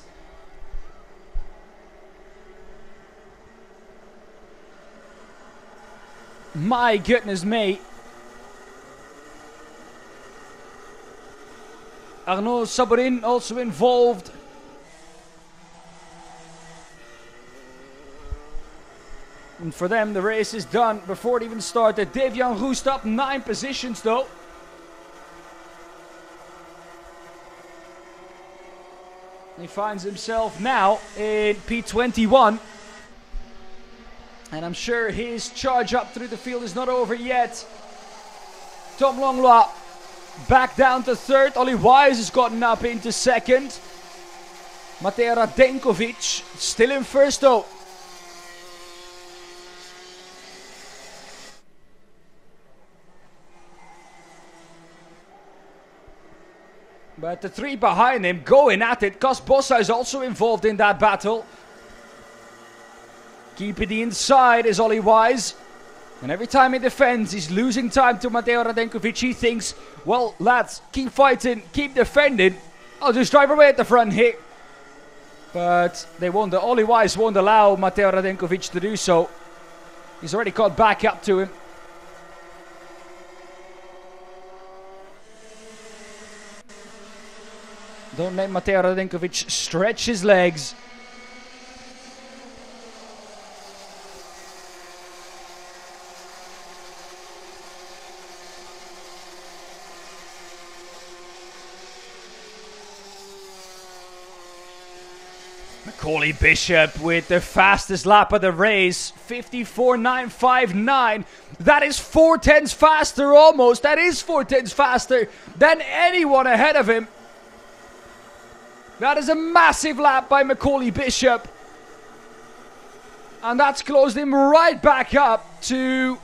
My goodness me. Arnaud Saborin also involved. And for them, the race is done before it even started. Devian Roest up 9 positions though. He finds himself now in P21. And I'm sure his charge up through the field is not over yet. Tom Longlois back down to third. Ollie Wise has gotten up into second. Mateo Radenkovic still in first though. But the 3 behind him going at it. Cas Boshuis is also involved in that battle. Keeping the inside is Ollie Wise. And every time he defends, he's losing time to Mateo Radenkovic. He thinks, well, lads, keep fighting, keep defending. I'll just drive away at the front here. But they won't. Ollie Wise won't allow Mateo Radenkovic to do so. He's already caught back up to him. Don't let Mateo Radenkovic stretch his legs. Macaulay Bishop with the fastest lap of the race. 54.959. That is 4/10 faster almost. That is 4/10 faster than anyone ahead of him. That is a massive lap by Macaulay Bishop. And that's closed him right back up to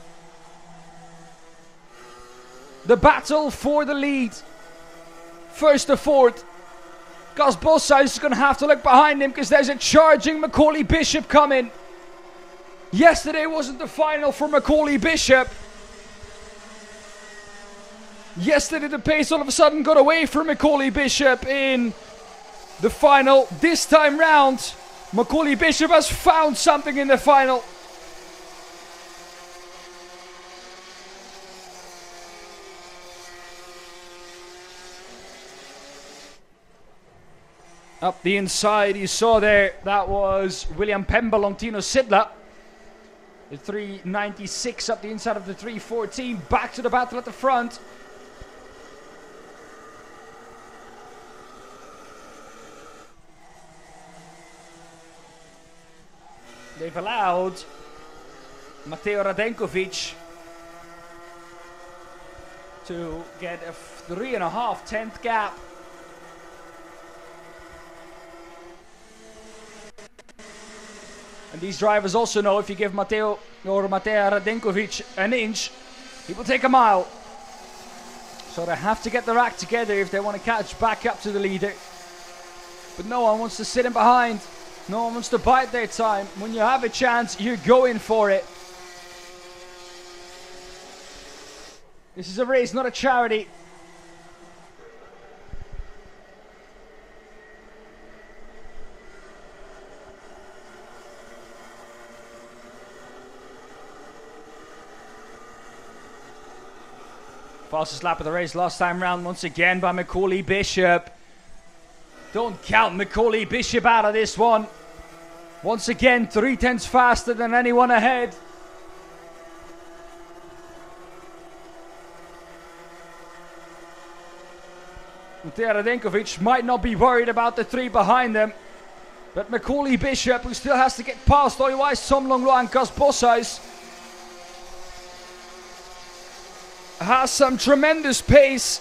the battle for the lead. First to fourth. Cas Boshuis is going to have to look behind him because there's a charging Macaulay Bishop coming. Yesterday wasn't the final for Macaulay Bishop. Yesterday the pace all of a sudden got away from Macaulay Bishop in the final. This time round, Macaulay Bishop has found something in the final. Up the inside, you saw there, that was William Pemble on Tino Sidla. The 396 up the inside of the 314. Back to the battle at the front. They've allowed Mateo Radenkovic to get a 3.5 gap. And these drivers also know if you give Mateo Radenkovic an inch, he will take a mile. So they have to get their act together if they want to catch back up to the leader. But no one wants to sit in behind. No one wants to bide their time. When you have a chance, you're going for it. This is a race, not a charity. Fastest lap of the race last time round once again by Macaulay Bishop. Don't count Macaulay Bishop out of this one. Once again, 3/10 faster than anyone ahead. Mateo Radenkovic might not be worried about the 3 behind them. But Macaulay Bishop, who still has to get past Ollie Wise, Tom Longlois and Cas Boshuis, has some tremendous pace.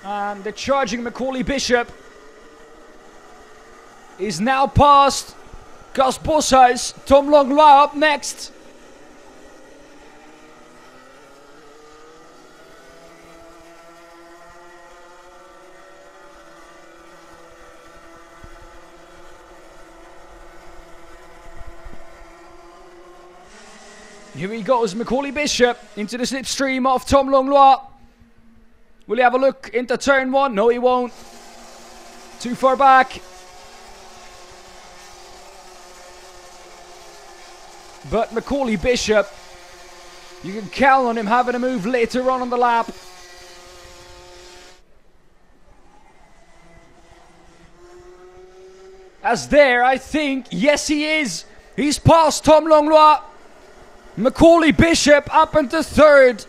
And the charging Macaulay Bishop is now past Gus Boshuis. Tom Langlois up next. Here he goes, Macaulay Bishop into the slipstream of Tom Langlois. Will he have a look into turn 1? No, he won't. Too far back. But Macaulay Bishop, you can count on him having a move later on the lap. As there, I think, yes he is. He's past Tom Langlois. Macaulay Bishop up into third.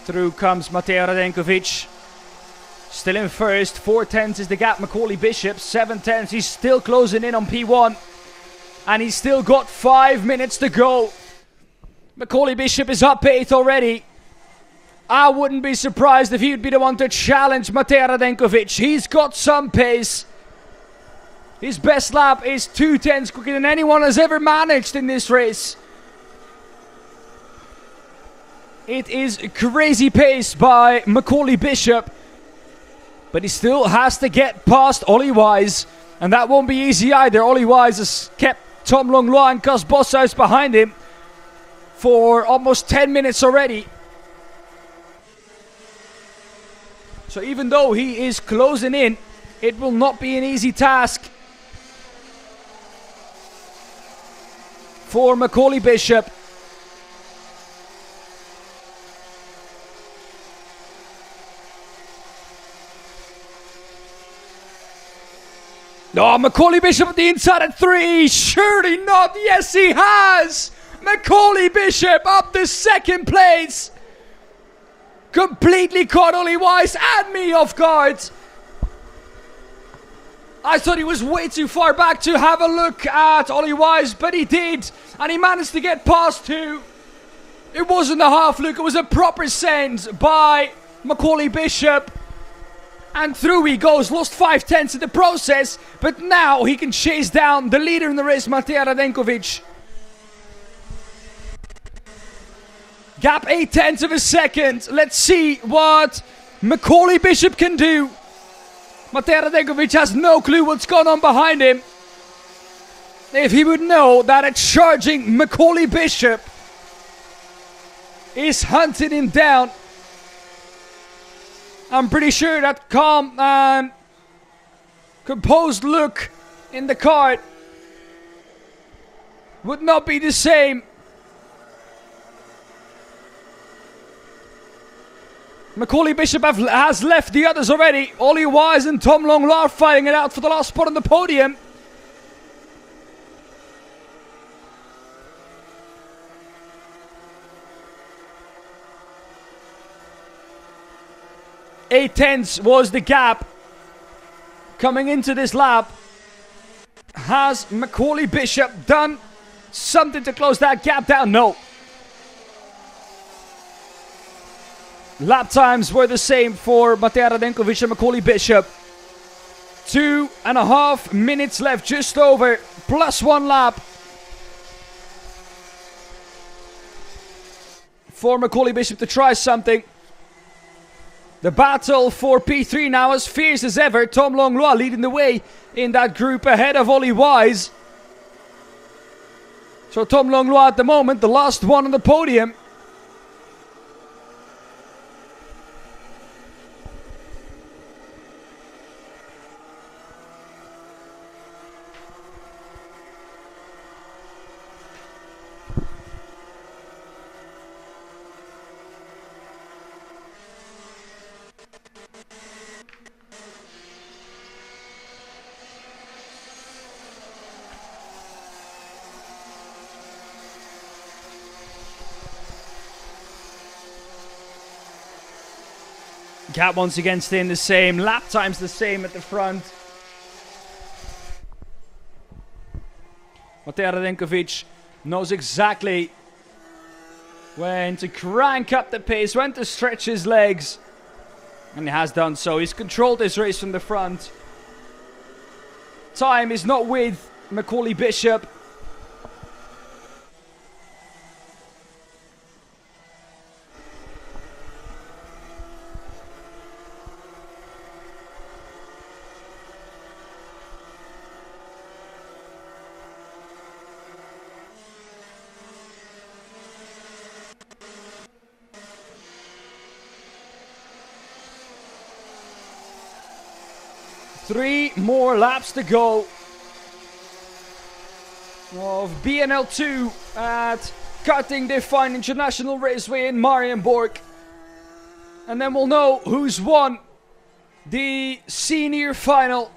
Through comes Matej Radenkovic. Still in first. 4/10 is the gap. Macaulay Bishop. 7/10. He's still closing in on P1. And he's still got 5 minutes to go. Macaulay Bishop is up 8th already. I wouldn't be surprised if he'd be the one to challenge Matej Radenkovic. He's got some pace. His best lap is 2/10 quicker than anyone has ever managed in this race. It is crazy pace by Macaulay Bishop. But he still has to get past Ollie Wise. And that won't be easy either. Ollie Wise has kept Tom Langlois and Gus Boshuis behind him for almost 10 minutes already. So even though he is closing in, it will not be an easy task for Macaulay Bishop. Oh, Macaulay Bishop at the inside at 3. Surely not. Yes, he has. Macaulay Bishop up to second place. Completely caught Ollie Wise and me off guard. I thought he was way too far back to have a look at Ollie Wise, but he did. And he managed to get past 2. It wasn't a half look. It was a proper send by Macaulay Bishop. And through he goes, lost 5/10 in the process, but now he can chase down the leader in the race, Matej Radenkovic. Gap 8/10 of a second. Let's see what Macaulay Bishop can do. Matej Radenkovic has no clue what's going on behind him. If he would know that a charging Macaulay Bishop is hunting him down, I'm pretty sure that calm and composed look in the card would not be the same. Macaulay Bishop has left the others already. Ollie Wise and Tom Langlois are fighting it out for the last spot on the podium. Eight-tenths was the gap coming into this lap. Has Macaulay Bishop done something to close that gap down? No. Lap times were the same for Matej Radenkovic and Macaulay Bishop. 2.5 minutes left, just over, plus 1 lap for Macaulay Bishop to try something. The battle for P3 now as fierce as ever. Tom Langlois leading the way in that group ahead of Ollie Wise. So Tom Langlois at the moment, the last one on the podium. Gap once again staying the same. Lap times the same at the front. Matej Radenkovic knows exactly when to crank up the pace, when to stretch his legs. And he has done so. He's controlled this race from the front. Time is not with Macaulay Bishop. Three more laps to go of BNL 2 at Karting Define International Raceway in Marienborg. And then we'll know who's won the senior final.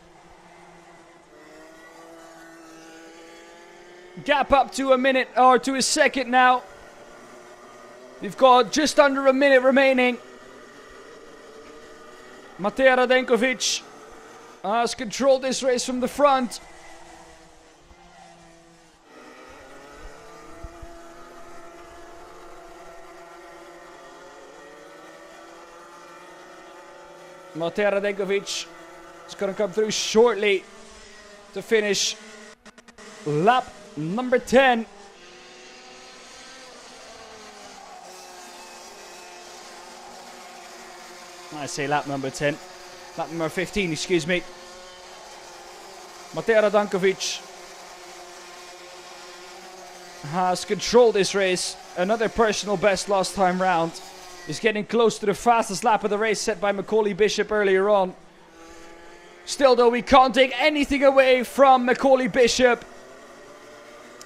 Gap up to a minute, or to a second now. We've got just under a minute remaining. Matej Radenkovic has controlled this race from the front. Matej Radenkovic is going to come through shortly to finish lap number 10. I say lap number 10. Lap number 15, excuse me. Matej Radenkovic has controlled this race. Another personal best last time round. He's getting close to the fastest lap of the race set by Macaulay Bishop earlier on. Still though, we can't take anything away from Macaulay Bishop.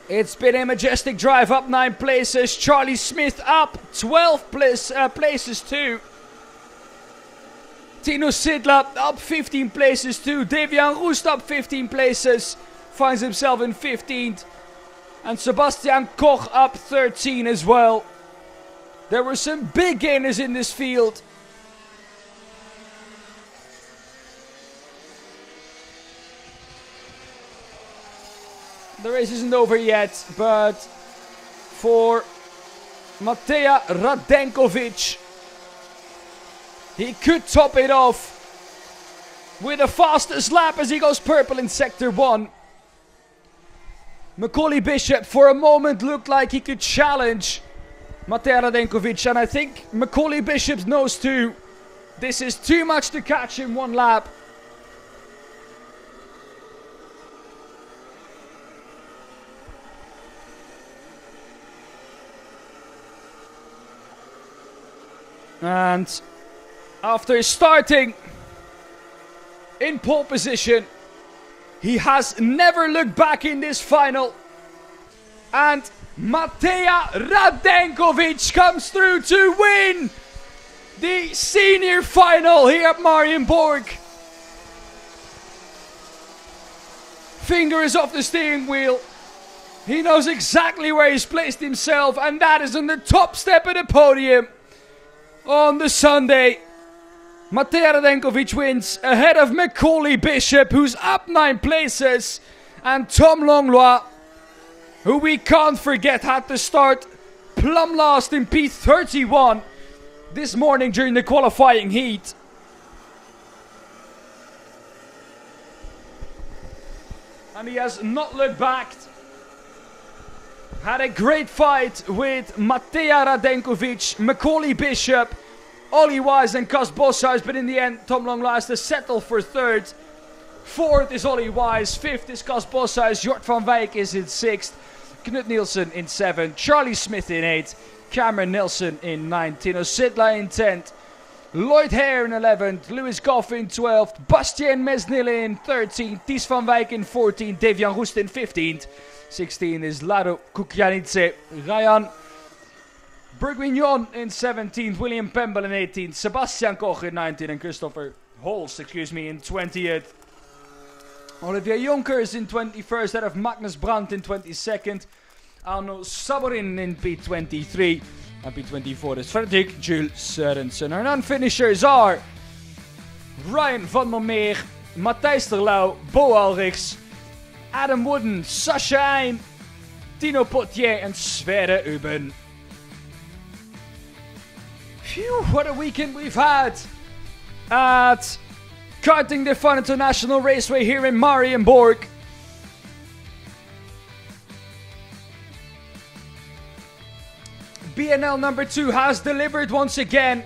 It's been a majestic drive, up 9 places. Charlie Smith up 12 places too. Tino Sidla up 15 places too. Devian Roest up 15 places. Finds himself in 15th. And Sebastian Koch up 13 as well. There were some big gainers in this field. The race isn't over yet, but for Matej Radenkovic, he could top it off with the fastest lap as he goes purple in Sector 1. Macaulay Bishop for a moment looked like he could challenge Matej Radenkovic, and I think Macaulay Bishop knows too. This is too much to catch in one lap. And after starting in pole position, he has never looked back in this final. And Matej Radenkovic comes through to win the senior final here at Marienborg. Finger is off the steering wheel. He knows exactly where he's placed himself, and that is on the top step of the podium. On the Sunday, Matej Radenkovic wins ahead of Macaulay Bishop, who's up 9 places, and Tom Langlois, who we can't forget had to start plumb last in P31 this morning during the qualifying heat. And he has not looked back. Had a great fight with Matej Radenkovic, Macaulay Bishop, Ollie Wise and Cas Boshuis, but in the end Tom Langlois has to settle for 3rd. 4th is Ollie Wise, 5th is Cas Boshuis, Jort van Wijk is in 6th, Knut Nielsen in 7th, Charlie Smith in 8th, Cameron Nelson in 9th, Tino Sidla in 10th, Lloyd Hare in 11th, Lewis Goff in 12th, Bastien Mesnil in 13th, Ties van Wijk in 14th, Devian Roest in 15th, 16 is Laro Kukjanidze, Ryan Bourguignon in 17th, William Pemble in 18th, Sebastian Koch in 19th, and Christopher Holst, in 20th. Olivier Jonkers in 21st, that of Magnus Brandt in 22nd, Arno Saborin in P23, En P24 is Fredrik Jules Sørensen. Our non-finishers are Ryan van der Meer, Matthijs Terlouw, Bo Alriks, Adam Wooden, Sasha Heim, Tino Potier and Sverre Uben. Phew, what a weekend we've had at Karting de Fun International Raceway here in Marienborg. BNL number 2 has delivered once again.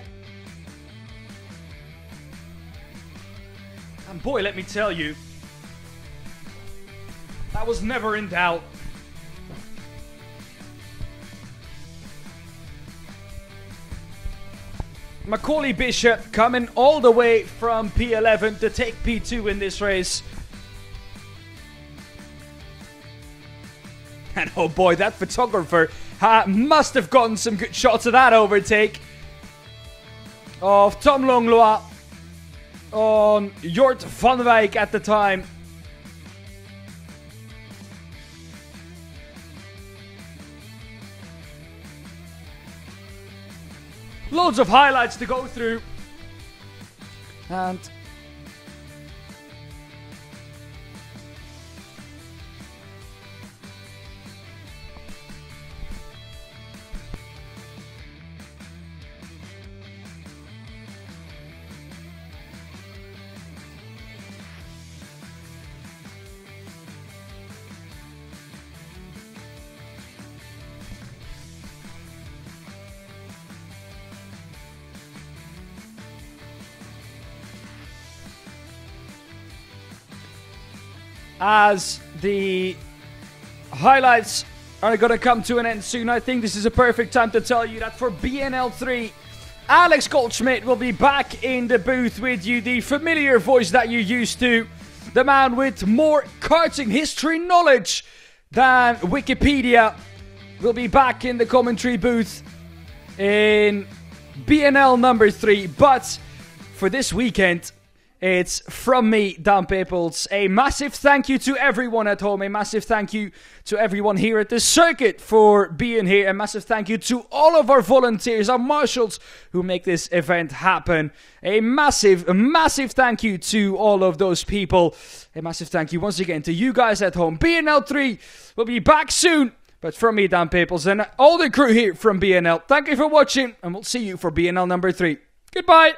And boy, let me tell you, that was never in doubt. Macaulay Bishop coming all the way from P11 to take P2 in this race. And oh boy, that photographer must have gotten some good shots of that overtake of Tom Longlois on Jort van Wijk at the time. Loads of highlights to go through. And as the highlights are going to come to an end soon, I think this is a perfect time to tell you that for BNL 3, Alex Goldschmidt will be back in the booth with you, the familiar voice that you're used to, the man with more karting history knowledge than Wikipedia, will be back in the commentary booth in BNL number 3, but for this weekend, it's from me, Daan Pepels. A massive thank you to everyone at home. A massive thank you to everyone here at the circuit for being here. A massive thank you to all of our volunteers, our marshals who make this event happen. A massive thank you to all of those people. A massive thank you once again to you guys at home. BNL 3 will be back soon. But from me, Daan Pepels, and all the crew here from BNL, thank you for watching, and we'll see you for BNL number 3. Goodbye.